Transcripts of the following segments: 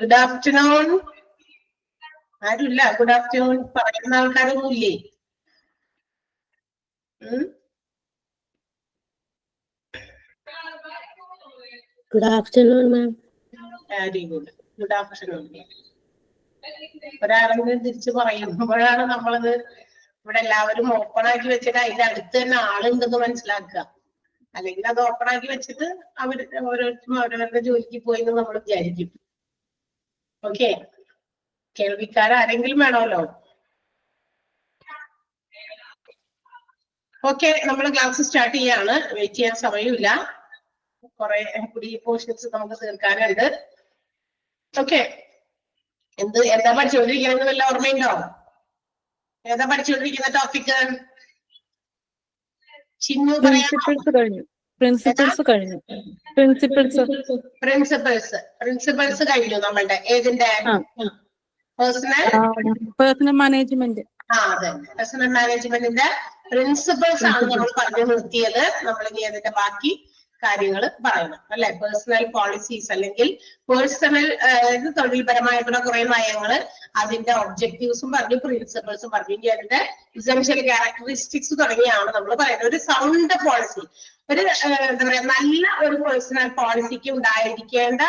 Good afternoon. ആരുമില്ല good afternoon പറയുന്ന ആൾക്കാരൊന്നും ഇല്ലേ? Good afternoon, ma'am. Very good. Good afternoon. ഒരാളെങ്കിലും തിരിച്ചു പറയുമ്പോഴാണ് നമ്മളത് ഇവിടെ എല്ലാവരും ഓപ്പൺ ആക്കി വെച്ചിട്ട് അതിന്റെ അടുത്ത് തന്നെ ആളുണ്ടെന്ന് മനസ്സിലാക്കുക. അല്ലെങ്കിൽ അത് ഓപ്പൺ ആക്കി വെച്ചിട്ട് അവര് ഓരോരുത്തരും അവരവരുടെ ജോലിക്ക് പോയി എന്ന് നമ്മൾ വിചാരിക്കും. ഓക്കെ, കേൾവിക്കാരെങ്കിലും വേണമല്ലോ. ഓക്കെ, നമ്മൾ ക്ലാസ് സ്റ്റാർട്ട് ചെയ്യാണ്. വെയിറ്റ് ചെയ്യാൻ സമയമില്ല, കുറെ കൂടി പോർഷൻസ് നമുക്ക് തീർക്കാനുണ്ട്. ഓക്കെ, എന്താ പഠിച്ചുകൊണ്ടിരിക്കുന്നത് വല്ല ഓർമ്മയുണ്ടോ? ഏതാ പഠിച്ചുകൊണ്ടിരിക്കുന്ന ടോപ്പിക്? ചിന്നു പറയാമോ? പ്രിൻസിപ്പിൾസ് കഴിഞ്ഞു നമ്മളുടെ. ഏതിന്റെ? Personnel management. അതെ, പേഴ്സണൽ മാനേജ്മെന്റിന്റെ പ്രിൻസിപ്പിൾസ് ആണ് നമ്മൾ പറഞ്ഞു നിർത്തിയത്. നമ്മൾ ഇനി അതിന്റെ ബാക്കി കാര്യങ്ങൾ പറയണം അല്ലെ. പേഴ്സണൽ പോളിസീസ് അല്ലെങ്കിൽ പേഴ്സണൽ തൊഴിൽപരമായിട്ടുള്ള കുറെ നയങ്ങള്, അതിന്റെ ഒബ്ജക്റ്റീവ്സും പറഞ്ഞു, പ്രിൻസിപ്പിൾസും പറഞ്ഞു. ഇനി അതിന്റെ എസെൻഷ്യൽ ക്യാരക്ടറിസ്റ്റിക്സ് തുടങ്ങിയാണ് നമ്മൾ പറയുന്നത്. ഒരു സൗണ്ട് പോളിസി, ഒരു എന്താ പറയാ, നല്ല ഒരു പേഴ്സണൽ പോളിസിക്ക് ഉണ്ടായിരിക്കേണ്ട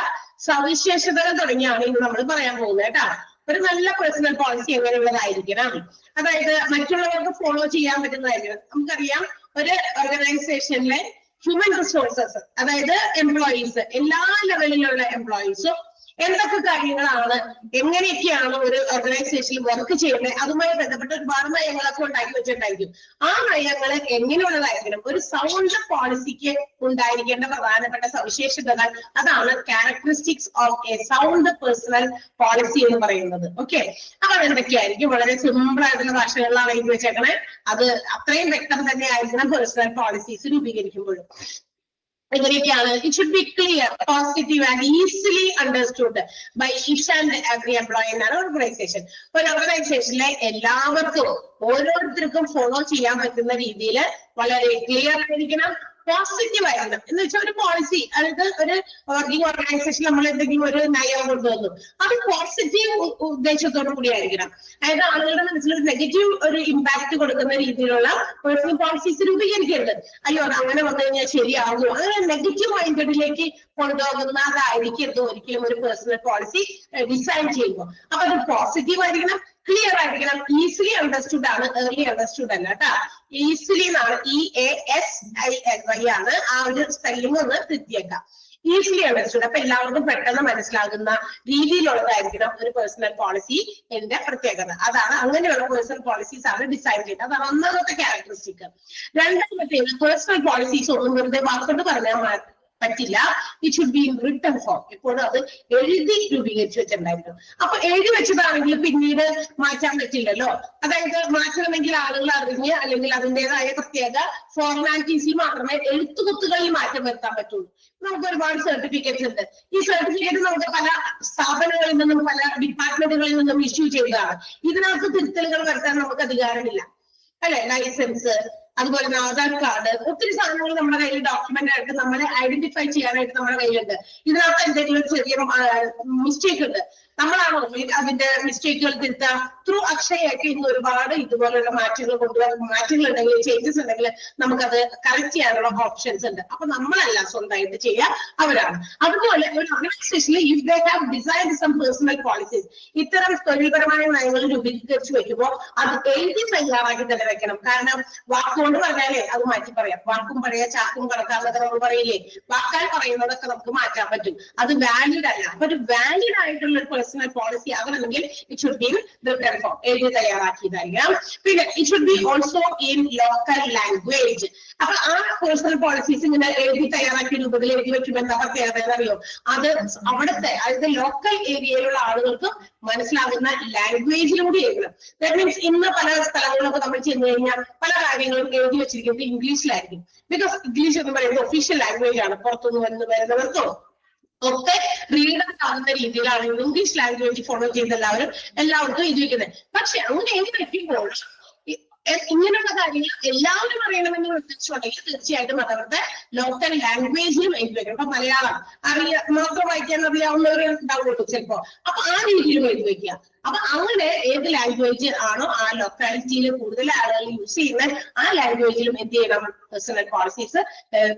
സവിശേഷതകൾ തുടങ്ങിയാണ് ഇന്ന് നമ്മൾ പറയാൻ പോകുന്നത് കേട്ടോ. ഒരു നല്ല പേഴ്സണൽ പോളിസി എങ്ങനെയുള്ളതായിരിക്കണം, അതായത് മറ്റുള്ളവർക്ക് ഫോളോ ചെയ്യാൻ പറ്റുന്നതായിരിക്കണം. നമുക്കറിയാം, ഒരു ഓർഗനൈസേഷനിലെ ഹ്യൂമൻ റിസോഴ്സസ്, അതായത് എംപ്ലോയീസ്, എല്ലാ ലെവലിലുള്ള എംപ്ലോയീസും എന്തൊക്കെ കാര്യങ്ങളാണ്, എങ്ങനെയൊക്കെയാണ് ഒരു ഓർഗനൈസേഷനിൽ വർക്ക് ചെയ്യുന്നത്, അതുമായി ബന്ധപ്പെട്ട ഒരുപാട് നയങ്ങളൊക്കെ ഉണ്ടാക്കി വെച്ചിട്ടുണ്ടായിരിക്കും. ആ നയങ്ങൾ എങ്ങനെയുള്ളതായിരിക്കണം, ഒരു സൗണ്ട് പോളിസിക്ക് ഉണ്ടായിരിക്കേണ്ട പ്രധാനപ്പെട്ട സവിശേഷതകൾ, അതാണ് characteristics of A sound personal policy എന്ന് പറയുന്നത്. ഓക്കെ, അപ്പൊ എന്തൊക്കെയായിരിക്കും? വളരെ സിമ്പിൾ ആയിട്ടുള്ള ഭാഷകളിലാണ് എഴുതി വെച്ചേക്കണേ. അത് അത്രയും വ്യക്തം തന്നെ ആയിരിക്കണം പേഴ്സണൽ പോളിസീസ് രൂപീകരിക്കുമ്പോഴും. എങ്ങനെയൊക്കെയാണ്? It should be clear, positive and easily understood by each and every employee എന്നാണ് ഓർഗനൈസേഷൻ. ഒരു ഓർഗനൈസേഷനിലെ എല്ലാവർക്കും, ഓരോരുത്തർക്കും ഫോളോ ചെയ്യാൻ പറ്റുന്ന രീതിയിൽ വളരെ ക്ലിയർ ആയിരിക്കണം, പോസിറ്റീവ് ആയിരിക്കണം. എന്ന് വെച്ചാൽ ഒരു പോളിസി, അതായത് ഒരു വർക്കിംഗ് ഓർഗനൈസേഷൻ നമ്മൾ എന്തെങ്കിലും ഒരു നയം കൊണ്ടുവന്നു, അത് പോസിറ്റീവ് ഉദ്ദേശത്തോടു കൂടി ആയിരിക്കണം. അതായത് ആളുകളുടെ മനസ്സിൽ ഒരു നെഗറ്റീവ് ഒരു ഇമ്പാക്ട് കൊടുക്കുന്ന രീതിയിലുള്ള പേഴ്സണൽ പോളിസീസ് രൂപീകരിക്കരുത്. അയ്യോ അങ്ങനെ വന്നു കഴിഞ്ഞാൽ ശരിയാകുമോ, അങ്ങനെ നെഗറ്റീവ് മൈൻഡിലേക്ക് കൊണ്ടുപോകുന്നതായിരിക്കരുത് ഒരിക്കലും ഒരു പേഴ്സണൽ പോളിസി ഡിസൈൻ ചെയ്യുമ്പോൾ. അപ്പൊ അത് പോസിറ്റീവ് ആയിരിക്കണം, ക്ലിയർ ആയിരിക്കണം, ഈസിലി അണ്ടർസ്റ്റുഡ് ആണ്, ഏർലി അണ്ടർസ്റ്റുഡ് അല്ല കേട്ടാ. ഈസിലി എന്നാണ്, EASILY ആണ് ആ ഒരു സ്പെല്ലിംഗ് ഒന്ന് തിരുത്തിയേക്കാം. ഈസിലി അണ്ടർസ്റ്റുഡ്, അപ്പൊ എല്ലാവർക്കും പെട്ടെന്ന് മനസ്സിലാകുന്ന രീതിയിലുള്ളതായിരിക്കണം ഒരു പേഴ്സണൽ പോളിസി എന്റെ പ്രത്യേകത. അതാണ്, അങ്ങനെയുള്ള പേഴ്സണൽ പോളിസീസ് ആണ് ഡിസൈൻ ചെയ്യുന്നത്. അതാണ് ഒന്നാമത്തെ ക്യാരക്ടറിസ്റ്റിക്. രണ്ടാമത്തേത്, പേഴ്സണൽ പോളിസീസ് ഒന്നും വെറുതെ വാക്കുകൊണ്ട് പറഞ്ഞാൽ പറ്റില്ല. It should be in written form. എപ്പോഴും അത് എഴുതി രൂപീകരിച്ചു വെച്ചിട്ടുണ്ടായിരുന്നു. അപ്പൊ എഴുതി വെച്ചതാണെങ്കിൽ പിന്നീട് മാറ്റാൻ പറ്റില്ലല്ലോ. അതായത് മാറ്റണമെങ്കിൽ ആളുകൾ അറിഞ്ഞ്, അല്ലെങ്കിൽ അതിൻ്റെതായ പ്രത്യേക ഫോർമാലിറ്റീസിൽ മാത്രമേ എഴുത്തുകുത്തുകളിൽ മാറ്റം വരുത്താൻ പറ്റുള്ളൂ. നമുക്ക് ഒരുപാട് സർട്ടിഫിക്കറ്റ്സ് ഉണ്ട്. ഈ സർട്ടിഫിക്കറ്റ് നമുക്ക് പല സ്ഥാപനങ്ങളിൽ നിന്നും പല ഡിപ്പാർട്ട്മെന്റുകളിൽ നിന്നും ഇഷ്യൂ ചെയ്തതാണ്. ഇതിനകത്ത് തിരുത്തലുകൾ വരുത്താൻ നമുക്ക് അധികാരമില്ല അല്ലെ. ലൈസൻസ്, അതുപോലെ തന്നെ ആധാർ കാർഡ്, ഒത്തിരി സാധനങ്ങൾ നമ്മുടെ കയ്യിൽ ഡോക്യുമെന്റ് ആയിട്ട് നമ്മളെ ഐഡന്റിഫൈ ചെയ്യാനായിട്ട് നമ്മുടെ കയ്യിലുണ്ട്. ഇതിനകത്ത് എന്തെങ്കിലും ചെറിയ മിസ്റ്റേക്ക് ഉണ്ട്, നമ്മളാണോ അതിന്റെ മിസ്റ്റേക്കുകൾ തിരുത്താം? ത്രൂ അക്ഷയയൊക്കെ ഇന്ന് ഒരുപാട് ഇതുപോലുള്ള മാറ്റങ്ങൾ കൊണ്ടുവരാൻ, മാറ്റങ്ങൾ ഉണ്ടെങ്കിൽ, ചേഞ്ചസ് ഉണ്ടെങ്കിൽ നമുക്കത് കറക്റ്റ് ചെയ്യാനുള്ള ഓപ്ഷൻസ് ഉണ്ട്. അപ്പൊ നമ്മളല്ല സ്വന്തമായിട്ട് ചെയ്യുക, അവരാണ്. അതുപോലെ ഒരു ഓർഗനൈസേഷനിൽ if they have designed some personal policies, ഇത്തരം തൊഴിൽപരമായ നയങ്ങൾ രൂപീകരിച്ചു വെക്കുമ്പോൾ അത് എഴുതി തയ്യാറാക്കി തന്നെ വെക്കണം. കാരണം വാക്കുകൊണ്ട് പറഞ്ഞാലേ അത് മാറ്റി പറയാം. വാക്കും പഴയ ചാക്കും കടക്കാന്നൊക്കെ നമ്മൾ പറയില്ലേ, വാക്കാൽ പറയുന്നതൊക്കെ നമുക്ക് മാറ്റാൻ പറ്റും. അത് വാലിഡ് അല്ല. അപ്പൊ ഒരു വാലിഡ് ആയിട്ടുള്ള ഒരു പേഴ്സണൽ പോളിസി ആകണമെങ്കിൽ it should be written form, എഴുതി തയ്യാറാക്കിയതായിരിക്കാം. പിന്നെ it should B also in local language. അപ്പൊ ആ പേഴ്സണൽ പോളിസീസ് ഇങ്ങനെ എഴുതി തയ്യാറാക്കിയ രൂപത്തിൽ എഴുതി വെക്കുമ്പോൾ എന്താ പ്രത്യേകത അറിയോ? അത് അവിടുത്തെ, അതായത് ലോക്കൽ ഏരിയയിലുള്ള ആളുകൾക്ക് മനസ്സിലാകുന്ന ലാംഗ്വേജിലൂടെ എഴുതണം. ദാറ്റ് മീൻസ് ഇന്ന് പല സ്ഥലങ്ങളിലൊക്കെ നമ്മൾ ചെന്ന് കഴിഞ്ഞാൽ പല കാര്യങ്ങളും എഴുതി വെച്ചിരിക്കുന്നത് ഇംഗ്ലീഷിലായിരിക്കും. ബിക്കോസ് ഇംഗ്ലീഷ് എന്ന് പറയുന്നത് ഒഫീഷ്യൽ ലാംഗ്വേജ് ആണ്. പുറത്തുനിന്ന് വരുന്നവർക്കോ ഒക്കെ റീഡർ ആകുന്ന രീതിയിലാണ് ഇംഗ്ലീഷ് ലാംഗ്വേജ് ഫോളോ ചെയ്ത് എല്ലാവർക്കും എഴുതി വെക്കുന്നത്. പക്ഷെ അങ്ങനെ എഴുതി വെക്കുമ്പോൾ ഇങ്ങനെയുള്ള കാര്യങ്ങൾ എല്ലാവരും അറിയണമെന്ന് ഉദ്ദേശിച്ചുണ്ടെങ്കിൽ തീർച്ചയായിട്ടും അതവരുടെ ലോക്കൽ ലാംഗ്വേജിലും എഴുതി വെക്കണം. അപ്പൊ മലയാളം മാത്രം വായിക്കാൻ അറിയാവുന്നവർ ഉണ്ടാവുള്ളൂ ചിലപ്പോ, അപ്പൊ ആ രീതിയിലും എഴുതി വെക്കുക. അപ്പൊ അങ്ങനെ ഏത് ലാംഗ്വേജ് ആണോ ആ ലൊക്കാലിറ്റിയിൽ കൂടുതൽ ആളുകൾ യൂസ് ചെയ്യുന്നത് ആ ലാംഗ്വേജിലും എന്ത് ചെയ്യണം, പേഴ്സണൽ പോളിസീസ്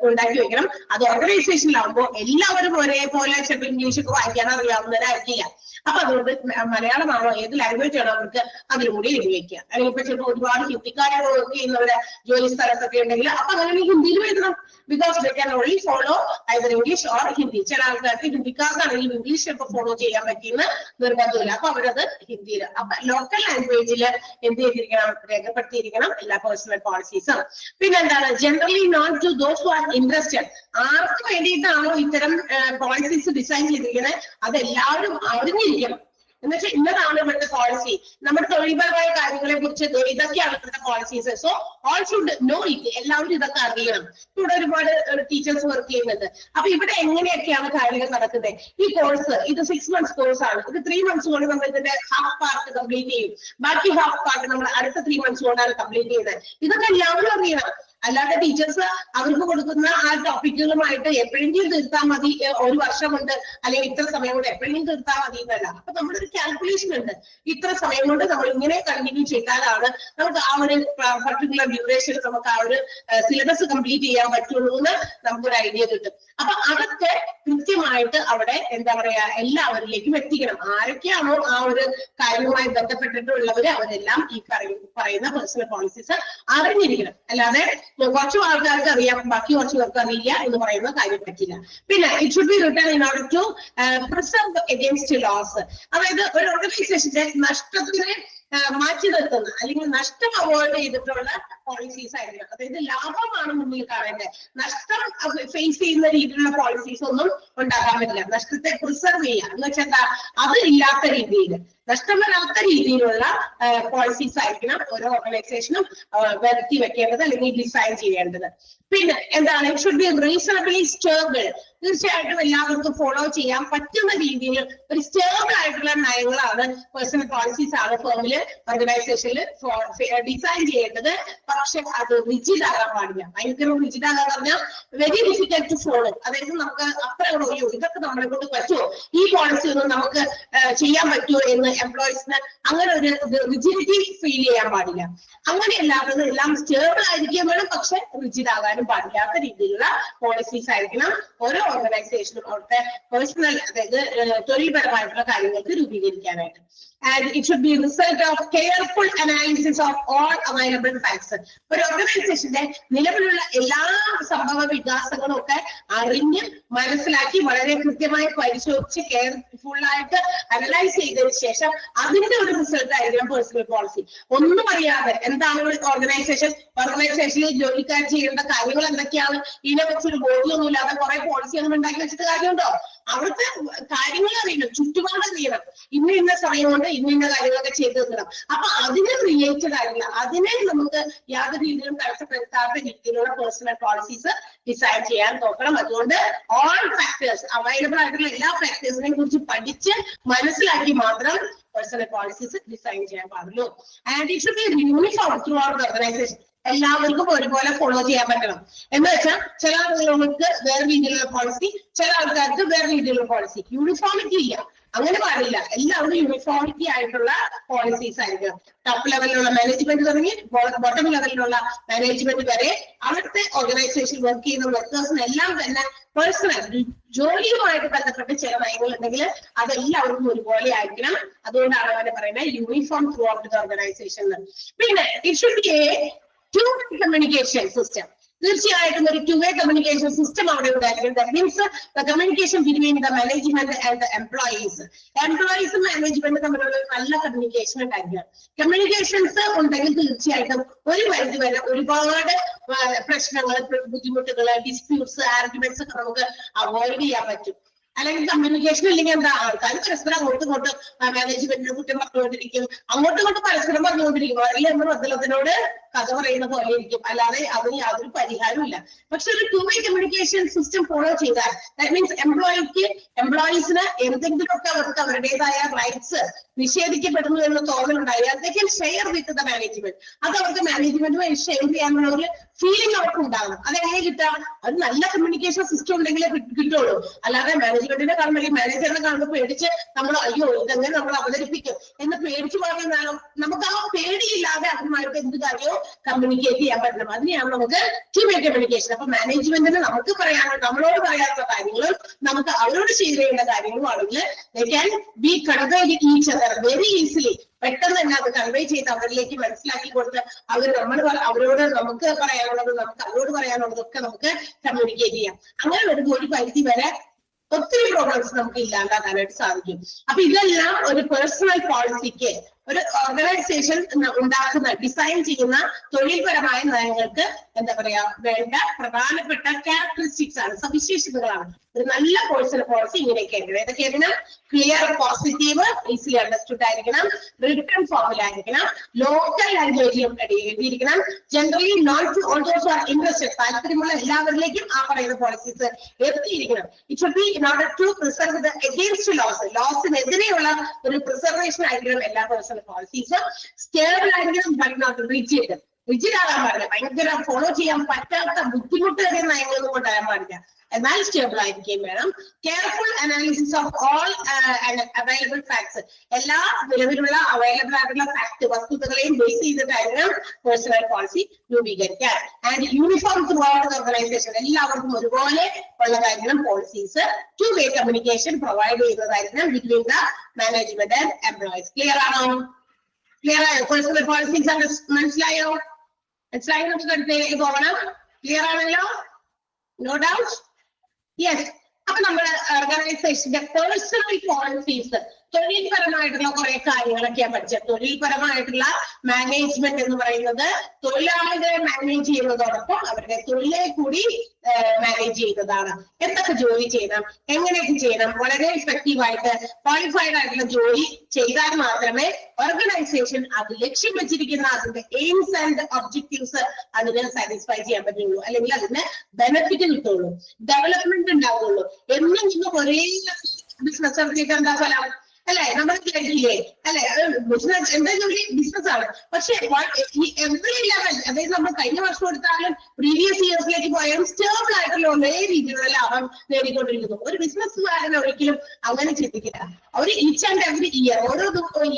ഉണ്ടാക്കി വെക്കണം. അത് ഓർഗനൈസേഷനിലാവുമ്പോൾ എല്ലാവരും ഒരേപോലെ ചിലപ്പോൾ ഇംഗ്ലീഷ് ഒക്കെ വായിക്കാൻ അറിയാവുന്നവരായിരിക്കില്ല. അപ്പൊ അതുകൊണ്ട് മലയാളമാണോ ഏത് ലാംഗ്വേജ് ആണോ അവർക്ക് അതിലും കൂടി എഴുതി വെക്കുക. അല്ലെങ്കിൽ ഇപ്പൊ ചിലപ്പോൾ ഒരുപാട് ഹിന്ദിക്കാരെ വർക്ക് ചെയ്യുന്നവരെ ജോലി സ്ഥലത്തൊക്കെ ഉണ്ടെങ്കിൽ അപ്പൊ അങ്ങനെ ഹിന്ദിയിൽ എഴുതണം. Because they can only follow either English or Hindi. ചില ആൾക്കാർക്ക് ഹിന്ദിക്കാർക്കാണെങ്കിലും ഇംഗ്ലീഷ് ഒക്കെ ഫോളോ ചെയ്യാൻ പറ്റിയെന്ന് നിർബന്ധമില്ല. അപ്പൊ അവരത് ഹിന്ദിയിൽ, അപ്പൊ ലോക്കൽ ലാംഗ്വേജിൽ എന്ത് ചെയ്തിരിക്കണം, രേഖപ്പെടുത്തിയിരിക്കണം എല്ലാ പേഴ്സണൽ പോളിസീസും. പിന്നെ എന്താണ്, generally not to those who are interested. ആർക്ക് വേണ്ടിയിട്ടാണോ ഇത്തരം പോളിസീസ് ഡിസൈൻ ചെയ്തിരിക്കുന്നത് അതെല്ലാവരും അറിഞ്ഞിരിക്കണം. എന്ന് വെച്ചാൽ ഇന്നതാണ് ഇവിടുത്തെ പോളിസി, നമ്മുടെ തൊഴിൽപരമായ കാര്യങ്ങളെ കുറിച്ച് ഇതൊക്കെയാണ് ഇവിടുത്തെ policies. So all should know it. എല്ലാവരും ഇതൊക്കെ അറിയണം. ഇവിടെ ഒരുപാട് ടീച്ചേഴ്സ് വർക്ക് ചെയ്യുന്നുണ്ട്. അപ്പൊ ഇവിടെ എങ്ങനെയൊക്കെയാണ് കാര്യങ്ങൾ നടക്കുന്നത്? ഈ കോഴ്സ് ഇത് 6 months കോഴ്സ് ആണ്. ഇത് 3 months കൊണ്ട് നമ്മൾ ഇതിന്റെ ഹാഫ് പാർട്ട് കംപ്ലീറ്റ് ചെയ്യും. ബാക്കി ഹാഫ് പാർട്ട് നമ്മൾ അടുത്ത 3 months കൊണ്ടാണ് കംപ്ലീറ്റ് ചെയ്യുന്നത്. ഇതൊക്കെ എല്ലാവരും അറിയണം. അല്ലാതെ ടീച്ചേഴ്സ് അവർക്ക് കൊടുക്കുന്ന ആ ടോപ്പിക്കുകളുമായിട്ട് എപ്പോഴെങ്കിലും തീർത്താൽ മതി, ഒരു വർഷം കൊണ്ട് അല്ലെങ്കിൽ ഇത്ര സമയം കൊണ്ട് എപ്പോഴെങ്കിലും തീർത്താൽ മതി എന്നല്ല. അപ്പൊ നമ്മുടെ ഒരു കാൽക്കുലേഷൻ ഉണ്ട്. ഇത്ര സമയം കൊണ്ട് നമ്മൾ ഇങ്ങനെ കണ്ടിന്യൂ ചെയ്താലാണ് നമുക്ക് ആ ഒരു പർട്ടിക്കുലർ ഡ്യൂറേഷൻ നമുക്ക് ആ ഒരു സിലബസ് കംപ്ലീറ്റ് ചെയ്യാൻ പറ്റുള്ളൂ എന്ന് നമുക്കൊരു ഐഡിയ കിട്ടും. അപ്പൊ അതൊക്കെ കൃത്യമായിട്ട് അവിടെ എന്താ പറയാ എല്ലാവരിലേക്കും എത്തിക്കണം. ആരൊക്കെയാണോ ആ ഒരു കാര്യവുമായി ബന്ധപ്പെട്ടിട്ടുള്ളവര് അവരെല്ലാം ഈ പറയുന്ന പേഴ്സണൽ പോളിസീസ് അറിഞ്ഞിരിക്കണം. അല്ലാതെ കുറച്ചു ആൾക്കാർക്ക് അറിയാം, ബാക്കി കുറച്ചു പേർക്ക് അറിയില്ല എന്ന് പറയുന്ന കാര്യം പറ്റില്ല. പിന്നെ it should be written in order to preserve against loss. അതായത് ഒരു ഓർഗനൈസേഷന്റെ നഷ്ടത്തിനെ മാറ്റി നിർത്തുന്ന അല്ലെങ്കിൽ നഷ്ടം അവോയ്ഡ് ചെയ്തിട്ടുള്ള പോളിസീസ് ആയിരിക്കണം. അതായത് ലാഭമാണ് മുന്നിൽ കാണേണ്ടത്. നഷ്ടം ഫേസ് ചെയ്യുന്ന രീതിയിലുള്ള പോളിസീസ് ഒന്നും ഉണ്ടാക്കാൻ പറ്റില്ല. നഷ്ടത്തെ പ്രിസർവ് ചെയ്യുക എന്ന് വെച്ചാൽ എന്താ, അത് ഇല്ലാത്ത രീതിയിൽ, നഷ്ടം വരാത്ത രീതിയിലുള്ള പോളിസീസ് ആയിരിക്കണം ഓരോ ഓർഗനൈസേഷനും വരുത്തി വെക്കേണ്ടത് അല്ലെങ്കിൽ ഡിസൈൻ ചെയ്യേണ്ടത്. പിന്നെ എന്താണ്, it should B reasonably stable. തീർച്ചയായിട്ടും എല്ലാവർക്കും ഫോളോ ചെയ്യാൻ പറ്റുന്ന രീതിയിൽ ഒരു സ്റ്റേബിൾ ആയിട്ടുള്ള നയങ്ങളാണ് പേഴ്സണൽ പോളിസീസ് ആണ് ഫേമില് ഓർഗനൈസേഷനിൽ ഡിസൈൻ ചെയ്യേണ്ടത്. പക്ഷെ അത് റിജിഡ് ആകാൻ പാടില്ല. ഭയങ്കര റിജിഡ് ആകാൻ പറഞ്ഞാൽ വെരി ഡിഫിക്കൽട്ട് ടു ഫോളോ. അതായത് നമുക്ക് അത്ര ഇതൊക്കെ നമ്മളെ കൊണ്ട് പറ്റുമോ, ഈ പോളിസി ഒന്നും നമുക്ക് ചെയ്യാൻ പറ്റുമോ എന്ന് എംപ്ലോയീസിന് അങ്ങനെ ഒരു റിജിഡിറ്റി ഫീൽ ചെയ്യാൻ പാടില്ല. അങ്ങനെയല്ലാത്തത് എല്ലാം സ്റ്റേബിൾ ആയിരിക്കാൻ വേണം, പക്ഷെ റിജിഡ് ആകാനും പാടില്ലാത്ത രീതിയിലുള്ള പോളിസീസ് ആയിരിക്കണം ഓരോ ഓർഗനൈസേഷനും അവിടുത്തെ പേഴ്സണൽ അതായത് തൊഴിൽപരമായിട്ടുള്ള കാര്യങ്ങൾക്ക് രൂപീകരിക്കാനായിട്ട്. And it should be a result of careful analysis of all available facts. ഒരു ഓർഗനൈസേഷന്റെ നിലവിലുള്ള എല്ലാ സംഭവ വികാസങ്ങളും ഒക്കെ അറിഞ്ഞ് മനസ്സിലാക്കി വളരെ കൃത്യമായി പരിശോധിച്ച് കെയർഫുൾ ആയിട്ട് അനലൈസ് ചെയ്തതിനു ശേഷം അതിന്റെ ഒരു റിസൾട്ട് ആയിരിക്കണം പേഴ്സണൽ പോളിസി. ഒന്നും അറിയാതെ എന്താണ് ഒരു ഓർഗനൈസേഷനിൽ ജോലിക്കാർ ചെയ്യേണ്ട കാര്യങ്ങൾ എന്തൊക്കെയാണ് ഇതിനെക്കുറിച്ചൊരു ബോധ്യമൊന്നും ഇല്ലാതെ കുറെ പോളിസി ഒന്നും ഉണ്ടാക്കി വെച്ചിട്ട് കാര്യമുണ്ടോ? അവിടുത്തെ കാര്യങ്ങൾ അറിയണം, ചുറ്റുപാട് അറിയണം. ഇന്ന സമയം കൊണ്ട് ഇന്ന കാര്യങ്ങളൊക്കെ ചെയ്തു വെക്കണം. അപ്പൊ അതിന് റിലേറ്റഡ് ആയിട്ടുള്ള, അതിനെ നമുക്ക് യാതൊരു രീതിയിലും തടസ്സപ്പെടുത്താത്ത രീതിയിലുള്ള പേഴ്സണൽ പോളിസീസ് ഡിസൈൻ ചെയ്യാൻ നോക്കണം. അതുകൊണ്ട് ഓൾ ഫാക്ടേഴ്സ്, അവൈലബിൾ ആയിട്ടുള്ള എല്ലാ ഫാക്ടേഴ്സിനെ കുറിച്ച് പഠിച്ച് മനസ്സിലാക്കി മാത്രം പേഴ്സണൽ പോളിസീസ് ഡിസൈൻ ചെയ്യാൻ പാടുള്ളൂ. And it should B uniform throughout the organisation. എല്ലാവർക്കും ഒരുപോലെ ഫോളോ ചെയ്യാൻ പറ്റണം. എന്ന് വെച്ചാൽ ചില ആളുകൾക്ക് വേറെ രീതിയിലുള്ള പോളിസി, ചില ആൾക്കാർക്ക് വേറെ രീതിയിലുള്ള പോളിസി. യൂണിഫോമിറ്റി ഇല്ല, അങ്ങനെ പാടില്ല. എല്ലാവരും യൂണിഫോമിറ്റി ആയിട്ടുള്ള പോളിസീസ് ആയിരിക്കണം. ടോപ്പ് ലെവലിലുള്ള മാനേജ്മെന്റ് തുടങ്ങി ബോട്ടം ലെവലിലുള്ള മാനേജ്മെന്റ് വരെ അവിടുത്തെ ഓർഗനൈസേഷൻ വർക്ക് ചെയ്യുന്ന വർക്കേഴ്സിനെല്ലാം തന്നെ പേഴ്സണൽ ജോലിയുമായിട്ട് ബന്ധപ്പെട്ട് ചില നയങ്ങൾ ഉണ്ടെങ്കിൽ അതെല്ലാവർക്കും ഒരുപോലെ ആയിരിക്കണം. അതുകൊണ്ടാണ് അവരെ പറയുന്നത് uniform throughout the organisation. പിന്നെ it should be a two-way communication system. തീർച്ചയായിട്ടും ഒരു two-way communication system അവിടെ ഉണ്ടായിരിക്കും. That means the communication between the management and the employees. എംപ്ലോയീസും മാനേജ്മെന്റും തമ്മിലുള്ള നല്ല കമ്മ്യൂണിക്കേഷൻ ഉണ്ടായിരിക്കണം. കമ്മ്യൂണിക്കേഷൻസ് ഉണ്ടെങ്കിൽ തീർച്ചയായിട്ടും ഒരു പരിധി വരെ ഒരുപാട് പ്രശ്നങ്ങൾ, ബുദ്ധിമുട്ടുകൾ, ഡിസ്പ്യൂട്ട്സ്, ആർഗ്യുമെന്റ്സ് ഒക്കെ നമുക്ക് അവോയ്ഡ് ചെയ്യാൻ പറ്റും. അല്ലെങ്കിൽ കമ്മ്യൂണിക്കേഷൻ ഇല്ലെങ്കിൽ എന്താ, ആൾക്കാർ പരസ്പരം അങ്ങോട്ടും ഇങ്ങോട്ടും മാനേജ്മെന്റിന് കുറ്റം പറഞ്ഞുകൊണ്ടിരിക്കും, അങ്ങോട്ടും ഇങ്ങോട്ടും പരസ്പരം പറഞ്ഞുകൊണ്ടിരിക്കും. അല്ലെങ്കിൽ നമ്മൾ മദ്ദളത്തിനോട് കഥ പറയുന്ന പോലെ ഇരിക്കും, അല്ലാതെ അതിന് യാതൊരു പരിഹാരവും. പക്ഷെ ഒരു to way communication system follow ചെയ്താൽ, ദാറ്റ് മീൻസ് എംപ്ലോയീസിന് എന്തെങ്കിലുമൊക്കെ അവർക്ക് അവരുടേതായ റൈറ്റ്സ് നിഷേധിക്കപ്പെടുന്നു എന്ന് തോന്നലുണ്ടായാൽ they can share with the management. അത് അവർക്ക് മാനേജ്മെന്റുമായി ഷെയർ ചെയ്യാനുള്ള ഒരു ഫീലിംഗ് അവർക്ക് ഉണ്ടാകണം. അതെങ്ങനെ കിട്ടാം? അത് നല്ല കമ്മ്യൂണിക്കേഷൻ സിസ്റ്റം ഉണ്ടെങ്കിലേ കിട്ടുള്ളൂ. അല്ലാതെ മാനേജ്മെന്റിനെ കാണുമ്പോൾ അല്ലെങ്കിൽ മാനേജറിനെ കാണുമ്പോൾ പേടിച്ച് നമ്മൾ അയ്യോ ഇതെങ്ങനെ നമ്മൾ അവതരിപ്പിക്കും എന്ന് പേടിച്ചു പറഞ്ഞാലോ നമുക്ക് ആ പേടിയില്ലാതെ അതുമായിട്ട് എന്ത് കാര്യവും കമ്മ്യൂണിക്കേറ്റ് ചെയ്യാൻ പറ്റണം. അതിനെയാണ് നമുക്ക് ടു വേ കമ്മ്യൂണിക്കേഷൻ. അപ്പൊ മാനേജ്മെന്റിന് നമുക്ക് പറയാനുള്ള നമ്മളോട് പറയാനുള്ള കാര്യങ്ങളും നമുക്ക് അവരോട് ഷെയർ ചെയ്യേണ്ട കാര്യങ്ങളും ആണെങ്കിൽ they can be conveyed each other very easily. പെട്ടെന്ന് തന്നെ അത് കൺവേ ചെയ്ത് അവരിലേക്ക് മനസ്സിലാക്കി കൊടുത്ത് അവരോട് നമുക്ക് പറയാനുള്ളത് നമുക്ക് അവരോട് പറയാനുള്ളതൊക്കെ നമുക്ക് കമ്മ്യൂണിക്കേറ്റ് ചെയ്യാം. അങ്ങനെ വരുമ്പോൾ ഒരു പരിധി വരെ ഒത്തിരി പ്രോബ്ലംസ് നമുക്ക് ഇല്ലാണ്ടാക്കാനായിട്ട് സാധിക്കും. അപ്പൊ ഇതെല്ലാം ഒരു പേഴ്സണൽ പോളിസിക്ക്, ഒരു ഓർഗനൈസേഷൻ ഉണ്ടാക്കുന്ന ഡിസൈൻ ചെയ്യുന്ന തൊഴിൽപരമായ നയങ്ങൾക്ക് എന്താ പറയാ വേണ്ട പ്രധാനപ്പെട്ട ക്യാരക്ടറിസ്റ്റിക്സ് ആണ്, സവിശേഷതകളാണ്. ഒരു നല്ല പേഴ്സണൽ പോളിസി ഇങ്ങനെയൊക്കെ ആയിരിക്കണം. ഏതൊക്കെയായിരിക്കണം? ക്ലിയർ, പോസിറ്റീവ്, ഈസിലി അണ്ടർസ്റ്റുഡ് ആയിരിക്കണം, റിട്ടൺ ഫോമിലായിരിക്കണം, ലോക്കൽ ലാംഗ്വേജിലും എഴുതിയിരിക്കണം, generally known to all those are interested, താല്പര്യമുള്ള എല്ലാവരിലേക്കും ആ പറയുന്ന പോളിസീസ് എത്തിയിരിക്കണം. It should be in order to preserve the against ലോസിനെതിരെയുള്ള ഒരു പ്രിസർവേഷൻ ആയിരിക്കണം എല്ലാ പേഴ്സണൽ പോളിസീസും. സ്റ്റേബിൾ ആയിരിക്കണം, ബട്ട് നോട്ട് റിജിഡ്. റിജിഡ് ആകാൻ പാടില്ല, ഭയങ്കര ഫോളോ ചെയ്യാൻ പറ്റാത്ത ബുദ്ധിമുട്ടേറിയ നയങ്ങളൊന്നും കൊണ്ടുവരാൻ പാടില്ല, എന്നാൽ സ്റ്റേബിൾ ആയിരിക്കുകയും വേണം. Careful analysis of all available facts, എല്ലാ നിലവിലുള്ള അവൈലബിൾ ആയിട്ടുള്ള ഫാക്ട് വസ്തുതകളെയും ബേസ് ചെയ്തിട്ടായിരിക്കണം പേഴ്സണൽ പോളിസി രൂപീകരിക്കാൻ. And uniform throughout organisation, എല്ലാവർക്കും ഒരുപോലെ ഉള്ളതായിരിക്കണം policies. Two way communication provide ചെയ്യുന്നതായിരിക്കണം between the management and employees. Clear ആണോ? ക്ലിയർ ആയോ? പേഴ്സണൽ പോളിസീസ് മനസ്സിലായോ? മനസ്സിലായി? നമുക്ക് അടുത്തതിലേക്ക് പോകണം. ക്ലിയർ ആണല്ലോ? No doubt? യെസ്. അപ്പൊ നമ്മുടെ ഓർഗനൈസേഷന്റെ പേഴ്സണൽ പോളിസീസ്, തൊഴിൽപരമായിട്ടുള്ള കുറെ കാര്യങ്ങളൊക്കെയാണ് പഠിച്ചത്. തൊഴിൽപരമായിട്ടുള്ള മാനേജ്മെന്റ് എന്ന് പറയുന്നത് തൊഴിലാളികളെ മാനേജ് ചെയ്യുന്നതോടൊപ്പം അവരുടെ തൊഴിലെ കൂടി മാനേജ് ചെയ്യുന്നതാണ്. എന്തൊക്കെ ജോലി ചെയ്യണം, എങ്ങനെയൊക്കെ ചെയ്യണം, വളരെ എഫക്റ്റീവായിട്ട് ക്വാളിഫൈഡ് ആയിട്ടുള്ള ജോലി ചെയ്താൽ മാത്രമേ ഓർഗനൈസേഷൻ അത് ലക്ഷ്യം വെച്ചിരിക്കുന്ന അതിന്റെ എയിംസ് ആൻഡ് ഒബ്ജക്റ്റീവ്സ് അതിന് സാറ്റിസ്ഫൈ ചെയ്യാൻ പറ്റുള്ളൂ, അല്ലെങ്കിൽ അതിന് ബെനിഫിറ്റ് കിട്ടുള്ളൂ, ഡെവലപ്മെന്റ് ഉണ്ടാവുള്ളൂ. എന്നും ഇന്ന് ഒരേ ബിസിനസ് നടത്തിയിട്ട് എന്താ ഫലം? അല്ലെ? നമ്മൾ കേട്ടില്ലേ? അല്ലെ? ബിസിനസ് എന്താ ജോലി? ബിസിനസ് ആണ്. പക്ഷെ എവറി ലെവൽ, അതായത് നമ്മൾ കഴിഞ്ഞ വർഷം എടുത്താലും പ്രീവിയസ് ഇയേഴ്സിലേക്ക് പോയാലും സ്റ്റേബിൾ ആയിട്ടുള്ള ഒരേ രീതിയിലുള്ള ലാഭം നേടിക്കൊണ്ടിരിക്കുന്നു. ഒരു ബിസിനസ്സുകാരൻ ഒരിക്കലും അങ്ങനെ ചിന്തിക്കില്ല. അവർ ഈച്ച് ആൻഡ് എവറി ഇയർ, ഓരോ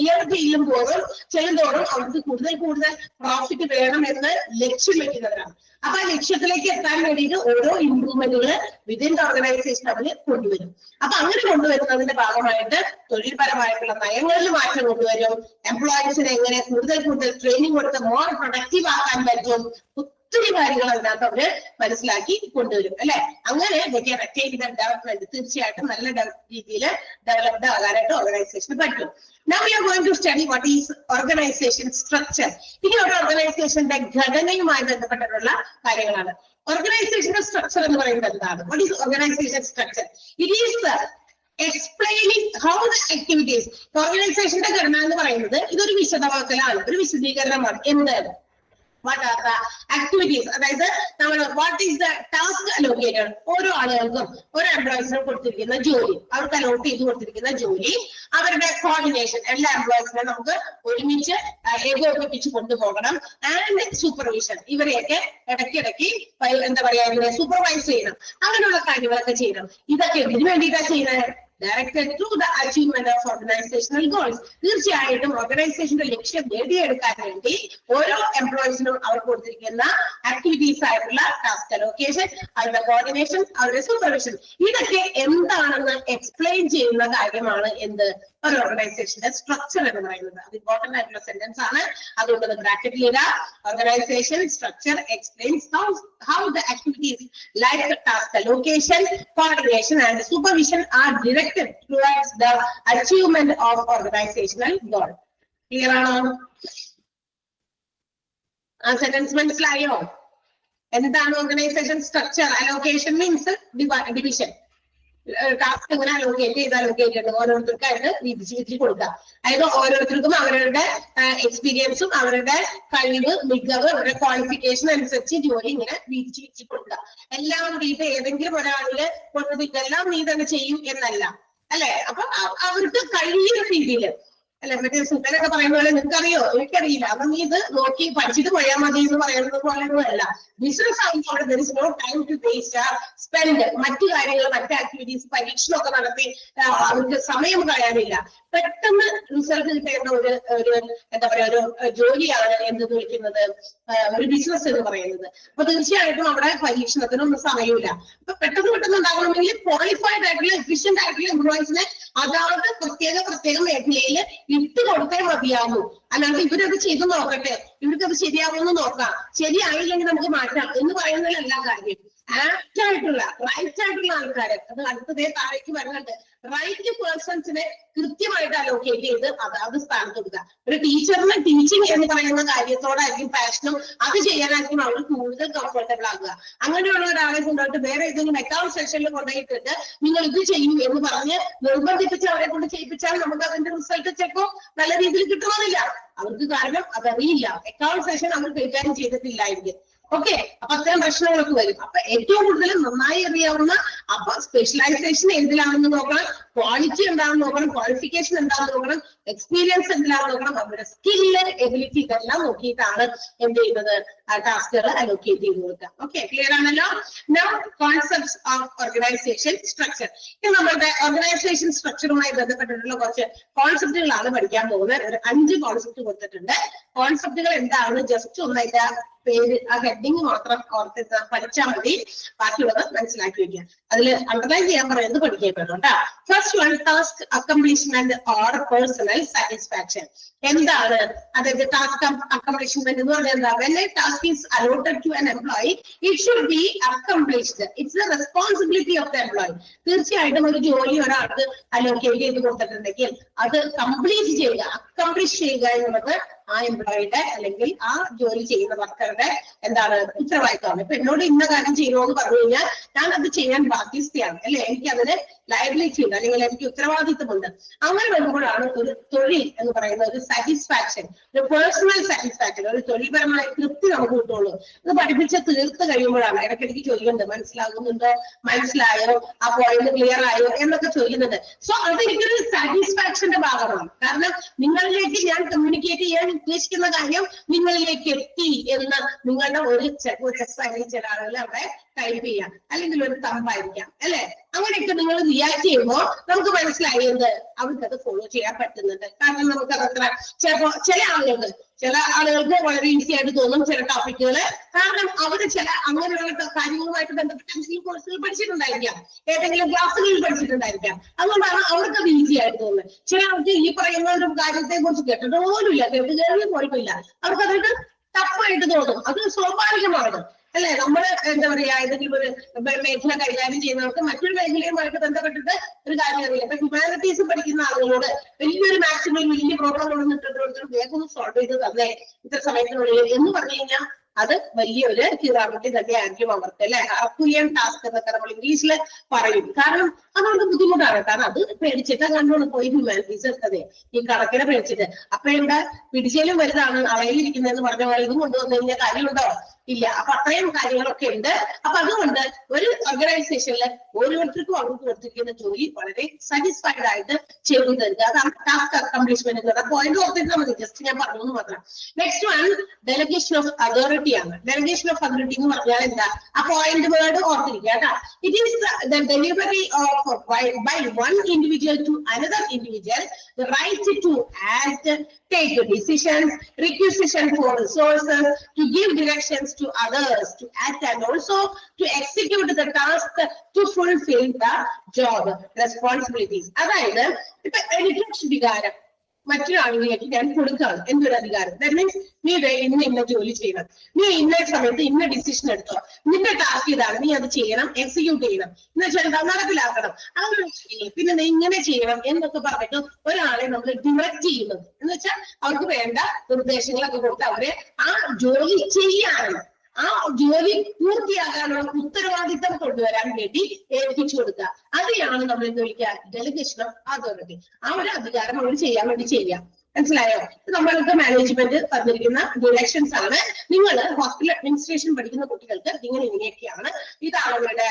ഇയർ ചെയ്യുന്തോറും അവർക്ക് കൂടുതൽ പ്രോഫിറ്റ് വേണമെന്ന് ലക്ഷ്യം വെക്കുന്നവരാണ്. അപ്പൊ ആ ലക്ഷ്യത്തിലേക്ക് എത്താൻ വേണ്ടിയിട്ട് ഓരോ ഇംപ്രൂവ്മെന്റുകൾ വിതിൻ ഓർഗനൈസേഷൻ അവർ കൊണ്ടുവരും. അപ്പൊ അങ്ങനെ കൊണ്ടുവരുന്നതിന്റെ ഭാഗമായിട്ട് തൊഴിൽപരമായിട്ടുള്ള നയങ്ങളിൽ മാറ്റം കൊണ്ടുവരും. എംപ്ലോയീസിനെ എങ്ങനെ കൂടുതൽ ട്രെയിനിങ് കൊടുത്ത് മോർ പ്രൊഡക്റ്റീവ് ആക്കാൻ പറ്റും, ഒത്തിരി കാര്യങ്ങൾ അതിനകത്ത് അവര് മനസ്സിലാക്കി കൊണ്ടുവരും. അല്ലെ? അങ്ങനെ ഡെവലപ്മെന്റ് തീർച്ചയായിട്ടും നല്ല രീതിയിൽ ഡെവലപ്ഡ് ആകാനായിട്ട് ഓർഗനൈസേഷന് പറ്റും. Now we are going to study what is organization structure. ഇനി ഒരു ഓർഗനൈസേഷന്റെ ഘടനയുമായി ബന്ധപ്പെട്ടിട്ടുള്ള കാര്യങ്ങളാണ്. ഓർഗനൈസേഷന്റെ സ്ട്രക്ചർ എന്ന് പറയുന്നത് എന്താണ്? What is organization structure? It is explaining how the activities. ഓർഗനൈസേഷന്റെ ഘടന എന്ന് പറയുന്നത് ഇതൊരു വിശദമാക്കലാണ്, ഒരു വിശദീകരണമാണ്. എന്താണ്? What are the activities? അതായത് നമ്മൾ what is the task allocated, ഓരോ ആളുകൾക്കും ഓരോ എംപ്ലോയീസിനും കൊടുത്തിരിക്കുന്ന ജോലി, അവർക്ക് അലോട്ട് ചെയ്ത് കൊടുത്തിരിക്കുന്ന ജോലി, അവരുടെ കോർഡിനേഷൻ, എല്ലാ എംപ്ലോയീസിനെ നമുക്ക് ഒരുമിച്ച് ഏകോപിപ്പിച്ച് കൊണ്ടുപോകണം. ആൻഡ് സൂപ്പർവിഷൻ, ഇവരെയൊക്കെ ഇടയ്ക്കിടയ്ക്ക് എന്താ പറയാ ഇവരെ സൂപ്പർവൈസ് ചെയ്യണം. അങ്ങനെയുള്ള കാര്യങ്ങളൊക്കെ ചെയ്യണം. ഇതൊക്കെ ഇതിനു വേണ്ടിയിട്ടാണ് ചെയ്യുന്നത്? Directed to the achievement of organizational goals. തീർച്ചയായിട്ടും ഓർഗനൈസേഷന്റെ ലക്ഷ്യം നേടിയെടുക്കാൻ വേണ്ടി ഓരോ എംപ്ലോയീസിനും അവർ കൊടുത്തിരിക്കുന്ന ആക്ടിവിറ്റീസ് ആയിട്ടുള്ള ടാസ്ക് അലോക്കേഷൻ, അവരുടെ കോർഡിനേഷൻ, അവരുടെ സൂപ്പർവിഷൻ, ഇതൊക്കെ എന്താണെന്ന് എക്സ്പ്ലെയിൻ ചെയ്യുന്ന കാര്യമാണ് എന്ത്? ഒരു ഓർഗനൈസേഷന്റെ സ്ട്രക്ചർ എന്ന് പറയുന്നത്. അത് ഇമ്പോർട്ടന്റ് ആയിട്ടുള്ള സെന്റൻസ് ആണ്, അതുകൊണ്ട് ബ്രാക്കറ്റിൽ ഇടാം. Organisation structure explains how the activities like task allocation, coordination and supervision are directed towards the achievement of organizational goal. Clear ആണോ? ആ സെന്റൻസ് മനസ്സിലായോ? എന്താണ് organisation structure? Allocation means division. Task ഇങ്ങനെ അലോക്കേറ്റ് ചെയ്ത് ഓരോരുത്തർക്കായിട്ട് വീതിച്ച് കൊടുക്കുക. അതായത് ഓരോരുത്തർക്കും അവരുടെ എക്സ്പീരിയൻസും അവരുടെ കഴിവ് മികവ് അവരുടെ ക്വാളിഫിക്കേഷൻ അനുസരിച്ച് ജോലി ഇങ്ങനെ വീതിച്ച് കൊടുക്കുക. എല്ലാം കൂടിയിട്ട് ഏതെങ്കിലും ഒരാളില് കൊണ്ട് ഇതെല്ലാം നീ തന്നെ ചെയ്യും എന്നല്ല, അല്ലെ? അപ്പൊ അവർക്ക് കഴിയുന്ന രീതിയിൽ, അല്ലെ? മറ്റേ സുഖനൊക്കെ പറയുന്ന പോലെ നിനക്കറിയോ എനിക്കറിയില്ല, അപ്പൊ നീ ഇത് നോക്കി പഠിച്ചിട്ട് പോയാൽ മതി എന്ന് പറയുന്നത് പോലെയൊന്നും അല്ല. ബിസിനസ് ആകുമ്പോൾ there is no time to waste, spend മറ്റു കാര്യങ്ങൾ, മറ്റു ആക്ടിവിറ്റീസ്, പരീക്ഷണമൊക്കെ നടത്തി അവർക്ക് സമയം കളയാനില്ല. പെട്ടെന്ന് റിസൾട്ട് കിട്ടേണ്ട ഒരു എന്താ പറയാ ഒരു ജോലിയാണ് എന്ത് വിളിക്കുന്നത് ഒരു ബിസിനസ് എന്ന് പറയുന്നത്. അപ്പൊ തീർച്ചയായിട്ടും അവിടെ പരീക്ഷണത്തിനൊന്നും സമയമില്ല. അപ്പൊ പെട്ടെന്ന് ഉണ്ടാകണമെങ്കിൽ ക്വാളിഫൈഡ് ആയിട്ടുള്ള എഫിഷ്യന്റ് ആയിട്ടുള്ള എംപ്ലോയീസിനെ അതായത് പ്രത്യേക മേഖലയിൽ ഇട്ട് കൊടുത്തേ മതിയാകൂ. അല്ലാണ്ട് ഇവരത് ചെയ്ത് നോക്കട്ടെ, ഇവർക്കത് ശരിയാവുമെന്ന് നോക്കാം, ശരിയായില്ലെങ്കിൽ നമുക്ക് മാറ്റാം എന്ന് പറയുന്നതിലല്ല കാര്യം. ആപ്റ്റ് ആയിട്ടുള്ള റൈറ്റ് ആയിട്ടുള്ള ആൾക്കാരെ, അത് അടുത്തതേ താഴേക്ക് വരുന്നുണ്ട്, റൈറ്റ് പേഴ്സൺസിനെ കൃത്യമായിട്ട് അലോക്കേറ്റ് ചെയ്ത് അതാത് സ്ഥാനത്ത് കൊടുക്കുക. ഒരു ടീച്ചറിന് ടീച്ചിങ് എന്ന് പറയുന്ന കാര്യത്തോടായിരിക്കും പാഷനും അത് ചെയ്യാനായിരിക്കും അവർ കൂടുതൽ കംഫർട്ടബിൾ ആകുക. അങ്ങനെയുള്ള ഒരാളെ കൊണ്ടുപോയിട്ട് വേറെ ഏതെങ്കിലും അക്കൗണ്ട് സെക്ഷനിൽ കൊണ്ടുപോയിട്ടിട്ട് നിങ്ങൾ ഇത് ചെയ്യൂ എന്ന് പറഞ്ഞ് നിർബന്ധിപ്പിച്ച് അവരെ കൊണ്ട് ചെയ്യിപ്പിച്ചാൽ നമുക്ക് അതിന്റെ റിസൾട്ട് ചിലപ്പോൾ നല്ല രീതിയിൽ കിട്ടണമെന്നില്ല. അവർക്ക് കാരണം അതറിയില്ല, അക്കൗണ്ട് സെഷൻ അവർ കൈകാര്യം ചെയ്തിട്ടില്ലായിരിക്കും. ഓക്കെ, അപ്പൊ അത്തരം പ്രശ്നങ്ങളൊക്കെ വരും. അപ്പൊ ഏറ്റവും കൂടുതൽ നന്നായി അറിയാവുന്ന, അപ്പൊ സ്പെഷ്യലൈസേഷൻ എന്തിലാണെന്ന് നോക്കണം, ക്വാളിറ്റി എന്താണെന്ന് നോക്കണം, ക്വാളിഫിക്കേഷൻ എന്താണെന്ന് നോക്കണം, എക്സ്പീരിയൻസ് എന്തിലാണെന്ന് നോക്കണം, അവരുടെ സ്കില്ല്, എബിലിറ്റി ഇതെല്ലാം നോക്കിയിട്ടാണ് എന്ത് ചെയ്യുന്നത് ടാസ്കുകൾ അലോക്കേറ്റ് ചെയ്ത് കൊടുക്കുക. ഓക്കെ, ക്ലിയർ ആണല്ലോ? Now concepts of organisation structure. ഇത് നമ്മളുടെ ഓർഗനൈസേഷൻ സ്ട്രക്ചറുമായി ബന്ധപ്പെട്ടിട്ടുള്ള കുറച്ച് കോൺസെപ്റ്റുകളാണ് പഠിക്കാൻ പോകുന്നത്. ഒരു 5 കോൺസെപ്റ്റ് കൊടുത്തിട്ടുണ്ട്. കോൺസെപ്റ്റുകൾ എന്താണ് ജസ്റ്റ് ഒന്ന് അതിന്റെ പേര്, ആ ഹെഡിങ് മാത്രം ഓർത്ത് പഠിച്ചാൽ മതി, ബാക്കിയുള്ളത് മനസ്സിലാക്കി വെക്കുക. അതിൽ അണ്ടർലൈൻ ചെയ്യാൻ പറയുന്നത് പഠിക്കാൻ പറ്റും കേട്ടോ. First one, task accomplishment or personal satisfaction. എന്താണ് അതായത് ടാസ്ക് അക്കംപ്ലിഷ്മെന്റ് എന്ന് പറഞ്ഞാൽ എന്താ? When a task is allotted to an employee, it should be accomplished. It's the responsibility of the employee. തീർച്ചയായിട്ടും ഒരു ജോലി ഒരാൾക്ക് അലോക്കേറ്റ് ചെയ്ത് കൊടുത്തിട്ടുണ്ടെങ്കിൽ അത് കംപ്ലീറ്റ് ചെയ്യുക, അക്കംപ്ലിഷ് ചെയ്യുക എന്നുള്ളത് ആ എംപ്ലോയിയുടെ അല്ലെങ്കിൽ ആ ജോലി ചെയ്യുന്ന വർക്കറുടെ എന്താണ് ഉത്തരവാദിത്തമാണ്. ഇപ്പൊ എന്നോട് ഇന്ന കാര്യം ചെയ്യണോ എന്ന് പറഞ്ഞു കഴിഞ്ഞാൽ ഞാൻ അത് ചെയ്യാൻ ബാധ്യസ്ഥയാണ്, അല്ലെ? എനിക്ക് അതിന് ലയബിലിറ്റി ഉണ്ട് അല്ലെങ്കിൽ എനിക്ക് ഉത്തരവാദിത്തമുണ്ട്. അങ്ങനെ വരുമ്പോഴാണ് ഒരു തൊഴിൽ എന്ന് പറയുന്ന ഒരു സാറ്റിസ്ഫാക്ഷൻ, ഒരു പേഴ്സണൽ സാറ്റിസ്ഫാക്ഷൻ, ഒരു തൊഴിൽപരമായ തൃപ്തി നമുക്ക് കിട്ടുള്ളൂ. ഇത് പഠിപ്പിച്ച് തീർത്ത് കഴിയുമ്പോഴാണ് ഇടയ്ക്കിടയ്ക്ക് ചോദിക്കുന്നുണ്ട്, മനസ്സിലാകുന്നുണ്ടോ, മനസ്സിലായോ, ആ പോയിന്റ് ക്ലിയർ ആയോ എന്നൊക്കെ ചോദിക്കുന്നുണ്ട്. സോ അതെനിക്കൊരു സാറ്റിസ്ഫാക്ഷന്റെ ഭാഗമാണ്. കാരണം നിങ്ങളിലേക്ക് ഞാൻ കമ്മ്യൂണിക്കേറ്റ് ചെയ്യാൻ ഉദ്ദേശിക്കുന്ന കാര്യം നിങ്ങളിലേക്ക് എത്തി എന്ന് നിങ്ങളുടെ ഒരു ചെസ് അല്ലെങ്കിൽ ചില ആളുകൾ അവിടെ ടൈപ്പ് ചെയ്യാം, അല്ലെങ്കിൽ ഒരു തമ്പായിരിക്കാം, അല്ലെ? അങ്ങനെയൊക്കെ നിങ്ങൾ റിയാക്ട് ചെയ്യുമ്പോൾ നമുക്ക് മനസ്സിലായി എന്ത് അവർക്കത് ഫോളോ ചെയ്യാൻ പറ്റുന്നുണ്ട്. കാരണം നമുക്കത് അത്ര ചിലപ്പോ ചില ആളുകൾക്ക് വളരെ ഈസി ആയിട്ട് തോന്നും ചില ടോപ്പിക്കുകള്. കാരണം അവർ ചില അങ്ങനെയുള്ള കാര്യങ്ങളുമായിട്ട് ബന്ധപ്പെട്ട എന്തെങ്കിലും കോഴ്സുകൾ പഠിച്ചിട്ടുണ്ടായിരിക്കാം, ഏതെങ്കിലും ക്ലാസ്സുകളിൽ പഠിച്ചിട്ടുണ്ടായിരിക്കാം. അതുകൊണ്ടാണ് അവർക്കത് ഈസി ആയിട്ട് തോന്നുന്നത്. ചില ആൾക്ക് ഈ പറയുന്ന ഒരു കാര്യത്തെ കുറിച്ച് കേട്ടിട്ട് പോലുമില്ല, കേൾക്കുകയും പോയിട്ടില്ല, അവർക്കതൊരു ടഫായിട്ട് തോന്നും. അത് സ്വാഭാവികമാണ്, അല്ലെ? നമ്മള് എന്താ പറയാ ഏതെങ്കിലും ഒരു മേഖല കൈകാര്യം ചെയ്യുന്നവർക്ക് മറ്റൊരു മേഖലയുമായിട്ട് ബന്ധപ്പെട്ടിട്ട് ഒരു കാര്യം അറിയില്ല. ഇപ്പൊ ഹ്യൂമാനിറ്റീസ് പഠിക്കുന്ന ആളുകളോട് വലിയൊരു മാക്സിമം വലിയ പ്രോബ്ലം കൊണ്ടുവന്നിട്ട് വേഗം സോൾവ് ചെയ്ത് തന്നെ ഇത്ര സമയത്തിനുള്ളിൽ എന്ന് പറഞ്ഞു കഴിഞ്ഞാൽ അത് വലിയൊരു കീറാമുട്ടി തന്നെ ആയിരിക്കും അവർക്ക്, അല്ലെ? അർക്കുയൻ ടാസ്ക് എന്നൊക്കെ നമ്മൾ ഇംഗ്ലീഷിൽ പറയും. കാരണം അതവർക്ക് ബുദ്ധിമുട്ടാണ്. കാരണം അത് പേടിച്ചിട്ട് കണ്ടുകൊണ്ട് പോയി ഹ്യൂമാനിറ്റീസ് എടുത്തത് ഈ കണക്കിനെ പേടിച്ചിട്ട്. അപ്പൊ ഇവിടെ പിടിച്ചേലും വലുതാണ് അവയിലിരിക്കുന്നതെന്ന് പറഞ്ഞ പോലെ ഇതും കൊണ്ടുവന്നു കഴിഞ്ഞാൽ കാര്യമുണ്ടോ? ഇല്ല. അപ്പൊ അത്രയും കാര്യങ്ങളൊക്കെ ഉണ്ട്. അപ്പൊ അതുകൊണ്ട് ഒരു ഓർഗനൈസേഷനിൽ ഓരോരുത്തർക്കും അവർക്ക് കൊടുത്തിരിക്കുന്ന ജോലി വളരെ സാറ്റിസ്ഫൈഡ് ആയിട്ട് ചെയ്തു തരിക. അതാണ് ടാസ്ക് അക്കംപ്ലിഷ്മെന്റ് എന്ന് പറഞ്ഞാൽ. പോയിന്റ് ഓർത്തിരുന്നാൽ മതി, ജസ്റ്റ് ഞാൻ പറഞ്ഞു മാത്രം. Next one, delegation of authority ആണ്. ഡെലിഗേഷൻ ഓഫ് അതോറിറ്റി എന്ന് പറഞ്ഞാൽ എന്താ? ആ പോയിന്റ് വേർഡ് ഓർത്തിരിക്കുക കേട്ടോ. It is the delivery of by one individual to another individual the right to act, take decisions, requisition for resources, to give directions to others to act, and also to execute the task to fulfill the job responsibilities. അതായത് ഇപ്പൊ എനിക്ക് വികാരം മറ്റൊരാളിലേക്ക് ഞാൻ കൊടുക്കുകയാണ് എന്തൊരു അധികാരം. That means നീ ഇന്ന ജോലി ചെയ്യണം, നീ ഇന്ന സമയത്ത് ഇന്ന ഡിസിഷൻ എടുത്തോ, നിന്റെ ടാസ്ക് ഇതാണ്, നീ അത് ചെയ്യണം, എക്സിക്യൂട്ട് ചെയ്യണം, എന്ന് വെച്ചാൽ നടപ്പിലാക്കണം, അങ്ങനെ പിന്നെ നീ ഇങ്ങനെ ചെയ്യണം എന്നൊക്കെ പറഞ്ഞിട്ട് ഒരാളെ നമ്മൾ ഡിറക്റ്റ് ചെയ്യുന്നത് എന്ന് വെച്ചാൽ അവർക്ക് വേണ്ട നിർദ്ദേശങ്ങളൊക്കെ കൊടുത്ത് അവരെ ആ ജോലി ചെയ്യാനാണ്. ആ ജോലി പൂർത്തിയാക്കാനുള്ള ഉത്തരവാദിത്തം കൊണ്ടുവരാൻ വേണ്ടി ഏൽപ്പിച്ചു കൊടുക്കുക. അതെയാണ് നമ്മൾ എന്ന് വിളിക്കുക ഡെലിഗേഷൻ ഓഫ് അതോറിറ്റി. ആ ഒരു അധികാരം അവർ ചെയ്യാൻ വേണ്ടി ചെയ്യാം. മനസ്സിലായോ? നമ്മൾക്ക് മാനേജ്മെന്റ് തന്നിരിക്കുന്ന ഡയറക്ഷൻസ് ആണ്. നിങ്ങൾ ഹോസ്പിറ്റൽ അഡ്മിനിസ്ട്രേഷൻ പഠിക്കുന്ന കുട്ടികൾക്ക് ഇങ്ങനെയൊക്കെയാണ്. ഇതാണ് അവരുടെ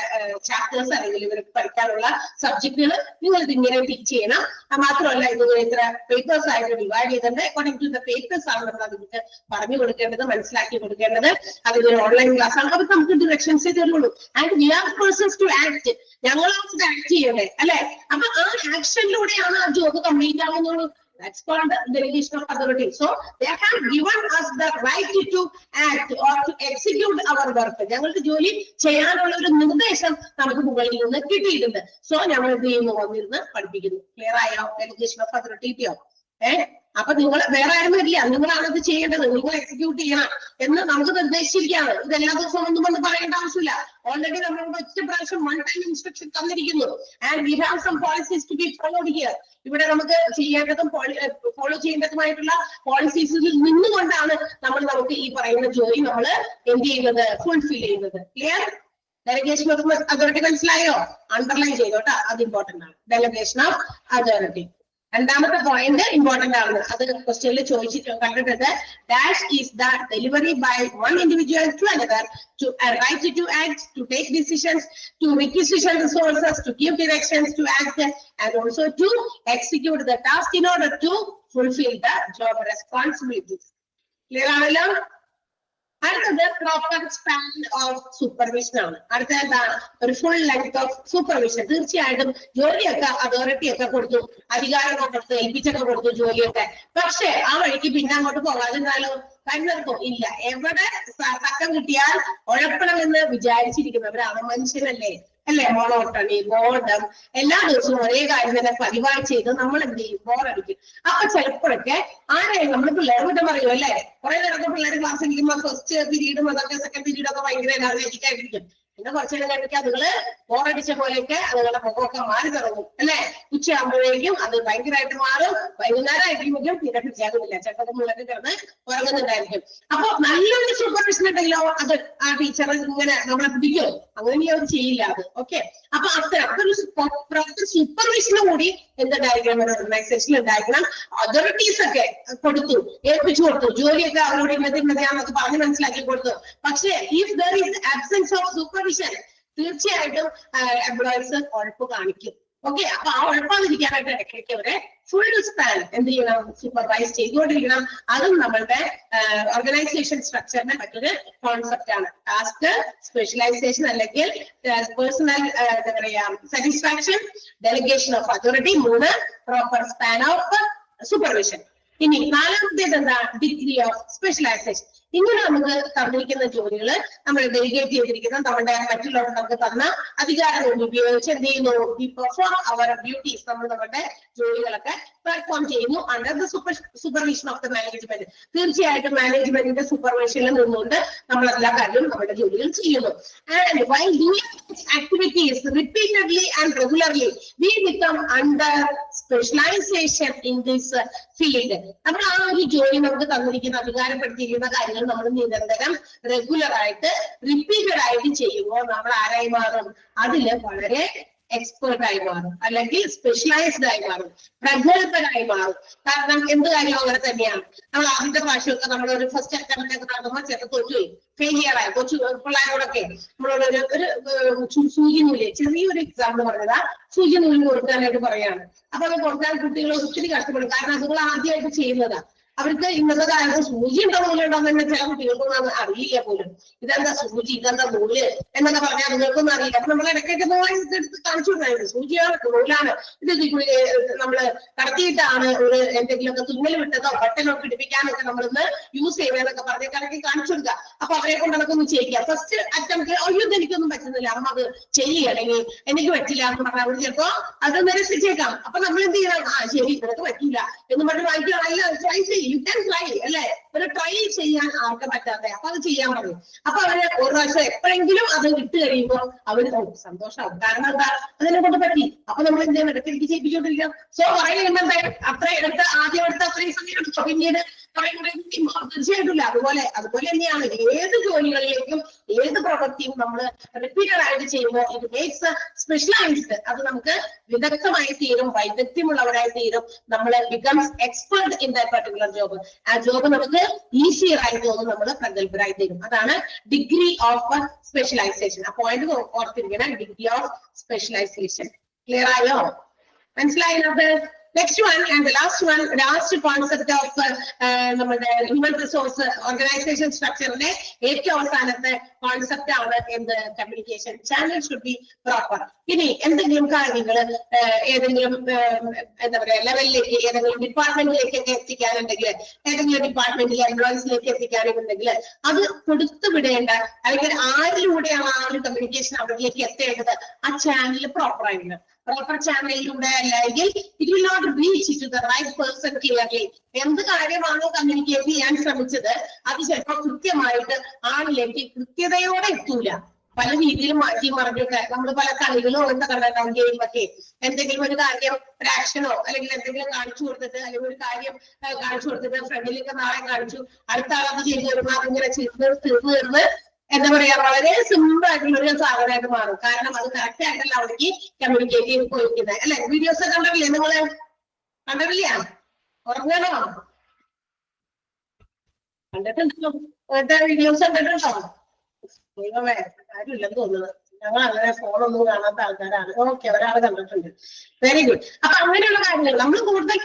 ചാപ്റ്റേഴ്സ് അല്ലെങ്കിൽ ഇവർക്ക് പഠിക്കാനുള്ള സബ്ജക്റ്റുകൾ. നിങ്ങൾ ഇത് ഇങ്ങനെ ടീച്ച് ചെയ്യണം. മാത്രമല്ല ഇത് ഇത്ര പേപ്പേഴ്സ് ആയിട്ട് ഡിവൈഡ് ചെയ്തിട്ടുണ്ട്. അക്കോർഡിംഗ് ടു ദ പേപ്പേഴ്സ് ആണ് നമ്മൾ അതിന് പറഞ്ഞു കൊടുക്കേണ്ടത്, മനസ്സിലാക്കി കൊടുക്കേണ്ടത്. അതൊരു ഓൺലൈൻ ക്ലാസ് ആണ്. അപ്പൊ നമുക്ക് ഡയറക്ഷൻസ് തരുള്ളൂ. And we are persons to act. ഞങ്ങളാണ് ആക്ട് ചെയ്യണ്ടേ അല്ലെ? അപ്പൊ ആ ആക്ഷനിലൂടെയാണ് ആ ജോബ് കംപ്ലീറ്റ് ആവുന്നുള്ളൂ. That's called the delegation of authority. So they have given us the right to act or to execute our work. ഞങ്ങൾക്ക് ജോലി ചെയ്യാനുള്ള ഒരു നിർദ്ദേശം നമുക്ക് മുകളിൽ നിന്ന് കിട്ടിയിട്ടുണ്ട്. സോ ഞങ്ങൾ എന്ത് ചെയ്യുന്നു? വന്നിരുന്ന് പഠിപ്പിക്കുന്നു. ക്ലിയർ ആയോ? ഡെലിഗേഷൻ ഓഫ് അതോറിറ്റിയോ? അപ്പൊ നിങ്ങൾ വേറെ ആരും വരില്ല, നിങ്ങളാണ് ഇത് ചെയ്യേണ്ടത്, നിങ്ങൾ എക്സിക്യൂട്ട് ചെയ്യണം എന്ന് നമുക്ക് നിർദ്ദേശിച്ചിരിക്കുകയാണ്. ഇത് എല്ലാ ദിവസവും ഒന്നും കൊണ്ട് പറയേണ്ട ആവശ്യമില്ല. ഓൾറെഡി നമ്മളോട് ഒറ്റ പ്രാവശ്യം വൺ ടൈം ഇൻസ്ട്രക്ഷൻ തന്നിരിക്കുന്നു. And we have some policies to be followed here. ഇവിടെ നമുക്ക് ചെയ്യേണ്ടതും ഫോളോ ചെയ്യേണ്ടതുമായിട്ടുള്ള പോളിസീസിൽ നിന്നുകൊണ്ടാണ് നമുക്ക് ഈ പറയുന്ന ജോലി നമ്മൾ എന്ത് ചെയ്യുന്നത്? ഫുൾഫിൽ ചെയ്യുന്നത്. ക്ലിയർ? ഡെലിഗേഷൻ ഓഫ് അതോറിറ്റി മനസ്സിലായോ? അണ്ടർലൈൻ ചെയ്തോട്ടാ, അത് ഇമ്പോർട്ടന്റ് ആണ്. Delegation of authority. രണ്ടാമത്തെ പോയിന്റ് ഇമ്പോർട്ടന്റ് ആണ്. അത് ക്വസ്റ്റ്യനിൽ ചോദിച്ചിട്ട് കണ്ടിട്ടുണ്ട്. Dash is the delivery by one individual to another to right to act, to take decisions, to requisition resources, to give directions, to act, and also to execute the task in order to fulfill the job responsibilities. Clear ആണല്ലോ? അടുത്തത് proper span of supervision ആണ്. അടുത്ത എന്താണ്? ഒരു full length of supervision. തീർച്ചയായിട്ടും ജോലിയൊക്കെ അതോറിറ്റിയൊക്കെ കൊടുത്തു, അധികാരമൊക്കെ കൊടുത്തു, ഏൽപ്പിച്ചൊക്കെ കൊടുത്തു ജോലിയൊക്കെ. പക്ഷെ ആ വഴിക്ക് പിന്നെ അങ്ങോട്ട് പോകാതിരുന്നാലോ? കരുതർക്കോ? ഇല്ല. എവിടെ തക്കം കിട്ടിയാൽ ഉഴപ്പണമെന്ന് വിചാരിച്ചിരിക്കുന്നവരാണ് മനുഷ്യരല്ലേ? അല്ലെ? മോണോട്ടണി, ബോർഡം, എല്ലാ ദിവസവും ഒരേ കാര്യം തന്നെ പതിവായി ചെയ്ത് നമ്മൾ എന്ത് ചെയ്യും? ബോറടിക്കും. അപ്പൊ ചിലപ്പോഴൊക്കെ ആരെയും നമ്മൾ പിള്ളേർ പറയും അല്ലെ? കുറെ നേരത്തെ പിള്ളേർ ക്ലാസ്സിൽ ഇരിക്കുമ്പോൾ ഫസ്റ്റ് പീരീഡും അതൊക്കെ സെക്കൻഡ് പീരീഡും ഒക്കെ ഭയങ്കര എനർജറ്റിക് ആയിട്ടിരിക്കും. പിന്നെ കുറച്ചു നേരം കഴിഞ്ഞിട്ട് അതുകള് ബോറടിച്ച പോലെയൊക്കെ അതുങ്ങളുടെ മുഖമൊക്കെ മാറി തുടങ്ങും അല്ലെ? ഉച്ചയാകുമ്പോഴേക്കും അത് ഭയങ്കരമായിട്ട് മാറും. വൈകുന്നേരം ആയിരിക്കുമ്പോഴേക്കും തീരെ പിടിച്ചാകുന്നില്ല, ചെക്കത് മുള്ളൊക്കെ കിടന്ന് ഉറങ്ങുന്നുണ്ടായിരിക്കും. അപ്പൊ നല്ലൊരു സൂപ്പർവിഷൻ ഉണ്ടെങ്കിലോ അത് ആ ടീച്ചർ ഇങ്ങനെ നമ്മളെ പിടിക്കും, അങ്ങനെ അവർ ചെയ്യില്ല അത്. ഓക്കെ, അപ്പൊ അതൊരു പ്രോപ്പർ സൂപ്പർവിഷനും കൂടി എന്തുണ്ടായിരിക്കണം? ഒരു ഓർഗനൈസേഷനിൽ ഉണ്ടായിരിക്കണം. അതോറിറ്റീസ് ഒക്കെ കൊടുത്തു, ഏൽപ്പിച്ചു കൊടുത്തു, ജോലിയൊക്കെ അവരോട് ഇന്നതെയാണെന്നൊക്കെ പറഞ്ഞ് മനസ്സിലാക്കി കൊടുത്തു. പക്ഷേ if there is absence of supervision, തീർച്ചയായിട്ടും എംപ്ലോയീസ് ഉഴപ്പ് കാണിക്കും. ഓക്കെ, അപ്പൊ ആ ഉഴപ്പാതിരിക്കാനായിട്ട് ഇടയ്ക്കിടയ്ക്ക് അവരെ ഫുൾ സ്പാൻ എന്ത് ചെയ്യണം? സൂപ്പർവൈസ് ചെയ്തുകൊണ്ടിരിക്കണം. അതും നമ്മളുടെ ഓർഗനൈസേഷൻ സ്ട്രക്ചറിന്റെ മറ്റൊരു കോൺസെപ്റ്റ് ആണ്. ടാസ്ക്, സ്പെഷ്യലൈസേഷൻ അല്ലെങ്കിൽ പേഴ്സണൽ എന്താ പറയാ satisfaction, delegation of authority, 3 proper span of supervision. ഇനി നാലാമത്തേത് എന്താ? Degree of specialisation. ഇങ്ങനെ നമുക്ക് തന്നിരിക്കുന്ന ജോലികൾ നമ്മൾ ഡെലിഗേറ്റ് ചെയ്തിരിക്കുന്ന നമ്മുടെ മറ്റുള്ളവർ നമുക്ക് തന്ന അധികാരം ഉപയോഗിച്ച് എന്ത് ചെയ്യുന്നു? We perform our duties. നമ്മൾ നമ്മുടെ ജോലികളൊക്കെ പെർഫോം ചെയ്യുന്നു under the supervision of the management. തീർച്ചയായിട്ടും മാനേജ്മെന്റിന്റെ സൂപ്പർവിഷനിൽ നിന്നുകൊണ്ട് നമ്മൾ എല്ലാ കാര്യവും നമ്മുടെ ജോലികൾ ചെയ്യുന്നു. And while doing activities repeatedly and regularly, we become under specialization in this field. നമ്മൾ ആ ഒരു ജോലി നമുക്ക് തന്നിരിക്കുന്ന അധികാരപ്പെടുത്തിയിരിക്കുന്ന കാര്യങ്ങൾ നമ്മൾ നിരന്തരം റെഗുലർ ആയിട്ട് റിപ്പീറ്റഡ് ആയിട്ട് ചെയ്യുമ്പോൾ നമ്മൾ ആരായി മാറും? അതില് വളരെ എക്സ്പേർട്ട് ആയി മാറും, അല്ലെങ്കിൽ സ്പെഷ്യലൈസ്ഡ് ആയി മാറും, പ്രഗത്ഭരായി മാറും. കാരണം എന്ത് കാര്യവും അങ്ങനെ തന്നെയാണ്. നമ്മൾ ആദ്യത്തെ പ്രാവശ്യമൊക്കെ നമ്മളൊരു ഫസ്റ്റ് അറ്റംപ്റ്റ് ഒക്കെ നടത്തുമ്പോൾ ചിലപ്പോൾ തോറ്റുപോയി, ഫെയിലിയർ ആയി. കൊച്ചു പിള്ളേരോടൊക്കെ നമ്മളോട് ഒരു സൂചി നൂല്, ചെറിയൊരു എക്സാമ്പിൾ പറഞ്ഞതാ, സൂചി നൂല് കൊടുക്കാനായിട്ട് പറയാണ്. അപ്പൊ അത് കൊടുക്കാൻ കുട്ടികൾ ഒത്തിരി കഷ്ടപ്പെടും. കാരണം അതുങ്ങൾ ആദ്യമായിട്ട് ചെയ്യുന്നതാ. അവർക്ക് ഇന്നത്തെ കാലത്ത് സൂചി ഉണ്ടോ നൂലുണ്ടോ എന്ന് ചില കുട്ടികൾക്കൊന്നും അറിയില്ല പോലും. ഇതെന്താ സൂചി, ഇതെന്താ നൂല് എന്നൊക്കെ പറഞ്ഞാൽ അതുങ്ങൾക്കൊന്നും അറിയില്ല. അപ്പൊ നമ്മൾ ഇടയ്ക്കൊക്കെ എടുത്ത് കാണിച്ചു കൊടുക്കാറുണ്ട്. സൂചിയാണ്, നൂലാണ്, ഇത് നമ്മള് കടത്തിയിട്ടാണ് ഒരു എന്തെങ്കിലുമൊക്കെ തുന്നൽ വിട്ടതോ ബട്ടനോ പിടിപ്പിക്കാനൊക്കെ നമ്മളിന്ന് യൂസ് ചെയ്യുന്നതൊക്കെ പറഞ്ഞ് ഇടയ്ക്ക് കാണിച്ചു കൊടുക്കുക. അപ്പൊ അവരെ കൊണ്ട് അതൊക്കെ ഒന്ന് ചെയ്യിക്കുക. ഫസ്റ്റ് അറ്റംപ്റ്റ് അയ്യോ എനിക്കൊന്നും പറ്റുന്നില്ല, അമ്മ അത് ചെയ്യുക, അല്ലെങ്കിൽ എനിക്ക് പറ്റില്ല എന്ന് പറഞ്ഞാൽ അവർ ചിലപ്പോ അത് നിരസിച്ചേക്കാം. അപ്പൊ നമ്മൾ എന്ത് ചെയ്യണം? ആ ശരി, നിനക്ക് പറ്റില്ല എന്ന് പറഞ്ഞ് വായിക്കുക. ട്രൈ ചെയ്യും, യു ക്യാൻ ട്രൈ അല്ലെ? ഒരു ട്രൈ ചെയ്യാൻ ആർക്കും പറ്റാതെ, അപ്പൊ അത് ചെയ്യാൻ പറയും. അപ്പൊ അവര് ഒരു പ്രാവശ്യം എപ്പോഴെങ്കിലും അത് ഇട്ട് കഴിയുമ്പോൾ അവര് സന്തോഷമാവും. കാരണം എന്താ? അതിനെ കൊണ്ട് പറ്റി. അപ്പൊ നമ്മൾ എന്ത് ചെയ്യണം? ഇടയ്ക്ക് ചെയ്യിപ്പിച്ചുകൊണ്ടിരിക്കാം. സോ പറയുമ്പോൾ അത്ര ആദ്യം എടുത്ത അത്രയും സമയം എടുത്തോ, പിന്നീട് തീർച്ചയായിട്ടും അതുപോലെ തന്നെയാണ് ഏത് ജോലികളിലേക്കും ഏത് പ്രവൃത്തിയും നമ്മൾ റിപ്പീറ്റഡ് ആയിട്ട് ചെയ്യുമ്പോൾ ഇറ്റ് മേക്സ് സ്പെഷ്യലൈസ്ഡ്. അത് നമുക്ക് വിദഗ്ധമായി തീരും, വൈദഗ്ധ്യമുള്ളവരായി തീരും. നമ്മൾ becomes expert in that particular job. ആ ജോബ് നമുക്ക് ഈസിയർ ആയി തോന്നും, നമ്മൾ പ്രഗത്ഭരായി തീരും. അതാണ് ഡിഗ്രി ഓഫ് സ്പെഷ്യലൈസേഷൻ. ആ പോയിന്റ് ഓർത്തിരിക്കണം, ഡിഗ്രി ഓഫ് സ്പെഷ്യലൈസേഷൻ. ക്ലിയർ ആയോ? മനസ്സിലായത്? Next one and the last concept of നമ്മുടെ human resource organization structure ന്റെ ഏറ്റവും അവസാനത്തെ കോൺസെപ്റ്റ് ആണ് എന്ത്? Communication channel should be proper. ഇനി എന്തെങ്കിലും കാര്യങ്ങൾ ഏതെങ്കിലും എന്താ പറയാ ലെവലിലേക്ക്, ഏതെങ്കിലും ഡിപ്പാർട്ട്മെന്റിലേക്കൊക്കെ എത്തിക്കാനുണ്ടെങ്കിൽ, ഏതെങ്കിലും ഡിപ്പാർട്ട്മെന്റിലെ എംപ്ലോയീസിലേക്ക് എത്തിക്കാനുണ്ടെങ്കിൽ അത് കൊടുത്തു വിടേണ്ട, അല്ലെങ്കിൽ ആരിലൂടെയാണ് ആ ഒരു കമ്മ്യൂണിക്കേഷൻ അവരിലേക്ക് എത്തേണ്ടത്, ആ ചാനൽ പ്രോപ്പർ ആയിരുന്നു. പ്രോപ്പർ ചാനലിലൂടെ അല്ലെങ്കിൽ it will not reach to the right person clearly. എന്ത് കാര്യമാണോ കമ്മ്യൂണിക്കേറ്റ് ചെയ്യാൻ ശ്രമിച്ചത് അത് ചിലപ്പോൾ കൃത്യമായിട്ട് ആളിലേക്ക് കൃത്യതയോടെ എത്തൂല. പല രീതിയിലും മാറ്റി മറിഞ്ഞൊക്കെ നമ്മൾ പല കളികളോ എന്താ കണ്ടിട്ടുണ്ടാവും ഗെയിമൊക്കെ. എന്തെങ്കിലും ഒരു കാര്യം, ഒരു ആക്ഷനോ അല്ലെങ്കിൽ എന്തെങ്കിലും കാണിച്ചു കൊടുത്തിട്ട്, അല്ലെങ്കിൽ ഒരു കാര്യം കാണിച്ചു കൊടുത്തിട്ട് ഫ്രണ്ടിലേക്ക് നാളെ കാണിച്ചു, അടുത്ത ആളത് ചെയ്തു വരുമ്പോൾ അതിങ്ങനെ തീർന്ന് എന്താ പറയാ വളരെ സിമ്പിൾ ആയിട്ടുള്ള ഒരു സാധനമായിട്ട് മാറും. കാരണം അത് കറക്റ്റ് ആയിട്ടല്ല അവിടേക്ക് കമ്മ്യൂണിക്കേറ്റ് ചെയ്ത് പോയിരിക്കുന്നത്. അല്ലെ? വീഡിയോസ് കണ്ടിട്ടില്ലേ നിങ്ങള്? കണ്ടിട്ടില്ല? ഉറങ്ങണോ? കണ്ടിട്ടുണ്ടോ? വീഡിയോസ് കണ്ടിട്ടുണ്ടോ? ആരുമില്ലെന്ന് തോന്നുന്നത്. ഞങ്ങൾ അങ്ങനെ ഫോണൊന്നും കാണാത്ത ആൾക്കാരാണ്. ഓക്കെ, ഒരാൾ കണ്ടിട്ടുണ്ട്. Very good. അപ്പൊ അങ്ങനെയുള്ള കാര്യങ്ങൾ നമ്മൾ കൂടുതൽ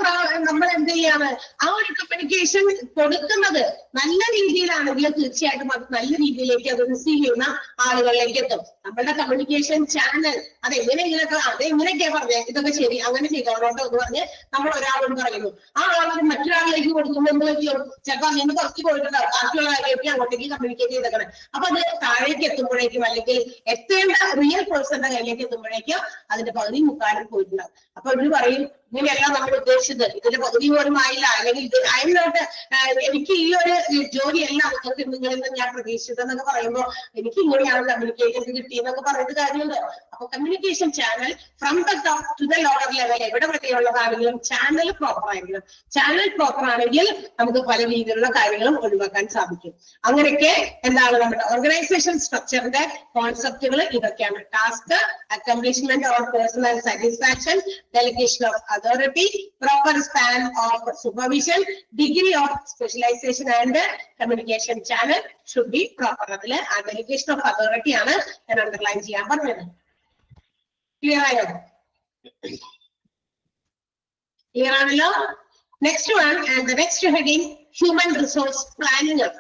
നമ്മൾ എന്ത് ചെയ്യാണ്, ആ ഒരു കമ്മ്യൂണിക്കേഷൻ കൊടുക്കുന്നത് നല്ല രീതിയിലാണെങ്കിൽ തീർച്ചയായിട്ടും അത് നല്ല രീതിയിലേക്ക് അത് റിസീവ് ചെയ്യുന്ന ആളുകളിലേക്ക് എത്തും. നമ്മളുടെ കമ്മ്യൂണിക്കേഷൻ ചാനൽ അതെങ്ങനെയൊക്കെയാ പറഞ്ഞത്, ഇതൊക്കെ ശരി അങ്ങനെ ചെയ്തോളോട്ടോ എന്ന് പറഞ്ഞ് നമ്മൾ ഒരാളോട് പറയുന്നു. ആ ആൾ മറ്റൊരാളിലേക്ക് കൊടുക്കുമ്പോൾ എന്ത് പറ്റിയോ, ചിലപ്പോൾ അങ്ങനെ കുറച്ച് പോയിട്ടുണ്ടാവും, ബാക്കിയുള്ള കാര്യമൊക്കെ അങ്ങോട്ടേക്ക് കമ്മ്യൂണിക്കേറ്റ് ചെയ്തേക്കണം. അപ്പൊ അത് താഴേക്ക് എത്തുമ്പോഴേക്കും അല്ലെങ്കിൽ എത്തേണ്ട റിയൽ പേഴ്സന്റെ കയ്യിലേക്ക് എത്തുമ്പോഴേക്കും അതിന്റെ പകുതി മുക്കാലും പോയിട്ടുണ്ടാവും. അപ്പൊ ഇവര് പറയും ഇങ്ങനെയല്ല നമ്മൾ ഉദ്ദേശിച്ചത്, ഇതിന്റെ പകുതി പോലും ആയില്ല, അല്ലെങ്കിൽ ഇത് അതിനോട്ട് എനിക്ക് ഈ ഒരു ജോലിയല്ല നിങ്ങളിൽ നിന്ന് ഞാൻ പ്രതീക്ഷിച്ചതെന്നൊക്കെ പറയുമ്പോൾ എനിക്ക് ഇങ്ങനെയാണ് കമ്മ്യൂണിക്കേഷൻ കിട്ടിയെന്നൊക്കെ പറഞ്ഞിട്ട് കാര്യമുണ്ട്. അപ്പൊ communication channel from the top to the lower level എവിടെ വരെയുള്ളതാണെങ്കിലും ചാനൽ പ്രോപ്പർ ആയിരിക്കണം. ചാനൽ പ്രോപ്പർ ആണെങ്കിൽ നമുക്ക് പല രീതിയിലുള്ള കാര്യങ്ങളും ഒഴിവാക്കാൻ സാധിക്കും. അങ്ങനെയൊക്കെ എന്താണ് നമ്മുടെ ഓർഗനൈസേഷൻ സ്ട്രക്ചറിന്റെ കോൺസെപ്റ്റുകൾ ഇതൊക്കെയാണ്. Task, accomplishment or personal satisfaction, delegation of authority, proper span of supervision, degree of specialization and communication channel should be proper. അതില് ആ delegation of authority ആണ് ഞാൻ അണ്ടർലൈൻ ചെയ്യാൻ പറഞ്ഞത്. ക്ലിയർ ആയോ? ക്ലിയർ ആണല്ലോ? Next one and the next heading human resource planning ആണ്.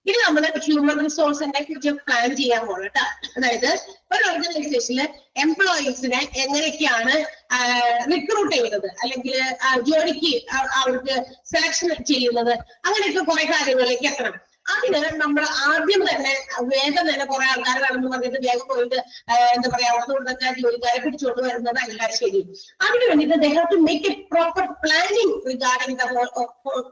ഇത് നമ്മൾ ഹ്യൂമൻ റിസോഴ്സിനെ കുറിച്ച് പ്ലാൻ ചെയ്യാൻ പോകണം കേട്ടോ. അതായത് ഒരു ഓർഗനൈസേഷനിൽ എംപ്ലോയീസിനെ എങ്ങനെയൊക്കെയാണ് റിക്രൂട്ട് ചെയ്യുന്നത്, അല്ലെങ്കിൽ ജോലിക്ക് അവർക്ക് സെലക്ഷൻ ചെയ്യുന്നത്, അങ്ങനെയൊക്കെ കുറെ കാര്യങ്ങളിലേക്ക് എത്തണം. അതിന് നമ്മൾ ആദ്യം തന്നെ വേഗം തന്നെ കുറെ ആൾക്കാർ കടന്നു പറഞ്ഞിട്ട് വേഗം പോയിട്ട് എന്താ പറയാ അവിടുത്തെ ജോലിക്കാരെ പിടിച്ചുകൊണ്ട് വരുന്നത് അല്ല ശരി. അതിന് വേണ്ടിയിട്ട് they have to make a proper planning regarding the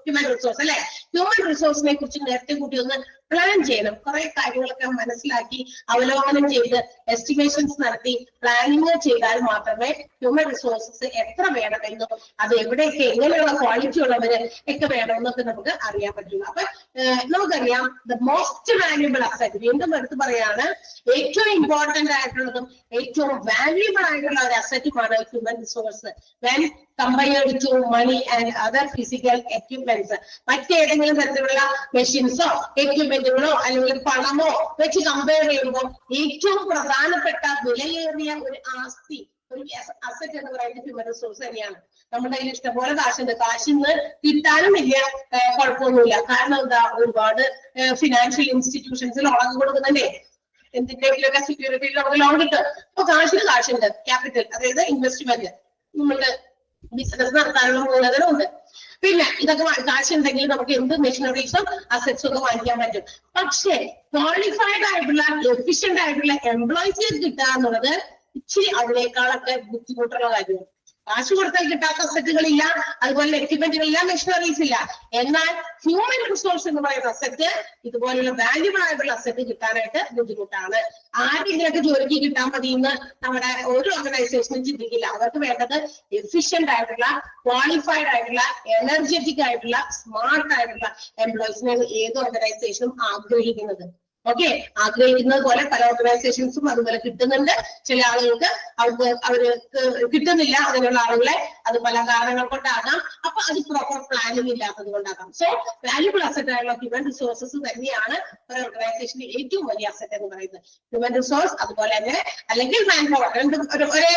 human resource. അല്ലെ? ഹ്യൂമൻ റിസോഴ്സിനെ കുറിച്ച് നേരത്തെ കൂട്ടി ഒന്ന് പ്ലാൻ ചെയ്യണം. കുറെ കാര്യങ്ങളൊക്കെ മനസ്സിലാക്കി അവലോകനം ചെയ്ത് എസ്റ്റിമേഷൻസ് നടത്തി പ്ലാനിങ് ചെയ്താൽ മാത്രമേ ഹ്യൂമൻ റിസോഴ്സസ് എത്ര വേണമെന്നും അത് എവിടെയൊക്കെ എങ്ങനെയുള്ള ക്വാളിറ്റി ഉള്ളവര് ഒക്കെ വേണമെന്നൊക്കെ നമുക്ക് അറിയാൻ പറ്റുള്ളൂ. അപ്പൊ നമുക്കറിയാം ദ മോസ്റ്റ് വാല്യുബിൾ അസറ്റ്, വീണ്ടും എടുത്ത് പറയാണ്, ഏറ്റവും ഇമ്പോർട്ടന്റ് ആയിട്ടുള്ളതും ഏറ്റവും വാല്യുബിൾ ആയിട്ടുള്ള ഒരു അസറ്റുമാണ് human resource when compared to money and other physical equipments. മറ്റേതെങ്കിലും തരത്തിലുള്ള മെഷീൻസോ എക്യുപ്മെന്റുകളോ അല്ലെങ്കിൽ പണമോ വെച്ച് കമ്പയർ ചെയ്യുമ്പോൾ ഏറ്റവും പ്രധാനപ്പെട്ട വിലയേറിയ ഒരു ആസ്തി, ഒരു അസറ്റ് എന്ന് പറയുന്നത് ഹ്യൂമൻ റിസോഴ്സ് തന്നെയാണ്. നമ്മുടെ കയ്യിൽ ഇഷ്ടംപോലെ കാശുണ്ട്, കാശിന്ന് കിട്ടാനും വലിയ കുഴപ്പമൊന്നുമില്ല. കാരണം എന്താ, ഒരുപാട് ഫിനാൻഷ്യൽ ഇൻസ്റ്റിറ്റ്യൂഷൻസിൽ ലോൺ കൊടുക്കുന്നുണ്ടേ, എന്തിന്റെയൊക്കെ സെക്യൂരിറ്റിയിൽ നമുക്ക് ലോൺ കിട്ടും. അപ്പൊ കാശുണ്ട്, ക്യാപിറ്റൽ, അതായത് ഇൻവെസ്റ്റ്മെന്റ്, നമ്മുടെ ബിസിനസ് നടത്താനുള്ള മൂലധനം ഉണ്ട്. പിന്നെ ഇതൊക്കെ കാശുണ്ടെങ്കിൽ നമുക്ക് എന്ത് മെഷീനറീസും അസറ്റ്സും ഒക്കെ വാങ്ങിക്കാൻ പറ്റും. പക്ഷേ ക്വാളിഫൈഡ് ആയിട്ടുള്ള എഫിഷ്യന്റ് ആയിട്ടുള്ള എംപ്ലോയീസിനെ കിട്ടുക എന്നുള്ളത് ഇച്ചിരി അതിനേക്കാളൊക്കെ ബുദ്ധിമുട്ടുള്ള കാര്യമാണ്. കാശ് കൊടുത്താൽ കിട്ടാത്ത അസറ്റുകളില്ല, അതുപോലെ എക്യുപ്മെന്റുകളില്ല, മെഷീനറീസ് ഇല്ല. എന്നാൽ ഹ്യൂമൻ റിസോഴ്സ് എന്ന് പറയുന്ന അസറ്റ്, ഇതുപോലുള്ള വാല്യൂബിൾ ആയിട്ടുള്ള അസറ്റ് കിട്ടാനായിട്ട് ബുദ്ധിമുട്ടാണ്. ആരെങ്കിലൊക്കെ ജോലിക്ക് കിട്ടാൻ മതി എന്ന് നമ്മുടെ ഒരു ഓർഗനൈസേഷനും ചിന്തിക്കില്ല. അവർക്ക് വേണ്ടത് എഫിഷ്യന്റ് ആയിട്ടുള്ള, ക്വാളിഫൈഡ് ആയിട്ടുള്ള, എനർജറ്റിക് ആയിട്ടുള്ള, സ്മാർട്ട് ആയിട്ടുള്ള എംപ്ലോയീസിനെ ഏത് ഓർഗനൈസേഷനും ആഗ്രഹിക്കുന്നത്. ഓക്കെ, ആഗ്രഹിക്കുന്നത് പോലെ പല ഓർഗനൈസേഷൻസും അതുപോലെ കിട്ടുന്നുണ്ട്. ചില ആളുകൾക്ക് അവർക്ക് കിട്ടുന്നില്ല. അങ്ങനെയുള്ള ആളുകളെ അത് പല കാരണങ്ങൾ കൊണ്ടാകാം. അപ്പൊ അത് പ്രോപ്പർ പ്ലാനിങ് ഇല്ലാത്തത് കൊണ്ടാകാം. സോ വാല്യൂബിൾ അസറ്റ് ആയിട്ടുള്ള ഹ്യൂമൻ റിസോഴ്സസ് തന്നെയാണ് ഒരു ഓർഗനൈസേഷന്റെ ഏറ്റവും വലിയ അസറ്റ് എന്ന് പറയുന്നത്. ഹ്യൂമൻ റിസോഴ്സ് അതുപോലെ തന്നെ അല്ലെങ്കിൽ മാൻ പവർ, രണ്ടും ഒരേ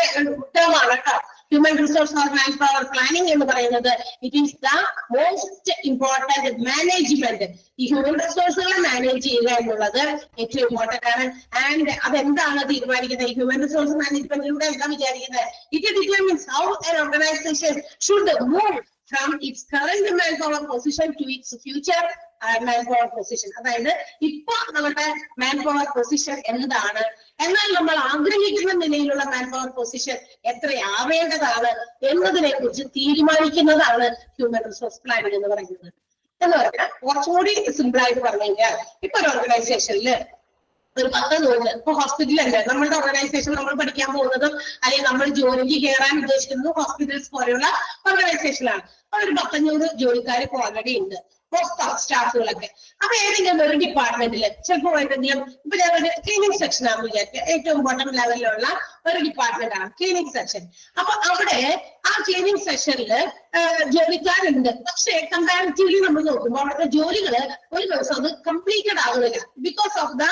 ടേം ആണ് കേട്ടോ. Human resource or man power planning എന്ന് പറയുന്നത് it is the most important management. ഈ ഹ്യൂമൻ റിസോഴ്സുകളെ മാനേജ് ചെയ്യുക എന്നുള്ളത് ഏറ്റവും ഇമ്പോർട്ടന്റ് ആണ്. ആൻഡ് അതെന്താണ് തീരുമാനിക്കുന്നത്? ഹ്യൂമൻ റിസോഴ്സ് മാനേജ്മെന്റിലൂടെ എന്താ വിചാരിക്കുന്നത്? It determines how an organization should move from its current manpower position to its future manpower position. അതായത് ഇപ്പൊ നമ്മുടെ മാൻപവർ പൊസിഷൻ എന്താണ്, എന്നാൽ നമ്മൾ ആഗ്രഹിക്കുന്ന നിലയിലുള്ള മാൻപവർ പൊസിഷൻ എത്രയാവേണ്ടതാണ് എന്നതിനെ കുറിച്ച് തീരുമാനിക്കുന്നതാണ് ഹ്യൂമൻ റിസോഴ്സ് പ്ലാനിംഗ് എന്ന് പറയുന്നത്. എന്ന് പറഞ്ഞാൽ കുറച്ചുകൂടി സിമ്പിൾ ആയിട്ട് പറഞ്ഞു കഴിഞ്ഞാൽ, ഇപ്പൊ ഒരു ഓർഗനൈസേഷനിൽ ഒരു 10 ജോലി, ഇപ്പൊ ഹോസ്പിറ്റലല്ലേ നമ്മളുടെ ഓർഗനൈസേഷൻ, നമ്മൾ പഠിക്കാൻ പോകുന്നതും അല്ലെങ്കിൽ നമ്മൾ ജോലിക്ക് കയറാൻ ഉദ്ദേശിക്കുന്നതും ഹോസ്പിറ്റൽസ് പോലെയുള്ള ഓർഗനൈസേഷനാണ്. ഒരു 500 ജോലിക്കാർ ഇപ്പൊ ഓൾറെഡി ഉണ്ട്, സ്റ്റാഫുകളൊക്കെ. അപ്പൊ ഏതെങ്കിലും ഒരു ഡിപ്പാർട്ട്മെന്റിൽ ചിലപ്പോൾ എന്തെങ്കിലും, ഇപ്പൊ ഞങ്ങളുടെ ക്ലീനിങ് സെക്ഷൻ ആണെന്ന് വിചാരിക്കുക, ഏറ്റവും ബോട്ടം ലെവലിലുള്ള ഒരു ഡിപ്പാർട്ട്മെന്റ് ആണ് ക്ലീനിങ് സെക്ഷൻ. അപ്പൊ അവിടെ ആ ക്ലീനിങ് സെക്ഷനിൽ ജോലിക്കാരുണ്ട്. പക്ഷേ കമ്പാരിറ്റീവ്ലി നമ്മൾ നോക്കുമ്പോൾ അവിടുത്തെ ജോലികള് ഒരു ദിവസം അത് കംപ്ലീറ്റഡ് ആകുന്നില്ല. Because of the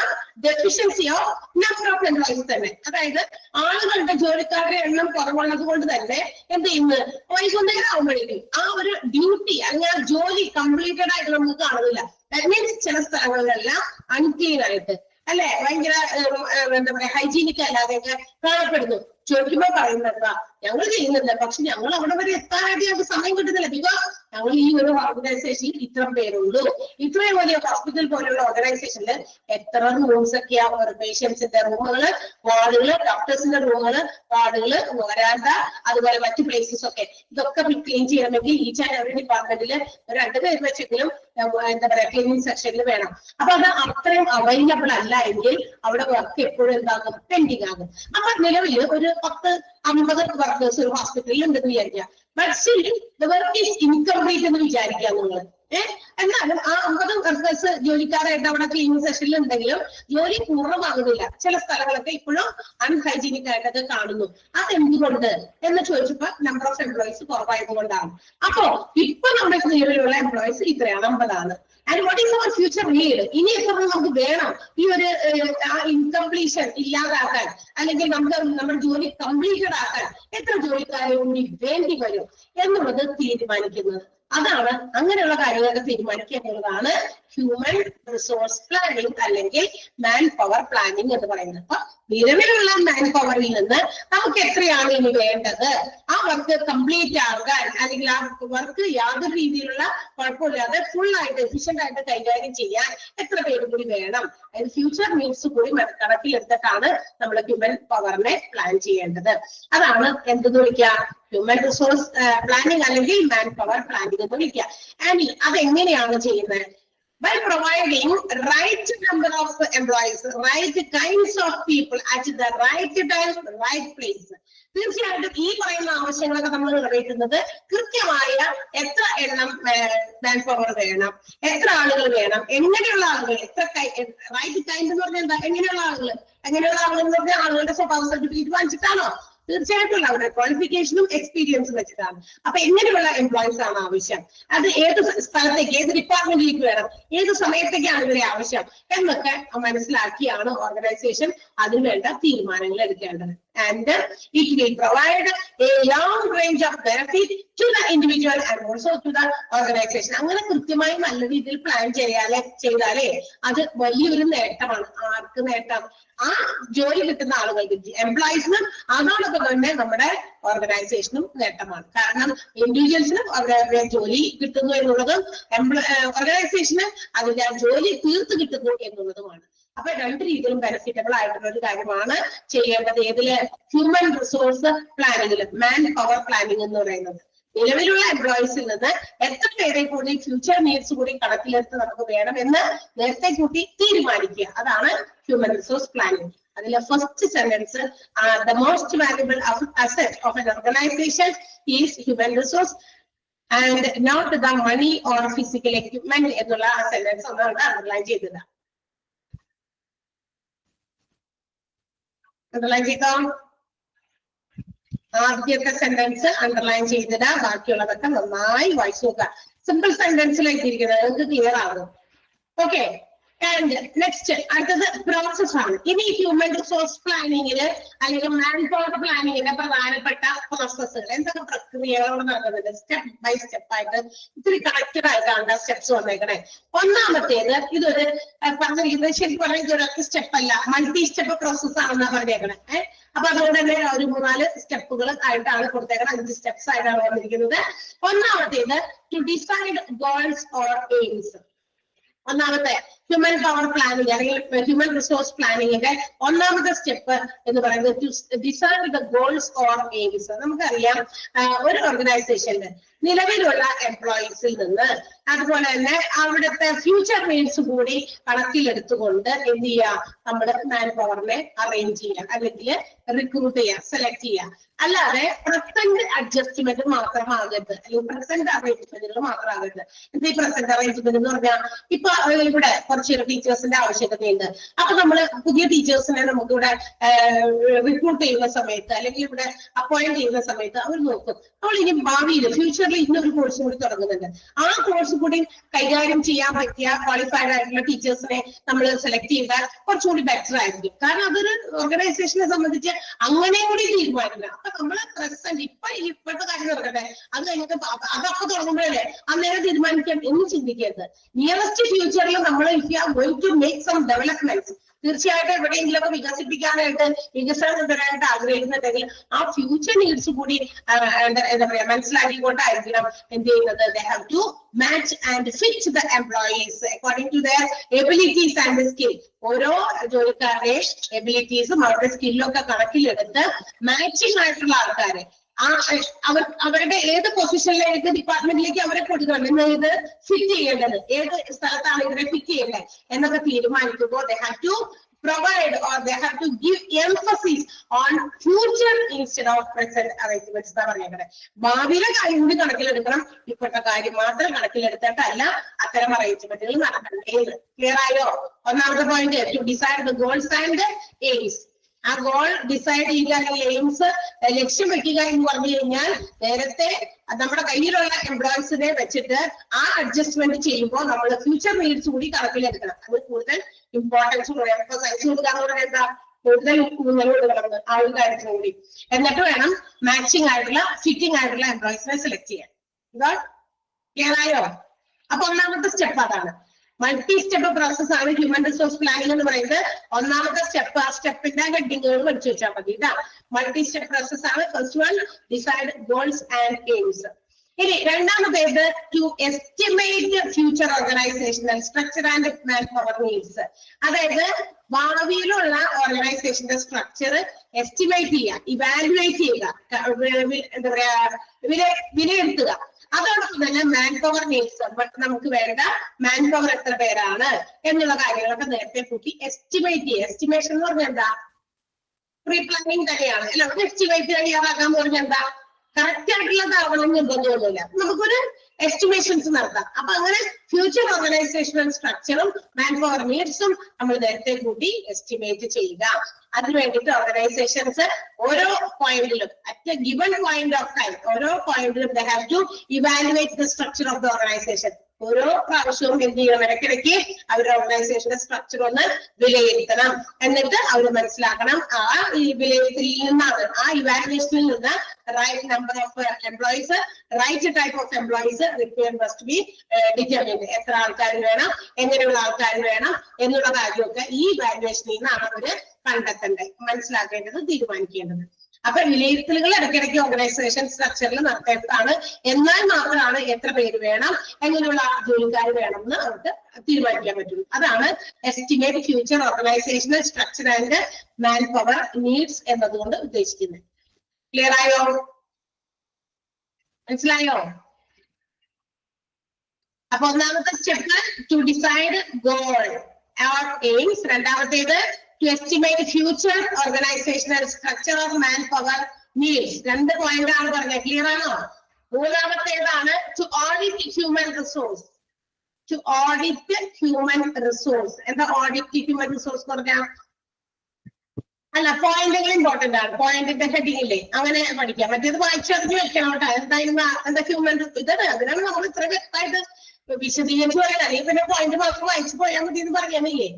deficiency of number of employees തന്നെ. അതായത് ആളുകളുടെ, ജോലിക്കാരുടെ എണ്ണം കുറവുള്ളത് കൊണ്ട് തന്നെ എന്ത് ചെയ്യുന്നത്, വൈകുന്നേരം ആകുമ്പോഴേക്കും ആ ഒരു ഡ്യൂട്ടി അല്ലെങ്കിൽ ആ ജോലി കംപ്ലീറ്റഡ് ആയിട്ട് നമുക്ക് കാണുന്നില്ല. ദാറ്റ് മീൻസ് ചില സ്ഥലങ്ങളിലെല്ലാം അൺക്ലീൻ ആയിട്ട്, അല്ലെ, ഭയങ്കര എന്താ പറയാ, ഹൈജീനിക് അല്ലാതെയൊക്കെ കാണപ്പെടുന്നു. ചോദിക്കുമ്പോ പറയുന്നത് ഞങ്ങൾ ചെയ്യുന്നില്ല, പക്ഷെ ഞങ്ങൾ അവിടെ വരെ എത്താനായിട്ട് ഞങ്ങൾക്ക് സമയം കിട്ടുന്നില്ല. ബിക്കോസ് ഞങ്ങൾ ഈ ഒരു ഓർഗനൈസേഷനിൽ ഇത്ര പേരുള്ളൂ. ഇത്രയും വലിയ ഹോസ്പിറ്റൽ പോലെയുള്ള ഓർഗനൈസേഷനിൽ എത്ര റൂംസ് ഒക്കെയാ, പേഷ്യൻസിന്റെ റൂമുകള്, വാർഡുകള്, ഡോക്ടേഴ്സിന്റെ റൂമുകള്, വാർഡുകള്, വരാന്ത, അതുപോലെ മറ്റു പ്ലേസസ് ഒക്കെ. ഇതൊക്കെ ക്ലീൻ ചെയ്യണമെങ്കിൽ ഈച്ച് ആൻഡ് എവറി ഡിപ്പാർട്ട്മെന്റിൽ 2 പേര് വെച്ചെങ്കിലും എന്താ പറയാ ക്ലീനിങ് സെക്ഷനിൽ വേണം. അപ്പൊ അത് അത്രയും അവൈലബിൾ അല്ല എങ്കിൽ അവിടെ വർക്ക് എപ്പോഴും എന്താകും, പെൻഡിങ് ആകും. അപ്പൊ നിലവിൽ ഒരു 10-50 വർക്കേഴ്സ് ഒരു ഹോസ്പിറ്റലിൽ ഉണ്ടെന്ന് വിചാരിക്കാം. But still the work is incomplete എന്ന് വിചാരിക്കാം നിങ്ങൾ. എന്നാലും ആ 50 വർക്കേഴ്സ് ജോലിക്കാരായിട്ട് അവിടെ ക്ലീനിങ് സെഷനിൽ ഉണ്ടെങ്കിലും ജോലി പൂർണ്ണമാകുന്നില്ല. ചില സ്ഥലങ്ങളൊക്കെ ഇപ്പോഴും അൺഹൈജീനിക് ആയിട്ടൊക്കെ കാണുന്നു. അതെന്തുകൊണ്ട് എന്ന് ചോദിച്ചപ്പോ നമ്പർ ഓഫ് എംപ്ലോയീസ് കുറവായത് കൊണ്ടാണ്. അപ്പോ ഇപ്പൊ നമ്മുടെ നിലവിലുള്ള എംപ്ലോയീസ് ഇത്രയാണ്, 50 ആണ്. And what is our future need? ഇനി എത്ര നമുക്ക് വേണം ഈ ഒരു ഇൻകംപ്ലീഷൻ ഇല്ലാതാക്കാൻ, അല്ലെങ്കിൽ നമ്മുടെ ജോലി കംപ്ലീറ്റഡ് ആക്കാൻ എത്ര ജോലിക്കാരെ കൂടി വേണ്ടി വരും എന്നുള്ളത് തീരുമാനിക്കുന്നത്. അതാണ്, അങ്ങനെയുള്ള കാര്യങ്ങളൊക്കെ തീരുമാനിക്കുക എന്നുള്ളതാണ് ഹ്യൂമൻ റിസോഴ്സ് പ്ലാനിങ് അല്ലെങ്കിൽ മാൻ പവർ പ്ലാനിങ് എന്ന് പറയുന്നത്. അപ്പൊ നിലവിലുള്ള മാൻ പവറിൽ നിന്ന് നമുക്ക് എത്രയാണ് ഇനി വേണ്ടത്, ആ വർക്ക് കംപ്ലീറ്റ് ആകാൻ, അല്ലെങ്കിൽ ആ വർക്ക് യാതൊരു രീതിയിലുള്ള കുഴപ്പമില്ലാതെ ഫുൾ ആയിട്ട് എഫിഷ്യന്റ് ആയിട്ട് കൈകാര്യം ചെയ്യാൻ എത്ര പേര് കൂടി വേണം, അതായത് ഫ്യൂച്ചർ നീഡ്സ് കൂടി കണക്കിലെടുത്തിട്ടാണ് നമ്മൾ ഹ്യൂമൻ പവറിനെ പ്ലാൻ ചെയ്യേണ്ടത്. അതാണ് എന്തെന്ന് വിളിക്കുക, ഹ്യൂമൻ റിസോഴ്സ് പ്ലാനിങ് അല്ലെങ്കിൽ മാൻ പവർ പ്ലാനിങ് എന്ന് വിളിക്കുക. ആൻഡ് അതെങ്ങനെയാണ് ചെയ്യുന്നത്? By providing right number of employees, right kinds of people at the right time, right place. തീർച്ചയായിട്ടും ഈ പറയുന്ന ആവശ്യങ്ങളൊക്കെ നമ്മൾ നിറവേറ്റുന്നത് കൃത്യമായ എത്ര എണ്ണം മാൻ പവർ വേണം, എത്ര ആളുകൾ വേണം, എങ്ങനെയുള്ള ആളുകൾ, എത്ര റൈറ്റ് കൈൻഡ് എന്ന് പറഞ്ഞാൽ എന്താ, എങ്ങനെയുള്ള ആളുകൾ എന്ന് പറഞ്ഞാൽ ആളുകളുടെ സ്വഭാവ സർട്ടിഫിക്കറ്റ് വാങ്ങിച്ചിട്ടാണോ? തീർച്ചയായിട്ടും അവരുടെ ക്വാളിഫിക്കേഷനും എക്സ്പീരിയൻസും വെച്ചിട്ടാണ്. അപ്പൊ എങ്ങനെയുള്ള എംപ്ലോയീസ് ആണ് ആവശ്യം, അത് ഏത് സ്ഥലത്തേക്ക്, ഏത് ഡിപ്പാർട്ട്മെന്റിലേക്ക് വേണം, ഏത് സമയത്തേക്കാണ് ഇവരെ ആവശ്യം എന്നൊക്കെ മനസ്സിലാക്കിയാണ് ഓർഗനൈസേഷൻ അതിനുവേണ്ട തീരുമാനങ്ങൾ എടുക്കേണ്ടത്. And it will provide a long range of benefit to the individual and also to the organisation. അങ്ങനെ കൃത്യമായി നല്ല രീതിയിൽ പ്ലാൻ ചെയ്താലേ അത് വലിയൊരു നേട്ടമാണ്. ആർക്ക് നേട്ടം? ആ ജോലി കിട്ടുന്ന ആളുകൾക്ക്, എംപ്ലോയീസിനും, അതോടൊപ്പം തന്നെ നമ്മുടെ ഓർഗനൈസേഷനും നേട്ടമാണ്. കാരണം ഇൻഡിവിജ്വൽസിനും അവരുടെ ജോലി കിട്ടുന്നു എന്നുള്ളതും ഓർഗനൈസേഷന് അതിന്റെ ജോലി തീർത്ത് കിട്ടുന്നു എന്നുള്ളതുമാണ്. അപ്പൊ രണ്ട് രീതിയിലും ബെനിഫിറ്റബിൾ ആയിട്ടുള്ള ഒരു കാര്യമാണ് ചെയ്യേണ്ടത്. ഏതില്? ഹ്യൂമൻ റിസോഴ്സ് പ്ലാനിങ്ങില്, മാൻ പവർ പ്ലാനിങ് എന്ന് പറയുന്നത്. നിലവിലുള്ള എംപ്ലോയീസിൽ നിന്ന് എത്ര പേരെ കൂടി ഫ്യൂച്ചർ നീഡ്സ് കൂടി കണക്കിലെടുത്ത് നമുക്ക് വേണമെന്ന് നേരത്തെ കൂട്ടി തീരുമാനിക്കുക. അതാണ് ഹ്യൂമൻ റിസോഴ്സ് പ്ലാനിങ്. അതിലെ first sentence, the most valuable asset of an organisation is human resource and not the money or physical equipment എന്നുള്ള ആ സെന്റൻസ് ഒന്നാണ് അണ്ടർലൈൻ ചെയ്തത്. അണ്ടർലൈൻ ചെയ്തോ? ആദ്യത്തെ സെന്റൻസ് അണ്ടർലൈൻ ചെയ്തിടാ, ബാക്കിയുള്ളതൊക്കെ നന്നായി വായിച്ചു നോക്കുക. സിമ്പിൾ സെന്റൻസിലേക്ക് ഇരിക്കുന്നത് നിങ്ങൾക്ക് ക്ലിയർ ആകും. ഓക്കെ. ആൻഡ് നെക്സ്റ്റ് അടുത്തത് പ്രോസസ് ആണ്. ഇനി ഹ്യൂമൻ റിസോഴ്സ് പ്ലാനിങ്ങില് അല്ലെങ്കിൽ മാൻ പവർ പ്ലാനിങ്ങിന്റെ പ്രധാനപ്പെട്ട പ്രോസസ്സുകൾ, എന്തൊക്കെ പ്രക്രിയകളോട് നടക്കുന്നുണ്ട് സ്റ്റെപ്പ് ബൈ സ്റ്റെപ്പ് ആയിട്ട് ഇത്തിരി കണക്റ്റഡ് ആയിട്ടാണ് സ്റ്റെപ്സ് വന്നേക്കണേ. ഒന്നാമത്തേത്, ഇതൊരു പറഞ്ഞിരിക്കുന്നത് ശരിക്കും പറഞ്ഞാൽ ഇതൊരൊക്കെ സ്റ്റെപ്പ് അല്ല, മൾട്ടി സ്റ്റെപ്പ് പ്രോസസ് ആണെന്നാ പറഞ്ഞേക്കണേ. അപ്പൊ അതുകൊണ്ട് തന്നെ ഒരു 3-4 സ്റ്റെപ്പുകൾ ആയിട്ടാണ് കൊടുത്തേക്കുന്നത്, 5 സ്റ്റെപ്സ് ആയിട്ടാണ് വന്നിരിക്കുന്നത്. ഒന്നാമത്തേത്, to decide goals or aims. ഒന്നാമത്തെ ഹ്യൂമൻ പവർ പ്ലാനിങ് അല്ലെങ്കിൽ ഹ്യൂമൻ റിസോഴ്സ് പ്ലാനിങ്ങിന്റെ ഒന്നാമത്തെ സ്റ്റെപ്പ് എന്ന് പറയുന്നത് ഡിസൈഡ് ദ ഗോൾസ് ഓർ എയിംസ്. നമുക്കറിയാം ഒരു ഓർഗനൈസേഷനിൽ നിലവിലുള്ള എംപ്ലോയീസിൽ നിന്ന് അതുപോലെ തന്നെ അവിടുത്തെ ഫ്യൂച്ചർ നീഡ്സ് കൂടി കണക്കിലെടുത്തുകൊണ്ട് എന്ത് ചെയ്യുക, നമ്മൾ മാൻ പവറിനെ അറേഞ്ച് ചെയ്യുക അല്ലെങ്കിൽ റിക്രൂട്ട് ചെയ്യുക, സെലക്ട് ചെയ്യുക. അല്ലാതെ പ്രസന്റ് അഡ്ജസ്റ്റ്മെന്റ് മാത്രമാകരുത്, അല്ലെങ്കിൽ പ്രസന്റ് അറേഞ്ച്മെന്റുകൾ മാത്രമാകരുത്. എന്താ ഈ പ്രസന്റ് അറേഞ്ച്മെന്റ് എന്ന് പറഞ്ഞാൽ, ഇപ്പൊ ഇവിടെ കുറച്ച് ടീച്ചേഴ്സിന്റെ ആവശ്യകതയുണ്ട്. അപ്പൊ നമ്മൾ പുതിയ ടീച്ചേഴ്സിനെ നമുക്കിവിടെ റിക്രൂട്ട് ചെയ്യുന്ന സമയത്ത് അല്ലെങ്കിൽ ഇവിടെ അപ്പോയിന്റ് ചെയ്യുന്ന സമയത്ത് അവർ നോക്കും, നമ്മൾ ഇനി ഭാവിയിൽ ഫ്യൂച്ചറിൽ ഇന്നൊരു കോഴ്സ് കൂടി തുടങ്ങുന്നുണ്ട്, ആ കോഴ്സ് കൂടി കൈകാര്യം ചെയ്യാൻ പറ്റിയ ക്വാളിഫൈഡ് ആയിട്ടുള്ള ടീച്ചേഴ്സിനെ നമ്മൾ സെലക്ട് ചെയ്താൽ കുറച്ചുകൂടി ബെറ്റർ ആയിരിക്കും. കാരണം അതൊരു ഓർഗനൈസേഷനെ സംബന്ധിച്ച് അങ്ങനെ കൂടി തീരുമാനിക്കണം. അപ്പൊ നമ്മള് പ്രസന്റ് ഇപ്പോഴത്തെ കാര്യം നടക്കട്ടെ, അത് കഴിഞ്ഞിട്ട് അതൊക്കെ തുടങ്ങുമ്പോഴല്ലേ അന്നേരം തീരുമാനിക്കാൻ എന്ന് ചിന്തിക്കരുത്. നിയറസ്റ്റ് ഫ്യൂച്ചറിൽ നമ്മൾ if you are going to make some developments, തീർച്ചയായിട്ടും എവിടെയെങ്കിലൊക്കെ വികസിപ്പിക്കാനായിട്ട് വികസനം കൊണ്ടുവരാനായിട്ട് ആഗ്രഹിക്കുന്നുണ്ടെങ്കിൽ ആ ഫ്യൂച്ചർ നീഡ്സ് കൂടി എന്താ പറയാ മനസ്സിലാക്കിക്കൊണ്ടായിരിക്കണം എന്ത് ചെയ്യുന്നത്. They have to match and fit the employees according to their abilities and skill. ഓരോ ജോലിക്കാരുടെ എബിലിറ്റീസും അവരുടെ സ്കില്ലും ഒക്കെ കണക്കിലെടുത്ത് മാച്ചിങ് ആയിട്ടുള്ള ആൾക്കാരെ അവരുടെ ഏത് പൊസിഷനിലേക്ക് ഡിപ്പാർട്ട്മെന്റിലേക്ക് അവരെ കൊടുക്കണം, ഏത് ഫിറ്റ് ചെയ്യേണ്ടത്, ഏത് സ്ഥലത്താണ് ഇവരെ ഫിറ്റ് ചെയ്യേണ്ടത് എന്നൊക്കെ തീരുമാനിക്കുമ്പോൾ they have to provide or they have to give emphasis on future instead of present arrangements എന്നാ പറയുന്നത്. ഭാവിയിലെ കാര്യം കൂടി കണക്കിലെടുക്കണം, ഇപ്പോഴത്തെ കാര്യം മാത്രം കണക്കിലെടുത്തിട്ടല്ല അത്തരം അറേഞ്ച്മെന്റുകൾ നടക്കേണ്ടത്. ക്ലിയർ ആയോ? ഒന്നാമത്തെ point, to decide the goals and aims. ആ ഗോൾ ഡിസൈഡ് ചെയ്യുക അല്ലെങ്കിൽ എയിംസ് ലക്ഷ്യം വെക്കുക എന്ന് പറഞ്ഞു കഴിഞ്ഞാൽ നേരത്തെ നമ്മുടെ കയ്യിലുള്ള എംപ്ലോയീസിനെ വെച്ചിട്ട് ആ അഡ്ജസ്റ്റ്മെന്റ് ചെയ്യുമ്പോൾ നമ്മൾ ഫ്യൂച്ചർ നീഡ്സ് കൂടി കണക്കിലെടുക്കണം. അത് കൂടുതൽ ഇമ്പോർട്ടൻസ് എംഫസൈസ് കൊടുക്കുക എന്ന് പറഞ്ഞാൽ എന്താ, കൂടുതൽ ഊന്നൽ കൊടുക്കണം ആ ഒരു കാര്യത്തിന് കൂടി. എന്നിട്ട് വേണം മാച്ചിങ് ആയിട്ടുള്ള ഫിറ്റിംഗ് ആയിട്ടുള്ള എംപ്ലോയീസിനെ സെലക്ട് ചെയ്യാൻ. ഇതാ ക്ലിയർ ആയോ? അപ്പൊ ഒന്നാമത്തെ സ്റ്റെപ്പ് അതാണ്. മൾട്ടി സ്റ്റെപ്പ് പ്രോസസ് ആണ് ഹ്യൂമൻ റിസോഴ്സ് പ്ലാനിംഗ് എന്ന് പറയുന്നത്. ഒന്നാമത്തെ സ്റ്റെപ്പ്, ആ സ്റ്റെപ്പിന്റെ ഹെഡിങ്ങുകൾ പഠിച്ചു വെച്ചാൽ മതി. ഇതാ മൾട്ടി സ്റ്റെപ്പ് പ്രോസസ് ആണ്. First one, decide goals and aims. ഇനി രണ്ടാമത്തേത്, to estimate future organisational structure and man power needs. അതായത് ഭാവിയിലുള്ള ഓർഗനൈസേഷന്റെ സ്ട്രക്ചർ എസ്റ്റിമേറ്റ് ചെയ്യുക, ഇവാലുവേറ്റ് ചെയ്യുക, എന്താ പറയാ വിലയിരുത്തുക. അതോടൊപ്പം തന്നെ മാൻ പവർ നീഡ്സ്, നമുക്ക് വേണ്ട മാൻ പവർ എത്ര പേരാണ് എന്നുള്ള കാര്യങ്ങളൊക്കെ നേരത്തെ കൂട്ടി എസ്റ്റിമേറ്റ് ചെയ്യുക. എസ്റ്റിമേഷൻ എന്ന് പറഞ്ഞാൽ എന്താ, പ്രീ പ്ലാനിങ് തന്നെയാണ് അല്ല. ഒരു എസ്റ്റിമേറ്റ് തയ്യാറാക്കാൻ പറഞ്ഞാൽ എന്താ, കറക്റ്റ് ആയിട്ടുള്ളതാവണം നിർബന്ധമൊന്നുമില്ല, നമുക്കൊരു എസ്റ്റിമേഷൻസ് നടത്താം. അപ്പൊ അങ്ങനെ ഫ്യൂച്ചർ ഓർഗനൈസേഷണൽ സ്ട്രക്ചറും മാൻ പവർ നീഡ്സും നമ്മൾ നേരത്തെ കൂട്ടി എസ്റ്റിമേറ്റ് ചെയ്യുക. അതിന് വേണ്ടിയിട്ട് ഓർഗനൈസേഷൻസ് ഓരോ പോയിന്റിലും at A given point of time ഓരോ പോയിന്റിലും they have to evaluate the structure of the organization. ഓരോ പ്രാവശ്യവും എന്ത് ചെയ്യണം, ഇടയ്ക്കിടയ്ക്ക് അവരുടെ ഓർഗനൈസേഷന്റെ സ്ട്രക്ചർ ഒന്ന് വിലയിരുത്തണം. എന്നിട്ട് അവർ മനസ്സിലാക്കണം ആ ഈ വിലയിരുത്തലിൽ നിന്നാണ്, ആ ഇവാലുവേഷനിൽ നിന്ന് right number of employees, right type of employees required must be determined. എത്ര ആൾക്കാർ വേണം, എങ്ങനെയുള്ള ആൾക്കാർ വേണം എന്നുള്ള കാര്യമൊക്കെ ഈ ഇവാലുവേഷനിൽ നിന്നാണ് അവര് കണ്ടെത്തേണ്ടത്, മനസ്സിലാക്കേണ്ടത്, തീരുമാനിക്കേണ്ടത്. അപ്പൊ വിലയിരുത്തലുകൾ ഇടയ്ക്കിടയ്ക്ക് ഓർഗനൈസേഷൻ സ്ട്രക്ചറിൽ നടത്തേണ്ടതാണ്. എന്നാൽ മാത്രമാണ് എത്ര പേര് വേണം, എങ്ങനെയുള്ള ജോലിക്കാർ വേണം എന്ന് അവർക്ക് തീരുമാനിക്കാൻ പറ്റും. അതാണ് estimate future organisational structure and man power needs എന്നതുകൊണ്ട് ഉദ്ദേശിക്കുന്നത്. ക്ലിയർ ആയോ? മനസ്സിലായോ? അപ്പൊ ഒന്നാമത്തെ step to decide goal or aims, രണ്ടാമത്തേത് to estimate future organisational structure of man power needs. 2 point ആണ് പറഞ്ഞത്. ക്ലിയർ ആണോ? മൂന്നാമത്തേതാണ് to audit human resource. To audit human resource. എന്താ ഓഡിറ്റ് ഹ്യൂമൻ റിസോഴ്സ് പറഞ്ഞാൽ? അല്ല, പോയിന്റുകൾ ഇമ്പോർട്ടന്റ് ആണ്. പോയിന്റിന്റെ ഹെഡിങ് ഇല്ലേ, അങ്ങനെ പഠിക്കാം. മറ്റേത് വായിച്ചറിഞ്ഞ് വെക്കണം കേട്ടോ. എന്താ ഹ്യൂമൻ ഇതാണ്. അതിനാണ് നമ്മൾ ഇത്ര വ്യക്തമായിട്ട് വിശദീകരിച്ച് പറയാൻ. അല്ലെങ്കിൽ പിന്നെ പോയിന്റ് മാത്രം വായിച്ചു പോയാൽ മതി എന്ന് പറയാനില്ലേ?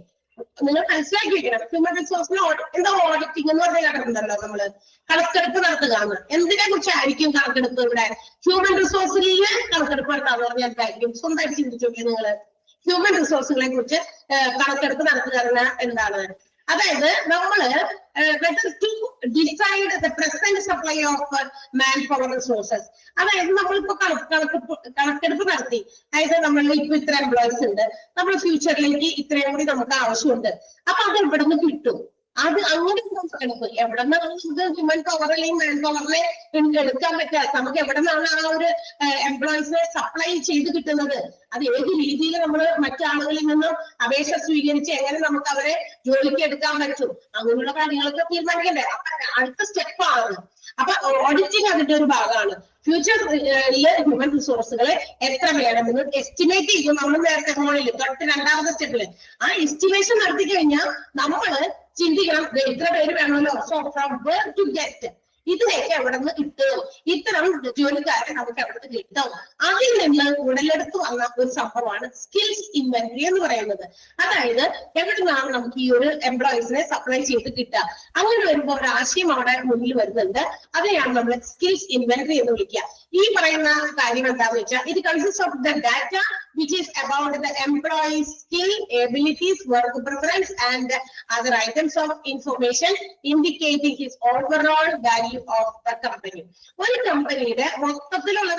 നിങ്ങൾ മനസ്സിലാക്കി വെക്കണം. ഹ്യൂമൻ റിസോഴ്സിന് എന്താ ഓഡിറ്റിംഗ് എന്ന് പറഞ്ഞ കേട്ടിട്ടുണ്ടല്ലോ നമ്മള്. കണക്കെടുപ്പ് നടത്തുക എന്ന്. എന്തിനെ കുറിച്ചായിരിക്കും കണക്കെടുപ്പ്? ഇവിടെ ഹ്യൂമൻ റിസോഴ്സിൽ കണക്കെടുപ്പ് നടത്താന്ന് പറഞ്ഞാൽ എന്തായിരിക്കും? സ്വന്തമായിട്ട് ചിന്തിച്ചു നോക്കി നിങ്ങള്. ഹ്യൂമൻ റിസോഴ്സുകളെ കുറിച്ച് കണക്കെടുപ്പ് നടത്തുക എന്താണ്? അതായത് നമ്മള് to decide the present supply of man power resources. അതായത് നമ്മളിപ്പോ കണക്കെടുപ്പ് നടത്തി. അതായത് നമ്മൾ ഇപ്പൊ ഇത്ര എംപ്ലോയീസ് ഉണ്ട്, നമ്മൾ ഫ്യൂച്ചറിലേക്ക് ഇത്രയും കൂടി നമുക്ക് ആവശ്യമുണ്ട്. അപ്പൊ അത് എവിടെ നിന്ന് കിട്ടും? അത് അങ്ങനെ കണക്കെടുപ്പ് എവിടെ നിന്നാണ് നമുക്ക് ഹ്യൂമൻ പവർ അല്ലെങ്കിൽ മാൻ പവറിനെ എടുക്കാൻ പറ്റുക? നമുക്ക് എവിടെ നിന്നാണ് ആ ഒരു എംപ്ലോയീസിനെ സപ്ലൈ ചെയ്ത് കിട്ടുന്നത്? അത് ഏത് രീതിയിൽ നമ്മൾ മറ്റാളുകളിൽ നിന്നും അപേക്ഷ സ്വീകരിച്ച് എങ്ങനെ നമുക്ക് അവരെ ജോലിക്ക് എടുക്കാൻ പറ്റും? അങ്ങനെയുള്ള കാര്യങ്ങളൊക്കെ തീരുമാനിക്കണ്ടേ? അപ്പൊ അടുത്ത സ്റ്റെപ്പാണ്. അപ്പൊ ഓഡിറ്റിംഗ് അതിന്റെ ഒരു ഭാഗമാണ്. ഫ്യൂച്ചറിലെ ഹ്യൂമൻ റിസോഴ്സുകളെ എത്ര വേണമെന്ന് എസ്റ്റിമേറ്റ് ചെയ്യും. നമ്മൾ നേരത്തെ മോളിൽ തൊട്ട് രണ്ടാമത്തെ സ്റ്റെപ്പില് ആ എസ്റ്റിമേഷൻ നടത്തി കഴിഞ്ഞാൽ നമ്മള് ചിന്തിക്കണം, ഇത്ര പേര് വേണമല്ലോ. So from where to get, ഇതിലേക്ക് എവിടെ നിന്ന് കിട്ടും? ഇത്തരം ജോലിക്കാരെ നമുക്ക് എവിടെ നിന്ന് കിട്ടും? അതിൽ നിന്ന് ഉടലെടുത്ത് വന്ന ഒരു സംഭവമാണ് സ്കിൽസ് ഇൻവെന്ററി എന്ന് പറയുന്നത്. അതായത് എവിടെ നിന്നാണ് നമുക്ക് ഈ ഒരു എംപ്ലോയീസിനെ സപ്ലൈ ചെയ്ത് കിട്ടുക? അങ്ങനെ വരുമ്പോൾ ഒരു ആശയം അവിടെ മുന്നിൽ വരുന്നുണ്ട്. അതിനെയാണ് നമ്മൾ സ്കിൽസ് ഇൻവെന്ററി എന്ന് വിളിക്കുക. ഈ പറയുന്ന കാര്യം എന്താന്ന് വെച്ചാൽ ഇത് consist of the data which is about the employee's skill, abilities, work preference and other items of information indicating his overall value of the company. ഒരു കമ്പനിയുടെ മൊത്തത്തിലുള്ള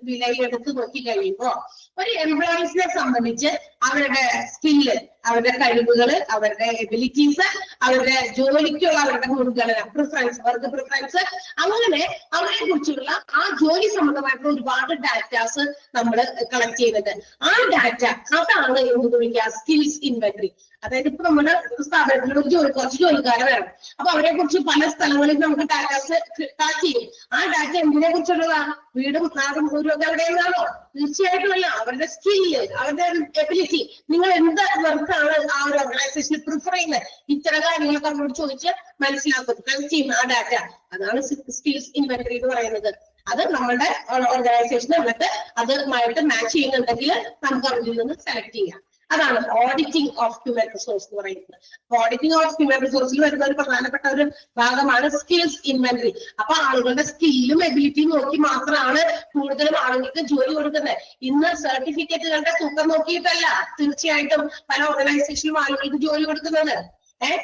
വിലയെടുത്ത് നോക്കി കഴിയുമ്പോൾ ഒരു എംപ്ലോയീസിനെ സംബന്ധിച്ച് അവരുടെ സ്കില്ല്, അവരുടെ കഴിവുകള്, അവരുടെ എബിലിറ്റീസ്, അവരുടെ ജോലിക്കുള്ള അവരുടെ മുൻഗണന, പ്രിഫറൻസ്, വർക്ക് പ്രിഫറൻസ്, അങ്ങനെ അവരെ കുറിച്ചുള്ള ആ ജോലി സംബന്ധമായിട്ടുള്ള ഒരുപാട് ഡാറ്റാസ് നമ്മൾ കളക്ട് ചെയ്യുന്നുണ്ട്. ആ ഡാറ്റ അതാണ് എന്ന് വിളിക്കുക സ്കിൽസ് ഇൻവെന്ററി. അതായത് ഇപ്പൊ നമ്മുടെ സ്ഥാപനത്തിൽ കുറച്ച് ജോലിക്കാരെ വേണം. അപ്പൊ അവരെ കുറിച്ച് പല സ്ഥലങ്ങളിൽ നമുക്ക് ഡാറ്റാസ് കളക്ട് ചെയ്യും. ആ ഡാറ്റ എന്തിനെ കുറിച്ചുള്ളതാണ്? വീടും നാടും ഊരും എവിടെയെന്നാണോ? തീർച്ചയായിട്ടും അല്ല. അവരുടെ സ്കില്ല്, അവരുടെ എബിലിറ്റി, നിങ്ങൾ എന്ത് വർക്കാണ് ആ ഒരു ഓർഗനൈസേഷനിൽ പ്രിഫർ ചെയ്യുന്നത്, ഇത്തരം കാര്യങ്ങളൊക്കെ നമ്മളോട് ചോദിച്ച് മനസ്സിലാക്കും, കളക്ട് ചെയ്യും ആ ഡാറ്റ. അതാണ് സ്കിൽസ് ഇൻവെന്ററി എന്ന് പറയുന്നത്. അത് നമ്മുടെ ഓർഗനൈസേഷൻ എന്നിട്ട് അതുമായിട്ട് മാച്ച് ചെയ്യുന്നുണ്ടെങ്കിൽ നമുക്ക് അതിൽ നിന്ന് സെലക്ട് ചെയ്യാം. അതാണ് ഓഡിറ്റിംഗ് ഓഫ് ഹ്യൂമൻ റിസോഴ്സ് എന്ന് പറയുന്നത്. ഓഡിറ്റിംഗ് ഓഫ് ഹ്യൂമൻ റിസോഴ്സിൽ വരുന്ന ഒരു പ്രധാനപ്പെട്ട ഒരു ഭാഗമാണ് സ്കിൽസ് ഇൻവെന്ററി. അപ്പൊ ആളുകളുടെ സ്കില്ലും എബിലിറ്റിയും നോക്കി മാത്രമാണ് കൂടുതലും ആളുകൾക്ക് ജോലി കൊടുക്കുന്നത്. ഇന്ന് സർട്ടിഫിക്കറ്റുകളുടെ തൂക്കം നോക്കിയിട്ടല്ല തീർച്ചയായിട്ടും പല ഓർഗനൈസേഷനിലും ആളുകൾക്ക് ജോലി കൊടുക്കുന്നത്.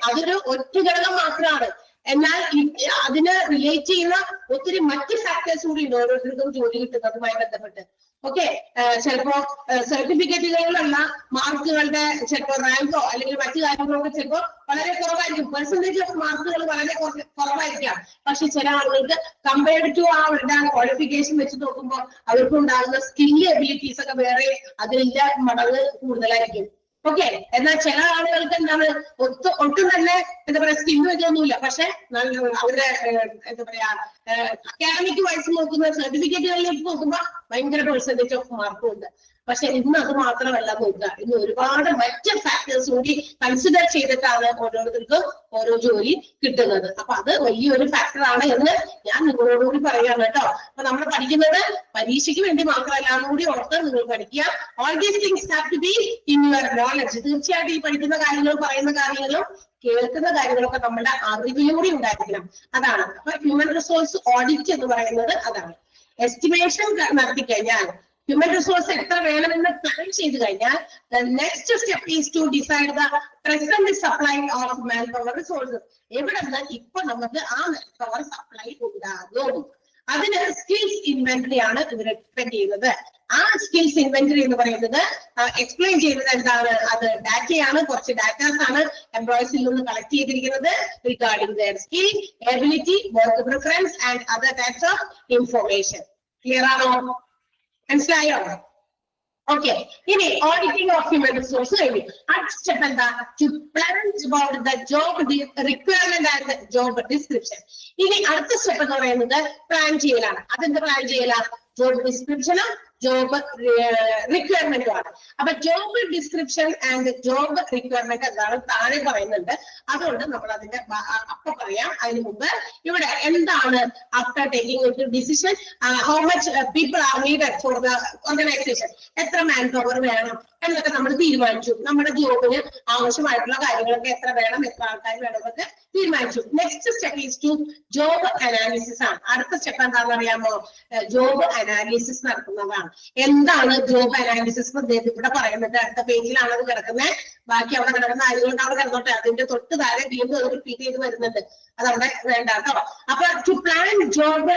അതൊരു ഒറ്റ ഘടകം മാത്രമാണ്. എന്നാൽ അതിന് റിലേറ്റ് ചെയ്യുന്ന ഒത്തിരി മറ്റ് ഫാക്ടേഴ്സ് കൂടി ഉണ്ട് ഓരോരുത്തർക്കും ജോലി കിട്ടുന്നതുമായി ബന്ധപ്പെട്ട്. ഓക്കെ, ചിലപ്പോ സർട്ടിഫിക്കറ്റുകളിലുള്ള മാർക്കുകളുടെ ചിലപ്പോ റാങ്കോ അല്ലെങ്കിൽ മറ്റു കാര്യങ്ങളൊക്കെ ചിലപ്പോ വളരെ കുറവായിരിക്കും. പെർസെന്റേജ് ഓഫ് മാർക്കുകൾ വളരെ കുറവായിരിക്കാം. പക്ഷെ ചില ആളുകൾക്ക് കമ്പയർഡ് ടു അവരുടെ ക്വാളിഫിക്കേഷൻ വെച്ച് നോക്കുമ്പോൾ അവർക്ക് ഉണ്ടാകുന്ന സ്കില്ല് എബിലിറ്റീസ് ഒക്കെ വേറെ അതിന്റെ മടങ്ങ് കൂടുതലായിരിക്കും. ഓക്കെ, എന്നാൽ ചില ആളുകൾക്ക് എന്താണ് ഒട്ടും തന്നെ എന്താ പറയാ സ്കില്ല് വെച്ചൊന്നുമില്ല. പക്ഷെ അവരുടെ എന്താ പറയാ അക്കാഡമിക് വൈസ് നോക്കുന്ന സർട്ടിഫിക്കറ്റുകളിലേക്ക് നോക്കുമ്പോൾ ഭയങ്കര പെർസെന്റേജ് ഓഫ് മാർക്കും ഉണ്ട്. പക്ഷെ ഇന്ന് അത് മാത്രമല്ല നോക്കുക, ഇന്ന് ഒരുപാട് മറ്റ് ഫാക്ടേഴ്സ് കൂടി കൺസിഡർ ചെയ്തിട്ടാണ് ഓരോരുത്തർക്കും ഓരോ ജോലി കിട്ടുന്നത്. അപ്പൊ അത് വലിയൊരു ഫാക്ടറാണ് എന്ന് ഞാൻ നിങ്ങളോടുകൂടി പറയുകയാണ് കേട്ടോ. അപ്പൊ നമ്മൾ പഠിക്കുന്നത് പരീക്ഷയ്ക്ക് വേണ്ടി മാത്രമല്ല കൂടി ഓർത്ത് നിങ്ങൾ പഠിക്കുക. All these things have to be in your knowledge. തീർച്ചയായിട്ടും ഈ പഠിക്കുന്ന കാര്യങ്ങളും പറയുന്ന കാര്യങ്ങളും കേൾക്കുന്ന കാര്യങ്ങളൊക്കെ നമ്മുടെ അറിവിലൂടെ ഉണ്ടായിരിക്കണം. അതാണ് അപ്പൊ ഹ്യൂമൻ റിസോഴ്സ് ഓഡിറ്റ് എന്ന് പറയുന്നത്. അതാണ് എസ്റ്റിമേഷൻ നടത്തി കഴിഞ്ഞാൽ ഹ്യൂമൻ റിസോഴ്സ് എത്ര വേണമെന്ന് പ്ലാൻ ചെയ്ത് കഴിഞ്ഞാൽ the next step is to decide the present supply of manpower resources. എവിടെ നിന്ന് ഇപ്പൊ നമുക്ക് ആ manpower സപ്ലൈ ഉണ്ടാകും. അതിന് സ്കിൽസ് ഇൻവെന്ററി ആണ് ഇവർ ഡിപെൻഡ് ചെയ്യുന്നത്. ആ സ്കിൽസ് ഇൻവെന്ററി എന്ന് പറയുന്നത് എക്സ്പ്ലെയിൻ ചെയ്യുന്നത് എന്താണ്? അത് ഡാറ്റയാണ്, കുറച്ച് ഡാറ്റാസ് ആണ് എംപ്ലോയീസിൽ നിന്ന് കളക്ട് ചെയ്തിരിക്കുന്നത് regarding their skill, ability, work preference and other types of information. Clear ആണോ? മനസ്സിലായോ? ഓക്കെ. ഇനി ഓഡിറ്റിംഗ് ഓഫ് ഹ്യൂമൻ റിസോഴ്സ് കഴിഞ്ഞു. അടുത്ത സ്റ്റെപ്പ് എന്താ? To plan about the job requirement and job description. ഇനി അടുത്ത സ്റ്റെപ്പ് എന്ന് പറയുന്നത് പ്ലാൻ ചെയ്യലാണ്. അതെന്ത് പ്ലാൻ ചെയ്യലാണ്? ജോബ് ഡിസ്ക്രിപ്ഷനും ജോബ് റിക്വയർമെന്റും ആണ്. അപ്പൊ job description and job requirement എന്താണ് താഴെ പറയുന്നുണ്ട്. അതുകൊണ്ട് നമ്മൾ അതിന്റെ അപ്പൊ പറയാം. അതിന് മുമ്പ് ഇവിടെ എന്താണ് after taking decision how much people are needed for the organisation, എത്ര മാൻ പവർ വേണം എന്നൊക്കെ നമ്മൾ തീരുമാനിച്ചു. നമ്മുടെ ജോബിന് ആവശ്യമായിട്ടുള്ള കാര്യങ്ങളൊക്കെ എത്ര വേണം, എത്ര ആൾക്കാർ വേണമെന്നൊക്കെ തീരുമാനിച്ചു. Next step is to job analysis ആണ്. അടുത്ത സ്റ്റെപ്പ് എന്താണെന്ന് അറിയാമോ? ജോബ് അനാലിസിസ് നടത്തുന്നതാണ്. എന്താണ് ജോബ് അനാലിസിസ്? ഇവിടെ പറയുന്നത് അടുത്ത പേജിലാണ് അത് കിടക്കുന്നത്. ബാക്കി അവിടെ കിടക്കുന്ന ആയതുകൊണ്ട് അവിടെ കിടന്നോട്ടെ. അതിന്റെ തൊട്ട് താഴെ വീണ്ടും അത് റിപ്പീറ്റ് ചെയ്ത് വരുന്നുണ്ട്. അതവിടെ വേണ്ട കേട്ടോ. അപ്പൊ to plan job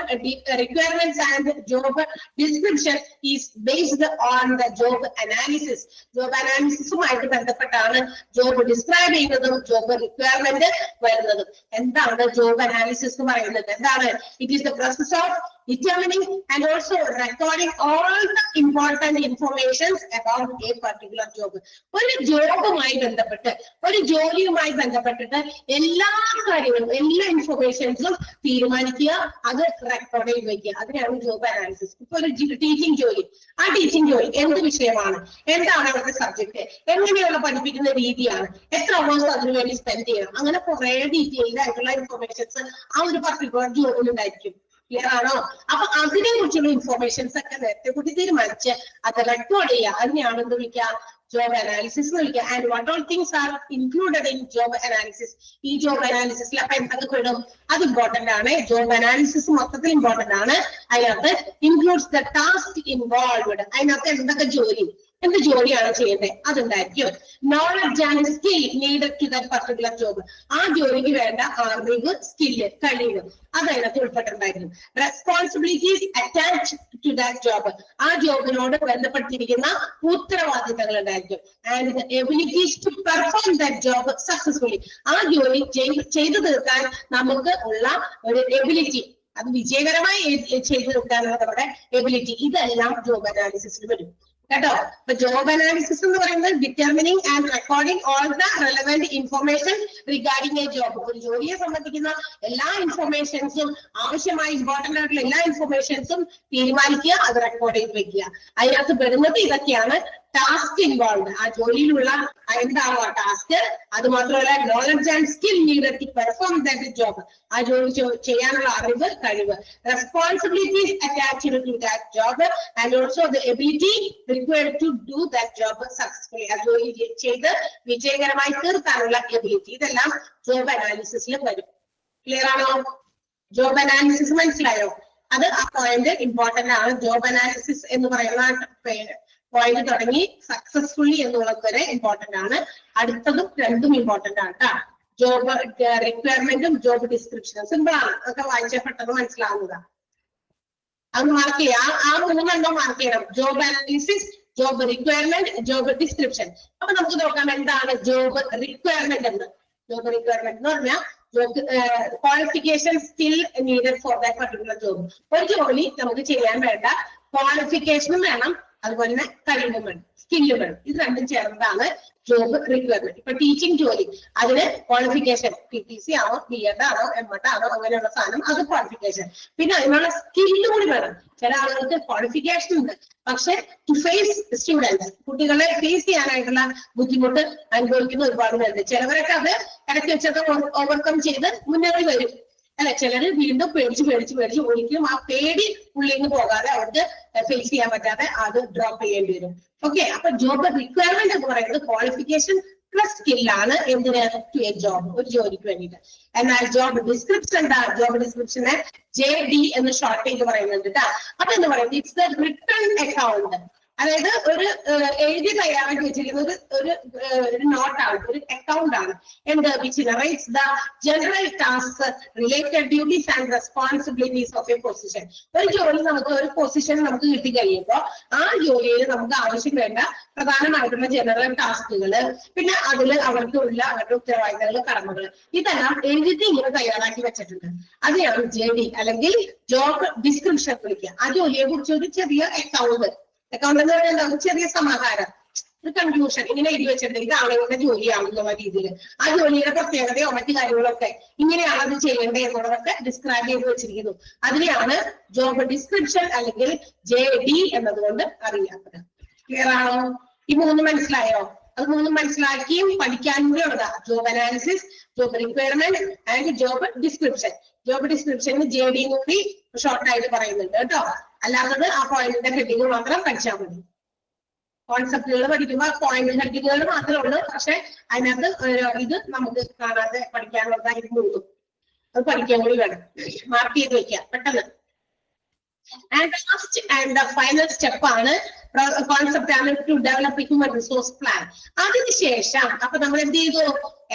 requirements and job description is based on the job analysis. Job അനാലിസിസുമായിട്ട് ബന്ധപ്പെട്ടാണ് ജോബ് ഡിസ്ക്രൈബ് ചെയ്യുന്നതും ജോബ് റിക്വയർമെന്റ് വരുന്നതും. എന്താണ് ജോബ് അനാലിസിസ് എന്ന് പറയുന്നത്? എന്താണ്? It is the process of determining and also recording all the important informations about a particular job. ഒരു ജോബുമായി ബന്ധപ്പെട്ട്, ഒരു ജോലിയുമായി ബന്ധപ്പെട്ടിട്ട് എല്ലാ കാര്യങ്ങളും, എല്ലാ ഇൻഫർമേഷൻസും തീരുമാനിക്കുക, അത് റെക്കോർഡ് ചെയ്ത് വയ്ക്കുക. അതിനാണ് ജോബ് അനാലിസിസ്. ഇപ്പൊ ഒരു ടീച്ചിങ് ജോലി, ആ ടീച്ചിങ് ജോലി എന്ത് വിഷയമാണ്, എന്താണ് അവരുടെ സബ്ജക്ട്, എങ്ങനെയുള്ള പഠിപ്പിക്കുന്ന രീതിയാണ്, എത്ര അവേഴ്സ് അതിനു വേണ്ടി സ്പെൻഡ് ചെയ്യണം, അങ്ങനെ കുറെ ഡീറ്റെയിൽഡ് ആയിട്ടുള്ള ഇൻഫർമേഷൻസ് ആ ഒരു പർട്ടിക്കുലർ ജോബിൽ ഉണ്ടായിരിക്കും. ക്ലിയർ ആണോ? അപ്പൊ അതിനെ കുറിച്ചുള്ള ഇൻഫർമേഷൻസ് ഒക്കെ നേരത്തെ കൂടി തീരുമാനിച്ച് അത് റെക്കോർഡ് ചെയ്യുക. അതിനെയാണ് എന്ത് വിളിക്കുക? ജോബ് അനാലിസിസ് എന്ന് വിളിക്കുക. And what all things are included in job analysis. ഈ ജോബ് അനാലിസിസിൽ അപ്പൊ എന്തൊക്കെ പെടും? അത് ഇമ്പോർട്ടന്റ് ആണ്. ജോബ് അനാലിസിസ് മൊത്തത്തിൽ ഇമ്പോർട്ടന്റ് ആണ്. അതിനകത്ത് ഇൻക്ലൂഡ്സ് ദ ടാസ്ക് ഇൻവോൾവ്ഡ്. അതിനകത്ത് എന്തൊക്കെ ജോലി, എന്ത് ജോലിയാണ് ചെയ്യേണ്ടത് അതുണ്ടായിരിക്കും. Knowledge and skill needed to that particular job. ആ ജോലിക്ക് വേണ്ട അറിവ്, സ്കില്ല്, കഴിവ് അത് അതിനകത്ത് ഉൾപ്പെട്ടിട്ടുണ്ടായിരിക്കും. Responsibilities attached to that job. ആ ജോബിനോട് ബന്ധപ്പെട്ടിരിക്കുന്ന ഉത്തരവാദിത്തങ്ങൾ ഉണ്ടായിരിക്കും. And the abilities to perform that job successfully. ആ ജോലി ചെയ്തു തീർക്കാൻ നമുക്ക് ഉള്ള ഒരു എബിലിറ്റി, അത് വിജയകരമായി ചെയ്തു തീർക്കാനുള്ള നമ്മുടെ എബിലിറ്റി, ഇതെല്ലാം ജോബ് അനാലിസിസിൽ വരും കേട്ടോ. അപ്പൊ ജോബ് അനാലിസിസ് എന്ന് പറയുന്നത് determining and recording all the relevant information regarding A job. ഒരു ജോലിയെ സംബന്ധിക്കുന്ന എല്ലാ ഇൻഫർമേഷൻസും, ആവശ്യമായ ഇമ്പോർട്ടന്റ് ആയിട്ടുള്ള എല്ലാ ഇൻഫർമേഷൻസും തീരുമാനിക്കുക, അത് റെക്കോർഡ് ചെയ്ത് വെക്കുക. അതിനകത്ത് പെടുന്നത് ഇതൊക്കെയാണ്. ടാസ്ക് ഇൻവോൾവ്, ആ ജോലിയിലുള്ള എന്താണോ ആ ടാസ്ക്, അത് മാത്രമല്ല knowledge and skill needed to perform that job. ആ ജോലി ചെയ്യാനുള്ള അറിവ്, കഴിവ്. Responsibilities attached to that job and also the ability required to do that job successfully. ആ ജോലി ചെയ്ത് വിജയകരമായി തീർക്കാനുള്ള എബിലിറ്റി, ഇതെല്ലാം ജോബ് അനാലിസിസിലും വരും. ക്ലിയർ ആണോ? ജോബ് അനാലിസിസ് മനസ്സിലായോ? അത് ആ പോയിന്റ് ഇമ്പോർട്ടന്റ് ആണ്. ജോബ് അനാലിസിസ് എന്ന് പറയുന്ന പോയിന്റ് തുടങ്ങി സക്സസ്ഫുള്ളി എന്നുള്ളത് വരെ ഇമ്പോർട്ടന്റ് ആണ്. അടുത്തതും രണ്ടും ഇമ്പോർട്ടന്റ് ആണ് കേട്ടോ. ജോബ് റിക്വയർമെന്റും ജോബ് ഡിസ്ക്രിപ്ഷനും സിമ്പിൾ ആണ്, അതൊക്കെ വായിച്ചാൽ പെട്ടെന്ന് മനസ്സിലാവുന്നതാണ്. അത് മാർക്ക് ചെയ്യാം. ആ മൂന്നെണ്ണം മാർക്ക് ചെയ്യണം. Job analysis, job requirement, job description. അപ്പൊ നമുക്ക് നോക്കാം എന്താണ് ജോബ് റിക്വയർമെന്റ് എന്ന്. ജോബ് റിക്വയർമെന്റ് എന്ന് പറഞ്ഞാൽ qualification, skill needed for that particular job. ഒരു ജോലി നമുക്ക് ചെയ്യാൻ വേണ്ട ക്വാളിഫിക്കേഷനും വേണം, അതുപോലെ തന്നെ കഴിവും വേണം, സ്കില്ലും വേണം. ഇത് രണ്ടും ചേർന്നതാണ് ജോബ് റിക്വയർമെന്റ്. ഇപ്പൊ ടീച്ചിങ് ജോലി, അതിന് ക്വാളിഫിക്കേഷൻ PTC ആണോ, BEd ആണോ, MEd ആണോ, അങ്ങനെയുള്ള സാധനം, അത് ക്വാളിഫിക്കേഷൻ. പിന്നെ അതിനുള്ള സ്കില്ല് കൂടി വേണം. ചില ആളുകൾക്ക് ക്വാളിഫിക്കേഷൻ ഉണ്ട്, പക്ഷെ ടു ഫേസ് സ്റ്റുഡൻസ്, കുട്ടികളെ ഫേസ് ചെയ്യാനായിട്ടുള്ള ബുദ്ധിമുട്ട് അനുഭവിക്കുന്ന ഒരുപാട് പേരുണ്ട്. ചിലവരൊക്കെ അത് ഇടയ്ക്ക് വെച്ചൊക്കെ ഓവർകം ചെയ്ത് മുന്നേറി വരും അല്ലെ. ചിലര് വീണ്ടും പേടിച്ച് ഒരിക്കലും ആ പേടി ഉള്ളിൽ നിന്ന് പോകാതെ അവർക്ക് ഫേസ് ചെയ്യാൻ പറ്റാതെ അത് ഡ്രോപ്പ് ചെയ്യേണ്ടി വരും. ഓക്കെ. അപ്പൊ ജോബ് റിക്വയർമെന്റ് എന്ന് പറയുന്നത് ക്വാളിഫിക്കേഷൻ, സ്കില്ലാണ് എന്തിന് ടു എ ജോബ്, ഒരു ജോലിക്ക് വേണ്ടിയിട്ട്. എന്നാൽ ജോബ് ഡിസ്ക്രിപ്ഷൻ എന്താ? ജോബ് ഡിസ്ക്രിപ്ഷനെ JD എന്ന് ഷോർട്ട് ചെയ്ത് പറയുന്നുണ്ട് കേട്ടോ. അതെന്ന് പറയുന്നത് ഇറ്റ്സ് ദ റിട്ടൺ അക്കൗണ്ട്, അതായത് ഒരു എഴുതി തയ്യാറാക്കി വെച്ചിരിക്കുന്ന ഒരു നോട്ടാണ്, ഒരു അക്കൗണ്ട് ആണ്. എന്ത്? Which narrates the general task related duties and responsibilities of A position. ഒരു ജോലി നമുക്ക്, ഒരു പൊസിഷൻ നമുക്ക് കിട്ടി കഴിയുമ്പോൾ ആ ജോലിയിൽ നമുക്ക് ആവശ്യം വേണ്ട പ്രധാനമായിട്ടുള്ള ജനറൽ ടാസ്കുകള്, പിന്നെ അവരുടെ ഉത്തരവാദിത്തങ്ങൾ, കടമകൾ, ഇതെല്ലാം എഴുതി ഇങ്ങനെ തയ്യാറാക്കി വെച്ചിട്ടുണ്ട്. അതിനാണ് JD അല്ലെങ്കിൽ ജോബ് ഡിസ്ക്രിപ്ഷൻ വിളിക്കുക. ആ ജോലിയെ കുറിച്ച് ഒരു ചെറിയ അക്കൗണ്ട് എന്ന് പറയുന്നത് ചെറിയ സമാഹാരം, ഒരു കൺക്ലൂഷൻ ഇങ്ങനെ എഴുതി വെച്ചിട്ടുണ്ട്. ഇത് ആളുകളുടെ ജോലിയാണെന്നുള്ള രീതിയിൽ ആ ജോലിയുടെ പ്രത്യേകതയോ മറ്റു കാര്യങ്ങളൊക്കെ ഇങ്ങനെയാണ് അത് ചെയ്യേണ്ടത് എന്നുള്ളതൊക്കെ ഡിസ്ക്രൈബ് ചെയ്ത് വെച്ചിരിക്കുന്നു. അതിനെയാണ് ജോബ് ഡിസ്ക്രിപ്ഷൻ അല്ലെങ്കിൽ JD എന്നതുകൊണ്ട് അറിയാത്തത്. ക്ലിയർ ആണോ? ഈ മൂന്ന് മനസ്സിലായോ? അത് മൂന്നും മനസ്സിലാക്കിയും പഠിക്കാനും കൂടെ ഉള്ളതാ. Job analysis, job requirement and job description. Job ഡിസ്ക്രിപ്ഷന് JD കൂടി ഷോർട്ടായിട്ട് പറയുന്നുണ്ട് കേട്ടോ. അല്ലാത്തത് ആ പോയിന്റിന്റെ ഹെഡിങ് മാത്രം പഠിച്ചാൽ മതി. കോൺസെപ്റ്റുകൾ പഠിക്കുമ്പോൾ പോയിന്റ് ഹെഡിങ്ങുകൾ മാത്രമേ ഉള്ളൂ, പക്ഷെ അതിനകത്ത് ഇത് നമുക്ക് കാണാതെ പഠിക്കാനുള്ളതായിരുന്നു. അത് പഠിക്കാൻ കൂടി വേണം, മാർക്ക് ചെയ്ത് വെക്കാം പെട്ടെന്ന്. And last and the final step ആണ് കോൺസെപ്റ്റ് ആണ് to develop human resource plan. അതിനുശേഷം അപ്പൊ നമ്മൾ എന്ത് ചെയ്തു?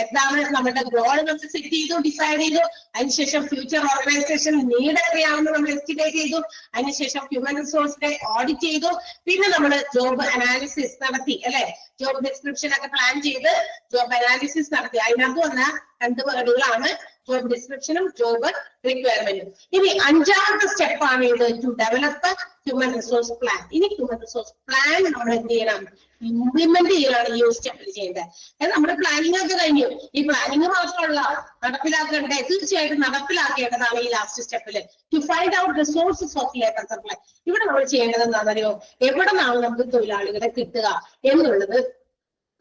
എന്താണ് നമ്മുടെ ഗോൾ നമ്മൾ സെറ്റ് ചെയ്തു, ഡിസൈഡ് ചെയ്തു. അതിനുശേഷം ഫ്യൂച്ചർ ഓർഗനൈസേഷൻ നീഡ് എത്രയാണെന്ന് നമ്മൾ എസ്റ്റിമേറ്റ് ചെയ്തു. അതിനുശേഷം ഹ്യൂമൻ റിസോഴ്സിനെ ഓഡിറ്റ് ചെയ്തു. പിന്നെ നമ്മൾ ജോബ് അനാലിസിസ് നടത്തി, അല്ലെ? ജോബ് ഡിസ്ക്രിപ്ഷൻ ഒക്കെ പ്ലാൻ ചെയ്ത് ജോബ് അനാലിസിസ് നടത്തി. അതിനകത്ത് വന്ന 2 വേർഡുകളാണ് ജോബ് ഡിസ്ക്രിപ്ഷനും ജോബ് റിക്വയർമെന്റും. ഇനി 5ാമത്തെ സ്റ്റെപ്പാണ് ഇത് to develop human resource plan. ഇനി ഹ്യൂമൻ റിസോഴ്സ് പ്ലാൻ നമ്മൾ എന്ത് ചെയ്യണം? ഇംപ്ലിമെന്റ് ചെയ്യലാണ് ഈ ഒരു സ്റ്റെപ്പിൽ ചെയ്യേണ്ടത്. നമ്മുടെ പ്ലാനിങ് ഒക്കെ കഴിഞ്ഞു. ഈ പ്ലാനിങ് മാത്രമല്ല, നടപ്പിലാക്കേണ്ടത്, തീർച്ചയായിട്ടും നടപ്പിലാക്കേണ്ടതാണ് ഈ ലാസ്റ്റ് സ്റ്റെപ്പിൽ. To find out resources of labour supply. ഇവിടെ നമ്മൾ ചെയ്യേണ്ടത് എന്താണെന്നറിയോ? എവിടെ നിന്നാണ് നമുക്ക് തൊഴിലാളികളെ കിട്ടുക എന്നുള്ളത്,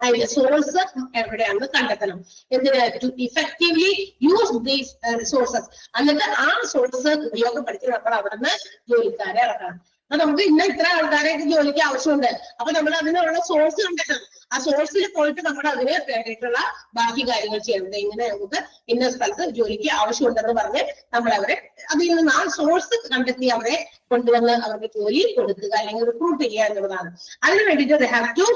അതിന്റെ സോഴ്സ് എവിടെയാണെന്ന് കണ്ടെത്തണം. എന്തിന്? To effectively use these resources. എന്നിട്ട് ആ സോഴ്സ് ഉപയോഗപ്പെടുത്തി നമ്മൾ അവിടെ നിന്ന് ജോലിക്കാരെ ഇറക്കണം. അപ്പൊ നമുക്ക് ഇത്ര ആൾക്കാരെയൊക്കെ ജോലിക്ക് ആവശ്യമുണ്ട്. അപ്പൊ നമ്മൾ അതിനുള്ള സോഴ്സ് കണ്ടെത്തണം. ആ സോഴ്സിൽ പോയിട്ട് നമ്മൾ അതിന് വേണ്ടിയിട്ടുള്ള ബാക്കി കാര്യങ്ങൾ ചെയ്യണം. ഇങ്ങനെ നമുക്ക് ഇന്ന സ്ഥലത്ത് ജോലിക്ക് ആവശ്യമുണ്ടെന്ന് പറഞ്ഞ് നമ്മൾ അവരെ അതിൽ നിന്ന് ആ സോഴ്സ് കണ്ടെത്തി അവരെ കൊണ്ടുവന്ന് അവർക്ക് ജോലി കൊടുക്കുക അല്ലെങ്കിൽ റിക്രൂട്ട് ചെയ്യുക എന്നുള്ളതാണ്. അതിന് വേണ്ടിയിട്ട് they have to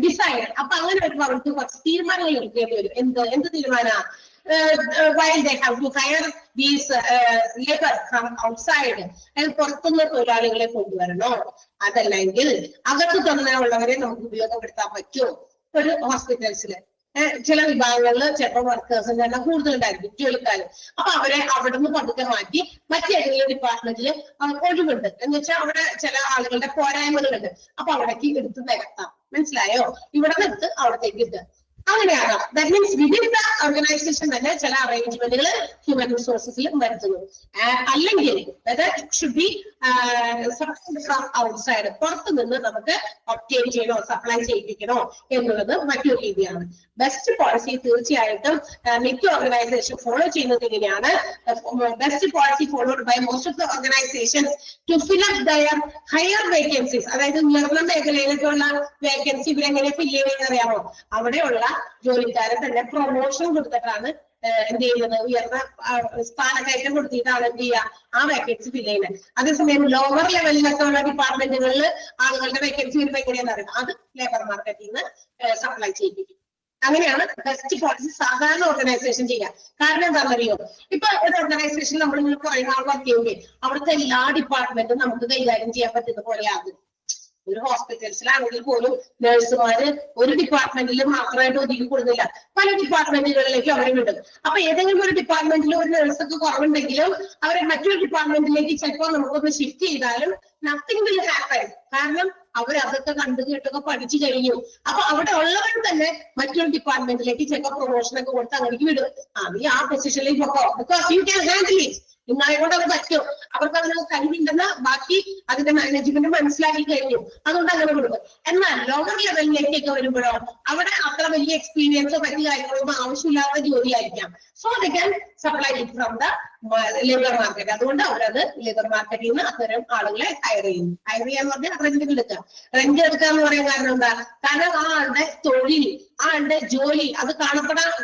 decide. അപ്പൊ അങ്ങനെ വരുമ്പോൾ അവർക്ക് കുറച്ച് തീരുമാനങ്ങൾ എടുക്കേണ്ടി വരും. എന്ത് തീരുമാനമാണ്? While they have to hire these labor from outside, പുറത്തുനിന്ന് തൊഴിലാളികളെ കൊണ്ടുവരണോ, അതല്ലെങ്കിൽ അകത്ത് തന്നെ ഉള്ളവരെ നമുക്ക് ഉപയോഗപ്പെടുത്താൻ പറ്റുമോ? ഒരു ഹോസ്പിറ്റൽസില് ചില വിഭാഗങ്ങളിൽ ചിലപ്പോൾ വർക്കേഴ്സിന്റെ എണ്ണം കൂടുതലുണ്ടായിരിക്കും, ജോലിക്കാർ. അപ്പൊ അവരെ അവിടെ നിന്ന് പതുക്കെ മാറ്റി മറ്റേതെങ്കിലും ഡിപ്പാർട്ട്മെന്റിൽ ഒഴിവുണ്ട് എന്ന് വെച്ചാൽ അവിടെ ചില ആളുകളുടെ പോരായ്മകളുണ്ട്. അപ്പൊ അവിടേക്ക് എടുത്ത് നിരത്താം. മനസ്സിലായോ? ഇവിടെ നിന്ന് എടുത്ത് അവിടത്തേക്ക് ഇട്ട് അങ്ങനെയാണ്. That means within the organisation തന്നെ ചില അറേഞ്ച്മെന്റുകൾ ഹ്യൂമൻ റിസോഴ്സസിൽ വരുത്തുന്നു. അല്ലെങ്കിൽ ഷുഡ് ബി ഫ്രം ഔട്ട്സൈഡ്, പുറത്തു നിന്ന് നമുക്ക് ഒബ്റ്റെയിൻ ചെയ്യണോ, സപ്ലൈ ചെയ്യിപ്പിക്കണോ എന്നുള്ളത് മറ്റൊരു രീതിയാണ്. ബെസ്റ്റ് പോളിസി തീർച്ചയായിട്ടും മിക്ക ഓർഗനൈസേഷൻ ഫോളോ ചെയ്യുന്നത് ഇങ്ങനെയാണ്. Best policy followed by most of the organisations to fill up their higher vacancies. അതായത് ഉയർന്ന മേഖലയിലേക്കുള്ള വേക്കൻസി ഇവരെങ്ങനെ ഫില്ല് ചെയ്യുന്നത് അറിയാമോ? അവിടെയുള്ള ജോലിക്കാരെ തന്നെ പ്രൊമോഷൻ കൊടുത്തിട്ടാണ് എന്ത് ചെയ്യുന്നത്? ഉയർന്ന സ്ഥാനക്കയറ്റം കൊടുത്തിട്ടാണ് എന്ത് ചെയ്യുക? ആ വേക്കൻസി ഫില്ല് ചെയ്യുന്നത്. അതേസമയം ലോവർ ലെവലിലൊക്കെ ഉള്ള ഡിപ്പാർട്ട്മെന്റുകളിൽ ആളുകളുടെ വേക്കൻസി വരുമ്പോൾ എങ്ങനെയാണെന്ന് അറിയാം, അത് ലേബർ മാർക്കറ്റിൽ നിന്ന് സപ്ലൈ ചെയ്യിപ്പിക്കും. അങ്ങനെയാണ് ബെസ്റ്റ് പോളിസി സാധാരണ ഓർഗനൈസേഷൻ ചെയ്യാം. കാരണം എന്താണെന്നറിയോ? ഇപ്പൊ ഒരു ഓർഗനൈസേഷൻ നമ്മൾ കുറെ നാൾ വർക്ക് ചെയ്യുമ്പോൾ അവിടുത്തെ എല്ലാ ഡിപ്പാർട്ട്മെന്റും നമുക്ക് കൈകാര്യം ചെയ്യാൻ പറ്റുന്ന പോലെ ആകും. ഒരു ഹോസ്പിറ്റൽസിലാണെങ്കിൽ പോലും നഴ്സുമാര് ഒരു ഡിപ്പാർട്ട്മെന്റിൽ മാത്രമായിട്ട് ഒതുങ്ങി കൊടുക്കില്ല, പല ഡിപ്പാർട്ട്മെന്റുകളിലേക്ക് അവരെ വിടും. അപ്പൊ ഏതെങ്കിലും ഒരു ഡിപ്പാർട്ട്മെന്റിൽ ഒരു നഴ്സൊക്കെ കുറവുണ്ടെങ്കിലും അവരെ മറ്റൊരു ഡിപ്പാർട്ട്മെന്റിലേക്ക് ചിലപ്പോൾ നമുക്കൊന്ന് ഷിഫ്റ്റ് ചെയ്താലും നത്തിങ് വിൽ ഹാപ്പൻ. കാരണം അവരതൊക്കെ കണ്ടു കേട്ടൊക്കെ പഠിച്ചു കഴിഞ്ഞു. അപ്പൊ അവിടെ ഉള്ളവർ തന്നെ മറ്റൊരു ഡിപ്പാർട്ട്മെന്റിലേക്ക് ചിലപ്പോൾ പ്രൊമോഷനൊക്കെ കൊടുത്ത് അങ്ങനെയൊക്കെ വിടും. നീ ആ പൊസിഷനിലേക്ക് പോക്കോ, because you can handle it. നിങ്ങളെക്കൊണ്ട് അത് പറ്റും. അവർക്ക് അതിന് കഴിവുണ്ടെന്ന് ബാക്കി അതിന്റെ മാനേജ്മെന്റ് മനസ്സിലാക്കി കഴിഞ്ഞു, അതുകൊണ്ട് അങ്ങനെ കൊടുക്കും. എന്നാൽ ലോവർ ലെവലിലേക്കൊക്കെ വരുമ്പോഴോ അവിടെ അത്ര വലിയ എക്സ്പീരിയൻസോ മറ്റു കാര്യങ്ങളൊന്നും ആവശ്യമില്ലാത്ത ജോലിയായിരിക്കാം. So they can supply it from the labour market. അതുകൊണ്ട് അവരത് ലേബർ മാർക്കറ്റിൽ നിന്ന് അത്തരം ആളുകളെ ഹയർ ചെയ്യുന്നു. ഹയർ ചെയ്യാന്ന് പറഞ്ഞാൽ റെന്റ് എടുക്കുക. റെന്റ് എടുക്കുക എന്ന് പറയാൻ കാരണം എന്താ? കാരണം ആ ആളുടെ തൊഴിൽ, ആളുടെ ജോലി അത്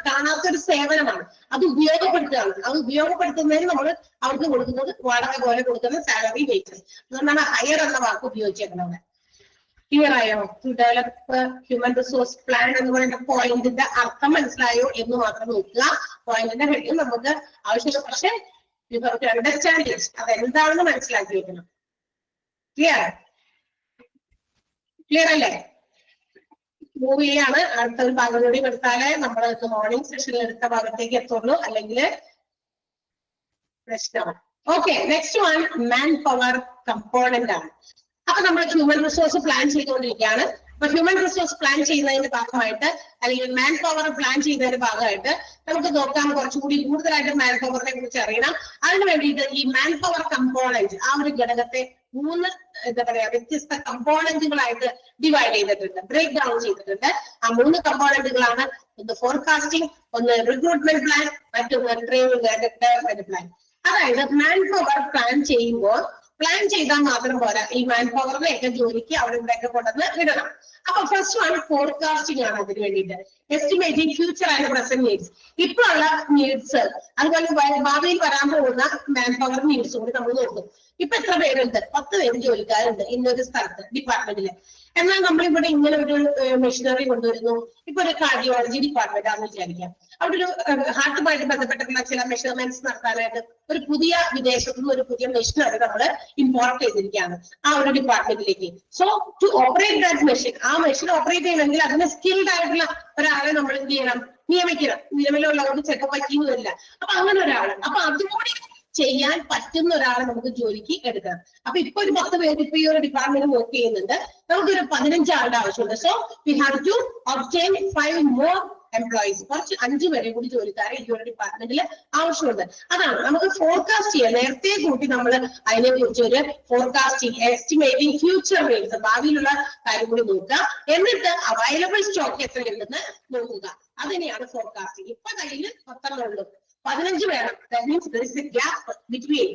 കാണാത്തൊരു സേവനമാണ്. അത് ഉപയോഗപ്പെടുത്തുകയാണ്. അത് ഉപയോഗപ്പെടുത്തുന്നതിന് നമ്മൾ അവർക്ക് കൊടുക്കുന്നത് വാടക പോലെ കൊടുക്കുന്ന സാലറി വേജസ്. അതുകൊണ്ടാണ് ഹയർ എന്ന വാക്ക് ഉപയോഗിച്ചേക്കുന്നത്. ക്ലിയർ ആയോ? To develop human resource plan എന്ന് പറയുന്ന പോയിന്റിന്റെ അർത്ഥം മനസ്സിലായോ എന്ന് മാത്രം നോക്കുക. പോയിന്റിന്റെ ഹെഡിൽ നമുക്ക് ആവശ്യമില്ല, പക്ഷെ അണ്ടർസ്റ്റാൻഡ് അതെന്താണെന്ന് മനസ്സിലാക്കി വെക്കണം. ക്ലിയർ അല്ലേ? മൂവ് ചെയ്യാണ്. അടുത്ത ഒരു ഭാഗം കൂടി എടുത്താലേ നമ്മൾ മോർണിംഗ് സെഷനിൽ എടുത്ത ഭാഗത്തേക്ക് എത്തുള്ളൂ, അല്ലെങ്കിൽ പ്രശ്നമാണ്. Okay, next one man power component ആണ്. അപ്പൊ നമ്മൾ ഹ്യൂമൻ റിസോഴ്സ് പ്ലാൻ ചെയ്തുകൊണ്ടിരിക്കുകയാണ്. അപ്പൊ ഹ്യൂമൻ റിസോഴ്സ് പ്ലാൻ ചെയ്യുന്നതിന്റെ ഭാഗമായിട്ട് അല്ലെങ്കിൽ മാൻ പവർ പ്ലാൻ ചെയ്യുന്നതിന്റെ ഭാഗമായിട്ട് നമുക്ക് നോക്കാം, കുറച്ചുകൂടി കൂടുതലായിട്ട് മാൻ പവറിനെ കുറിച്ച് അറിയണം. അതിന് വേണ്ടിയിട്ട് ഈ മാൻ പവർ കമ്പോണന്റ് ആ ഒരു ഘടകത്തെ 3 എന്താ പറയാ വ്യത്യസ്ത കമ്പോണന്റുകളായിട്ട് ഡിവൈഡ് ചെയ്തിട്ടുണ്ട്, ബ്രേക്ക് ഡൗൺ ചെയ്തിട്ടുണ്ട്. ആ 3 കമ്പോണന്റുകളാണ് ഒന്ന് ഫോർകാസ്റ്റിംഗ്, ഒന്ന് റിക്രൂട്ട്മെന്റ് പ്ലാൻ, മറ്റൊന്ന് ട്രെയിനിങ് ആൻഡ് ഡെവലപ്മെന്റ് പ്ലാൻ. അതായത് മാൻ പവർ പ്ലാൻ ചെയ്യുമ്പോൾ പ്ലാൻ ചെയ്താൽ മാത്രം പോരാ, ഈ മാൻ പവറിനെയൊക്കെ ജോലിക്ക് അവിടെ ഇവിടെയൊക്കെ കൊണ്ടുവന്ന് ഇടണം. അപ്പൊ ഫസ്റ്റ് വൺ ഫോർകാസ്റ്റിംഗ് ആണ്. അതിന് വേണ്ടിയിട്ട് estimating future and present needs, ഇപ്പോഴുള്ള നീഡ്സ്, അതുപോലെ ഭാവിയിൽ വരാൻ പോകുന്ന മാൻ പവർ നീഡ്സ് കൂടി നമ്മൾ നോക്കും. ഇപ്പൊ എത്ര പേരുണ്ട്? 10 പേര് ജോലിക്കാരുണ്ട് ഇന്നൊരു സ്ഥലത്ത് ഡിപ്പാർട്ട്മെന്റില്. എന്നാൽ നമ്മളിവിടെ ഇങ്ങനെ ഒരു മെഷീനറി കൊണ്ടുവരുന്നു. ഇപ്പൊ ഒരു കാർഡിയോളജി ഡിപ്പാർട്ട്മെന്റ് ആണെന്ന് വിചാരിക്കാം. അവിടെ ഒരു ഹാർട്ടുമായിട്ട് ബന്ധപ്പെട്ടിട്ടുള്ള ചില മെഷർമെന്റ്സ് നടത്താനായിട്ട് ഒരു പുതിയ വിദേശത്തു നിന്ന് ഒരു പുതിയ മെഷീനറി നമ്മൾ ഇമ്പോർട്ട് ചെയ്തിരിക്കുകയാണ് ആ ഒരു ഡിപ്പാർട്ട്മെന്റിലേക്ക്. So to operate that machine, ആ മെഷീൻ ഓപ്പറേറ്റ് ചെയ്യണമെങ്കിൽ അതിന് സ്കിൽഡ് ആയിട്ടുള്ള ഒരാളെ നമ്മൾ എന്ത് ചെയ്യണം? നിയമിക്കണം. നിലവിലുള്ളവർക്ക് ചെക്കപ്പ് പറ്റിയെന്നില്ല. അപ്പൊ അങ്ങനെ ഒരാൾ, അപ്പൊ അതുകൂടി ചെയ്യാൻ പറ്റുന്ന ഒരാളെ നമുക്ക് ജോലിക്ക് എടുക്കണം. അപ്പൊ ഇപ്പൊ ഒരു 10 പേര് ഇപ്പൊ ഈ ഒരു ഡിപ്പാർട്ട്മെന്റ് വർക്ക് ചെയ്യുന്നുണ്ട്. നമുക്കൊരു 15 ആളുടെ ആവശ്യമുണ്ട്. So we have to obtain 5 more employees. കുറച്ച് 5 പേരെ കൂടി ജോലിക്കാരെ ഈ ഒരു ഡിപ്പാർട്ട്മെന്റിൽ ആവശ്യമുണ്ട്. അതാണ് നമുക്ക് ഫോർകാസ്റ്റ് ചെയ്യാം. നേരത്തെ കൂട്ടി നമ്മൾ അതിനെ കുറിച്ച് ഒരു ഫോർകാസ്റ്റിംഗ്, എസ്റ്റിമേറ്റിംഗ് ഫ്യൂച്ചർ നീഡ്സ്, ഭാവിയിലുള്ള കാര്യം കൂടി നോക്കുക. എന്നിട്ട് അവൈലബിൾ സ്റ്റോക്ക് എത്രയുണ്ടെന്ന് നോക്കുക. അതിനെയാണ് ഫോർകാസ്റ്റിംഗ്. ഇപ്പൊ കയ്യിൽ 10 ഉള്ളൂ, 15 വേണം. ഗ്യാപ്പ് ബിറ്റ്വീൻ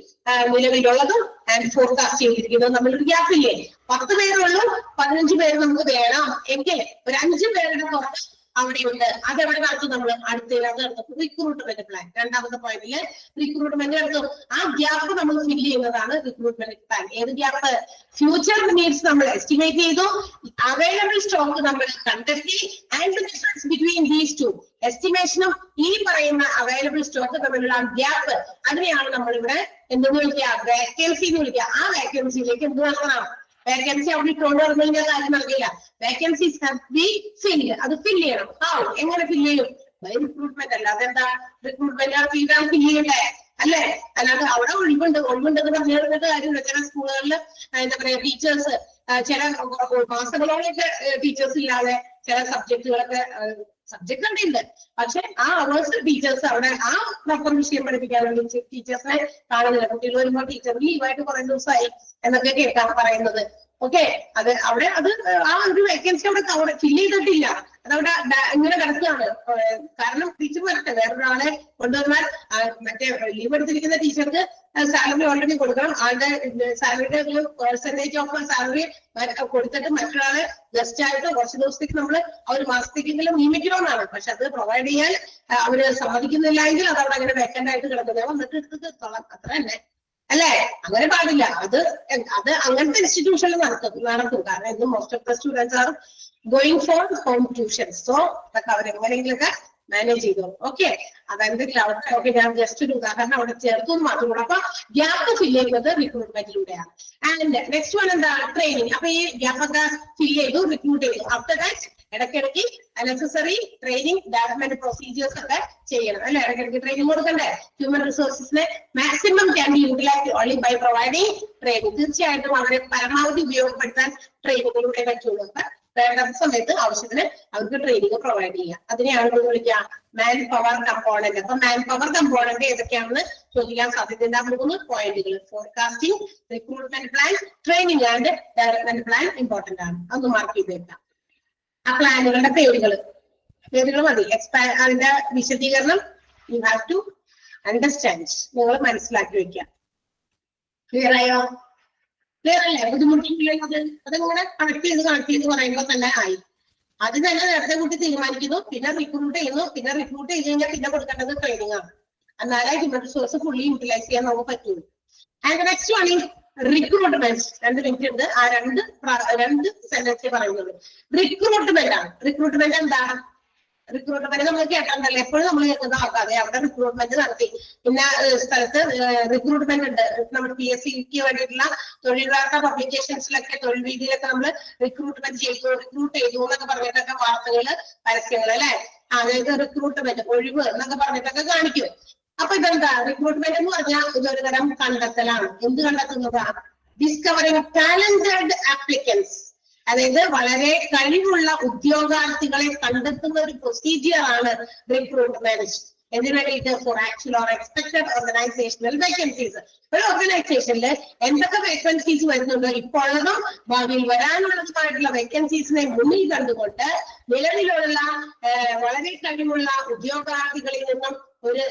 നിലവിലുള്ളതും ആൻഡ് ഫോർകാസ്റ്റ് ചെയ്തിരിക്കുന്നതും നമ്മളൊരു ഗ്യാപ്പ് ഇല്ലേ? 10 പേരുള്ളൂ, 15 പേര് നമുക്ക് വേണം എങ്കിൽ ഒരു 5 പേരുടെ കുറവ് അവിടെയുണ്ട്. അതെവിടെ നടത്തും? നമ്മൾ അടുത്തതിനകത്ത് നടത്തും റിക്രൂട്ട്മെന്റ് പ്ലാൻ. രണ്ടാമത്തെ പോയിന്റില് റിക്രൂട്ട്മെന്റ് നടത്തും. ആ ഗ്യാപ്പ് നമ്മൾ ഫില്ല് ചെയ്യുന്നതാണ് റിക്രൂട്ട്മെന്റ് പ്ലാൻ. ഏത് ഗ്യാപ്പ്? ഫ്യൂച്ചർ നീഡ്സ് നമ്മൾ എസ്റ്റിമേറ്റ് ചെയ്തു, അവൈലബിൾ സ്റ്റോക്ക് നമ്മൾ കണ്ടെത്തി, and the difference between these two, എസ്റ്റിമേഷനും ഈ പറയുന്ന അവൈലബിൾ സ്റ്റോക്ക് തമ്മിലുള്ള ഗ്യാപ്പ്, അതിനെയാണ് നമ്മളിവിടെ എന്തെന്ന് വിളിക്കുക? വേക്കൻസി എന്ന് വിളിക്കുക. ആ വേക്കൻസിയിലേക്ക് എന്ത് നൽകണം? വേക്കൻസി അവിടെ ഇട്ടുകൊണ്ട് പറഞ്ഞു കഴിഞ്ഞാൽ കാര്യം നൽകില്ല. Vacancies have be fill. അത് ഫില്ല് ചെയ്യണം. എങ്ങനെ ഫില്ല് ചെയ്യും? By recruitment. അല്ല അതെന്താ റിക്രൂട്ട്മെന്റ് ഫില്ല് ചെയ്യണ്ടേ? അല്ലേ? അല്ലാതെ അവിടെ ഒഴിവുണ്ടെന്ന് പറഞ്ഞു തരുന്നിട്ട് കാര്യമില്ല. ചില സ്കൂളുകളിൽ എന്താ പറയാ ടീച്ചേഴ്സ് ചില മാസങ്ങളോളൊക്കെ ടീച്ചേഴ്സ് ഇല്ലാതെ ചില സബ്ജക്റ്റുകളൊക്കെ സബ്ജക്ട് അവിടെ ഉണ്ട്. പക്ഷെ ആ അവേഴ്സ് ടീച്ചേഴ്സ് അവിടെ ആ പ്രോപ്പർ വിഷയം പഠിപ്പിക്കാൻ വേണ്ടി ടീച്ചേഴ്സിനെ കാണുന്നില്ല. കുട്ടികൾ വരുമ്പോൾ ടീച്ചർ ലീവായിട്ട് കുറെ ദിവസമായി എന്നൊക്കെ കേൾക്കാൻ പറയുന്നത്. ഓക്കെ, അത് അവിടെ ആ ഒരു വേക്കൻസി അവിടെ ഫില്ല് ചെയ്തിട്ടില്ല. അതവിടെ ഇങ്ങനെ കിടക്കുകയാണ്. കാരണം ടീച്ചർ വരട്ടെ, വേറൊരാളെ കൊണ്ടുവന്നാൽ മറ്റേ ലീവ് എടുത്തിരിക്കുന്ന ടീച്ചർക്ക് സാലറി ഓൾറെഡി കൊടുക്കണം. ആളുടെ സാലറിയുടെ ഒരു പെർസെന്റേജ് ഓഫ് സാലറി കൊടുത്തിട്ട് മറ്റൊരാളെ ജസ്റ്റ് ആയിട്ട് കുറച്ച് ദിവസത്തേക്ക് നമ്മൾ ഒരു മാസത്തേക്കെങ്കിലും നിയമിക്കണമെന്നാണ്. പക്ഷെ അത് പ്രൊവൈഡ് ചെയ്യാൻ അവര് സമ്മതിക്കുന്നില്ല എങ്കിൽ അത് അവിടെ അങ്ങനെ വേക്കന്റ് ആയിട്ട് കിടക്കുന്നത്. വന്നിട്ട് എടുത്തോളാം, അത്ര തന്നെ അല്ലേ? അങ്ങനെ പാടില്ല. അത് അങ്ങനത്തെ ഇൻസ്റ്റിറ്റ്യൂഷനിൽ നടക്കും. കാരണം ഇന്ന് most of the students are going for home tuitions. So അതൊക്കെ അവരെങ്ങനെയെങ്കിലൊക്കെ മാനേജ് ചെയ്തോളൂ. ഓക്കെ, അതെന്തെങ്കിലും അവിടെ ഞാൻ ജസ്റ്റ് ഒരു ഉദാഹരണം അവിടെ ചേർത്തു മാത്രമേ. അപ്പൊ ഗ്യാപ്പ് ഫില്ല് ചെയ്യുന്നത് റിക്രൂട്ട്മെന്റിലൂടെയാണ്. ആൻഡ് നെക്സ്റ്റ് വൺ എന്താ? ട്രെയിനിങ്. അപ്പൊ ഈ ഗ്യാപ്പ് ഒക്കെ ഫില്ല് ചെയ്തു, റിക്രൂട്ട് ചെയ്തു. ആഫ്റ്റർ ദാറ്റ് ഇടയ്ക്കിടയ്ക്ക് നെസസറി ട്രെയിനിങ് ഡെവലപ്മെന്റ് പ്രൊസീജിയേഴ്സ് ഒക്കെ ചെയ്യണം, അല്ലെ? ഇടയ്ക്കിടയ്ക്ക് ട്രെയിനിങ് കൊടുക്കണ്ടേ? ഹ്യൂമൻ റിസോഴ്സസിനെ maximum can be utilised only by providing training. തീർച്ചയായിട്ടും അവരെ പരമാവധി ഉപയോഗപ്പെടുത്താൻ ട്രെയിനിങ്ങിലൂടെ പറ്റുള്ളൂ. വേണ്ട സമയത്ത് ആവശ്യത്തിന് അവർക്ക് ട്രെയിനിങ് പ്രൊവൈഡ് ചെയ്യുക. അതിനെയാണ് നമ്മൾ വിളിക്കുക മാൻ പവർ കമ്പോണന്റ്. അപ്പൊ മാൻ പവർ കമ്പോണന്റ് ഏതൊക്കെയാണെന്ന് ചോദിക്കാൻ സാധ്യതയുണ്ട്. 3 പോയിന്റുകൾ: forecasting, recruitment plan, training and development plan important ആണ്. അതൊന്ന് മാർക്ക് ചെയ്തേക്കാം. ആ പ്ലാനുകളുടെ പേരുകൾ മതി. അതിന്റെ വിശദീകരണം യു ഹാവ് ടു അണ്ടർസ്റ്റാൻഡ്. നിങ്ങൾ മനസ്സിലാക്കി വെക്കാം. ക്ലിയർ ആയോ? ക്ലിയർ അല്ലേ? ബുദ്ധിമുട്ടില്ലെങ്കിൽ അതെങ്ങനെ കണക്ട് ചെയ്ത് പറയുമ്പോൾ തന്നെ ആയി. അത് തന്നെ നേരത്തെ കൂട്ടി തീരുമാനിക്കുന്നു, പിന്നെ റിക്രൂട്ട് ചെയ്യുന്നു, പിന്നെ റിക്രൂട്ട് ചെയ്ത് കഴിഞ്ഞാൽ പിന്നെ കൊടുക്കേണ്ടത് ട്രെയിനിങ് ആണ്. എന്നാലേ ഹ്യൂമൻ റിസോഴ്സ് ഫുള്ളി യൂട്ടിലൈസ് ചെയ്യാൻ നമുക്ക് പറ്റുള്ളൂ. And next one is recruitment. 2 minute ഉണ്ട്. ആ രണ്ട് സെന്റൻസ് പറയുന്നത് റിക്രൂട്ട്മെന്റ് ആണ്. റിക്രൂട്ട്മെന്റ് എന്താണ്? റിക്രൂട്ട്മെന്റ് നമ്മൾ കേട്ടിട്ടുണ്ടല്ലോ, എപ്പോഴും നമ്മൾ കേൾക്കുന്ന ആൾക്കാരെ അവിടെ റിക്രൂട്ട്മെന്റ് നടത്തി ഇന്ന സ്ഥലത്ത് റിക്രൂട്ട്മെന്റ് ഉണ്ട്. നമ്മുടെ PSCക്ക് വേണ്ടിയിട്ടുള്ള തൊഴിൽ വാർത്താ പബ്ലിക്കേഷൻസിലൊക്കെ തൊഴിൽ രീതിയിലൊക്കെ നമ്മൾ റിക്രൂട്ട് ചെയ്തു എന്നൊക്കെ പറഞ്ഞിട്ടൊക്കെ വാർത്തകള് പരസ്യങ്ങൾ അല്ലെ, അതായത് റിക്രൂട്ട്മെന്റ് ഒഴിവ് എന്നൊക്കെ പറഞ്ഞിട്ടൊക്കെ കാണിക്കും. അപ്പൊ ഇതെന്താ? റിക്രൂട്ട്മെന്റ് എന്ന് പറഞ്ഞാൽ ഇതൊരു തരം കണ്ടെത്തലാണ്. എന്ത് കണ്ടെത്തുന്നതാണ്? ഡിസ്കവറിംഗ് ടാലന്റഡ് ആപ്ലിക്കൻസ്, അതായത് വളരെ കഴിവുള്ള ഉദ്യോഗാർത്ഥികളെ കണ്ടെത്തുന്ന ഒരു പ്രൊസീജിയർ ആണ് റിക്രൂട്ട്മെന്റ്. എന്തിനു വേണ്ടിയിട്ട്? For actual or expected organisational vacancies. ഒരു ഓർഗനൈസേഷനിൽ എന്തൊക്കെ വേക്കൻസീസ് വരുന്നുണ്ടോ, ഇപ്പോഴും ഭാവിയിൽ വരാനുള്ളതുമായിട്ടുള്ള വേക്കൻസീസിനെ മുന്നിൽ കണ്ടുകൊണ്ട് നിലവിലുള്ള വളരെ കഴിവുള്ള ഉദ്യോഗാർത്ഥികളിൽ നിന്നും ഒരു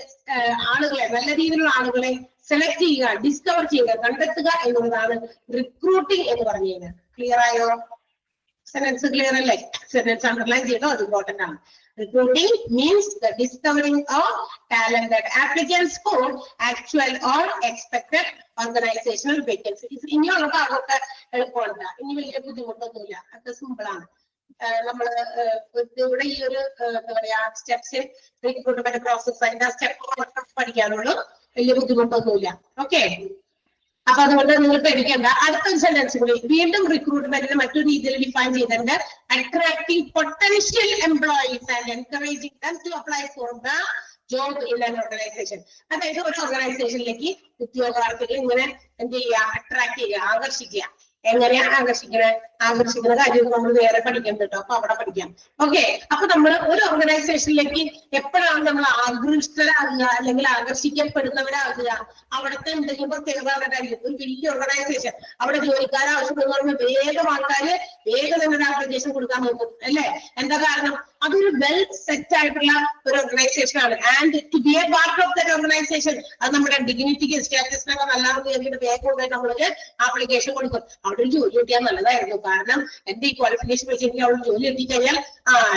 ആളുകളെ, നല്ല രീതിയിലുള്ള ആളുകളെ സെലക്ട് ചെയ്യുക, ഡിസ്കവർ ചെയ്യുക, കണ്ടെത്തുക എന്നുള്ളതാണ് റിക്രൂട്ടിംഗ് എന്ന് പറഞ്ഞു കഴിഞ്ഞാൽ. ക്ലിയർ ആയോ? സെന്റൻസ് ക്ലിയർ അല്ലേ? സെന്റൻസ് അണ്ടർലൈൻ ചെയ്തോ, അത് ഇമ്പോർട്ടന്റ് ആണ്. Recruiting means the discovering of talented applicants for actual or expected organizational vacancies. ഇനിയുള്ള ഭാഗമൊക്കെ എളുപ്പമുണ്ട്, ഇനി വലിയ ബുദ്ധിമുട്ടൊന്നുമില്ല, അത് സിമ്പിൾ ആണ്. നമ്മള് ഇവിടെ ഈ ഒരു എന്താ പറയാ സ്റ്റെപ്സ് റിക്രൂട്ട്മെന്റ് പ്രോസസ് അതിന്റെ സ്റ്റെപ്പ് പഠിക്കാനുള്ളൂ, വലിയ ബുദ്ധിമുട്ടൊന്നുമില്ല. ഓക്കെ, അപ്പൊ അതുകൊണ്ട് നിങ്ങൾ പേടിക്കേണ്ട. അടുത്ത സെന്റൻസ് കൂടി വീണ്ടും റിക്രൂട്ട്മെന്റിന് മറ്റൊരു രീതിയിൽ ഡിഫൈൻ ചെയ്തിട്ടുണ്ട്. Attracting potential employees and encouraging them to apply for the job in an organisation. അതായത് ഒരു ഓർഗനൈസേഷനിലേക്ക് ഉദ്യോഗാർത്ഥികൾ ഇങ്ങനെ എന്ത് ചെയ്യുക? അട്രാക്ട് ചെയ്യുക, ആകർഷിക്കുക. എങ്ങനെയാണ് ആകർഷിക്കുന്ന കാര്യം നമ്മൾ വേറെ പഠിക്കാൻ കേട്ടോ, അപ്പൊ അവിടെ പഠിക്കാം. ഓക്കെ, അപ്പൊ നമ്മൾ ഒരു ഓർഗനൈസേഷനിലേക്ക് എപ്പോഴാണ് നമ്മൾ ആകൃഷ്ടരാകുക അല്ലെങ്കിൽ ആകർഷിക്കപ്പെടുന്നവരാകുക? അവിടുത്തെ എന്തെങ്കിലും പ്രത്യേകതകളായിരിക്കും. ഒരു വലിയ ഓർഗനൈസേഷൻ, അവിടെ ജോലിക്കാരെ ആവശ്യമെന്ന് പറഞ്ഞാൽ വേഗം ആൾക്കാര് വേഗം തന്നെ ആപ്ലിക്കേഷൻ കൊടുക്കാൻ നോക്കും അല്ലെ? എന്താ കാരണം? അതൊരു വെൽ സെറ്റ് ആയിട്ടുള്ള ഒരു ഓർഗനൈസേഷൻ ആണ്. And to be a part of that organisation, അത് നമ്മുടെ ഡിഗ്നിറ്റിക്ക് സ്റ്റാറ്റസിനൊക്കെ നല്ലതാണെന്ന് കരുതിയിട്ട് വേഗം നമ്മൾക്ക് ആപ്ലിക്കേഷൻ കൊടുക്കും. അവിടെ ഒരു ജോലി കിട്ടിയാൽ നല്ലതായിരുന്നു. കാരണം എന്റെ ഈ ക്വാളിഫിക്കേഷൻ വെച്ച് എനിക്ക് അവിടെ ജോലി എത്തിക്കഴിഞ്ഞാൽ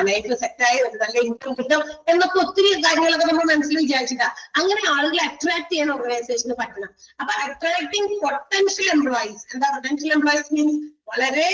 ലൈഫ് സെറ്റായി നല്ല ഇൻകം കിട്ടും എന്നൊക്കെ ഒത്തിരി കാര്യങ്ങളൊക്കെ നമ്മൾ മനസ്സിൽ വിചാരിച്ചിട്ടാ. അങ്ങനെ ആളുകളെ അട്രാക്ട് ചെയ്യാൻ ഓർഗനൈസേഷന് പറ്റണം. അപ്പൊ അട്രാക്ടിങ് പൊട്ടൻഷ്യൽ എംപ്ലോയീസ്. എന്താ പൊട്ടൻഷ്യൽ എംപ്ലോയീസ്? മീൻസ് വളരെ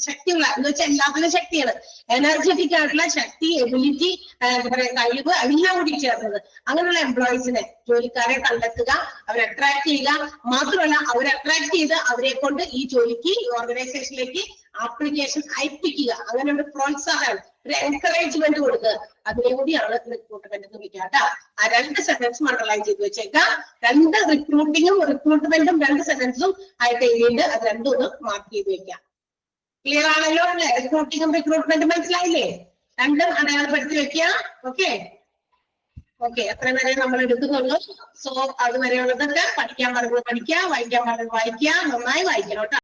ശക്തിയുള്ള, എന്ന് വെച്ചാൽ എല്ലാത്തിനും ശക്തിയാണ്, എനർജറ്റിക് ആയിട്ടുള്ള ശക്തി, എബിലിറ്റി, എന്താ പറയാ കഴിവ്, എല്ലാം കൂടി ചേർന്നത്. അങ്ങനെയുള്ള എംപ്ലോയീസിനെ, ജോലിക്കാരെ കണ്ടെത്തുക, അവരെ അട്രാക്ട് ചെയ്യുക. മാത്രമല്ല അവരെ അട്രാക്ട് ചെയ്ത് അവരെ കൊണ്ട് ഈ ജോലിക്ക്, ഈ ഓർഗനൈസേഷനിലേക്ക് ആപ്ലിക്കേഷൻ അയപ്പിക്കുക. അങ്ങനെ ഒരു പ്രോത്സാഹനം, ഒരു എൻകറേജ്മെന്റ് കൊടുക്കുക. അതിനെ കൂടിയാണ് റിക്രൂട്ട്മെന്റ് എന്ന് വിളിക്കുക കേട്ടോ. ആ 2 സെന്റൻസും അണ്ടർലൈൻ ചെയ്ത് വെച്ചേക്കാം. 2 റിക്രൂട്ടിങ്ങും റിക്രൂട്ട്മെന്റും 2 സെന്റൻസും ആയിട്ട് എഴുതിയിട്ട് അത് രണ്ടും ഒന്ന് മാർക്ക് ചെയ്ത് വെക്കാം. ക്ലിയർ ആണല്ലോ അല്ലെ? റിക്രൂട്ടിങ്ങും റിക്രൂട്ട്മെന്റും മനസ്സിലായില്ലേ? 2ഉം അടയാളപ്പെടുത്തി വെക്കുക. ഓക്കെ, എത്ര വരെ നമ്മൾ എടുക്കുന്നുള്ളൂ. സോ അതുവരെയുള്ളതൊക്കെ പഠിക്കാൻ പറഞ്ഞത് പഠിക്കുക, വായിക്കാൻ പറഞ്ഞത് വായിക്കുക, നന്നായി വായിക്കണം കേട്ടോ.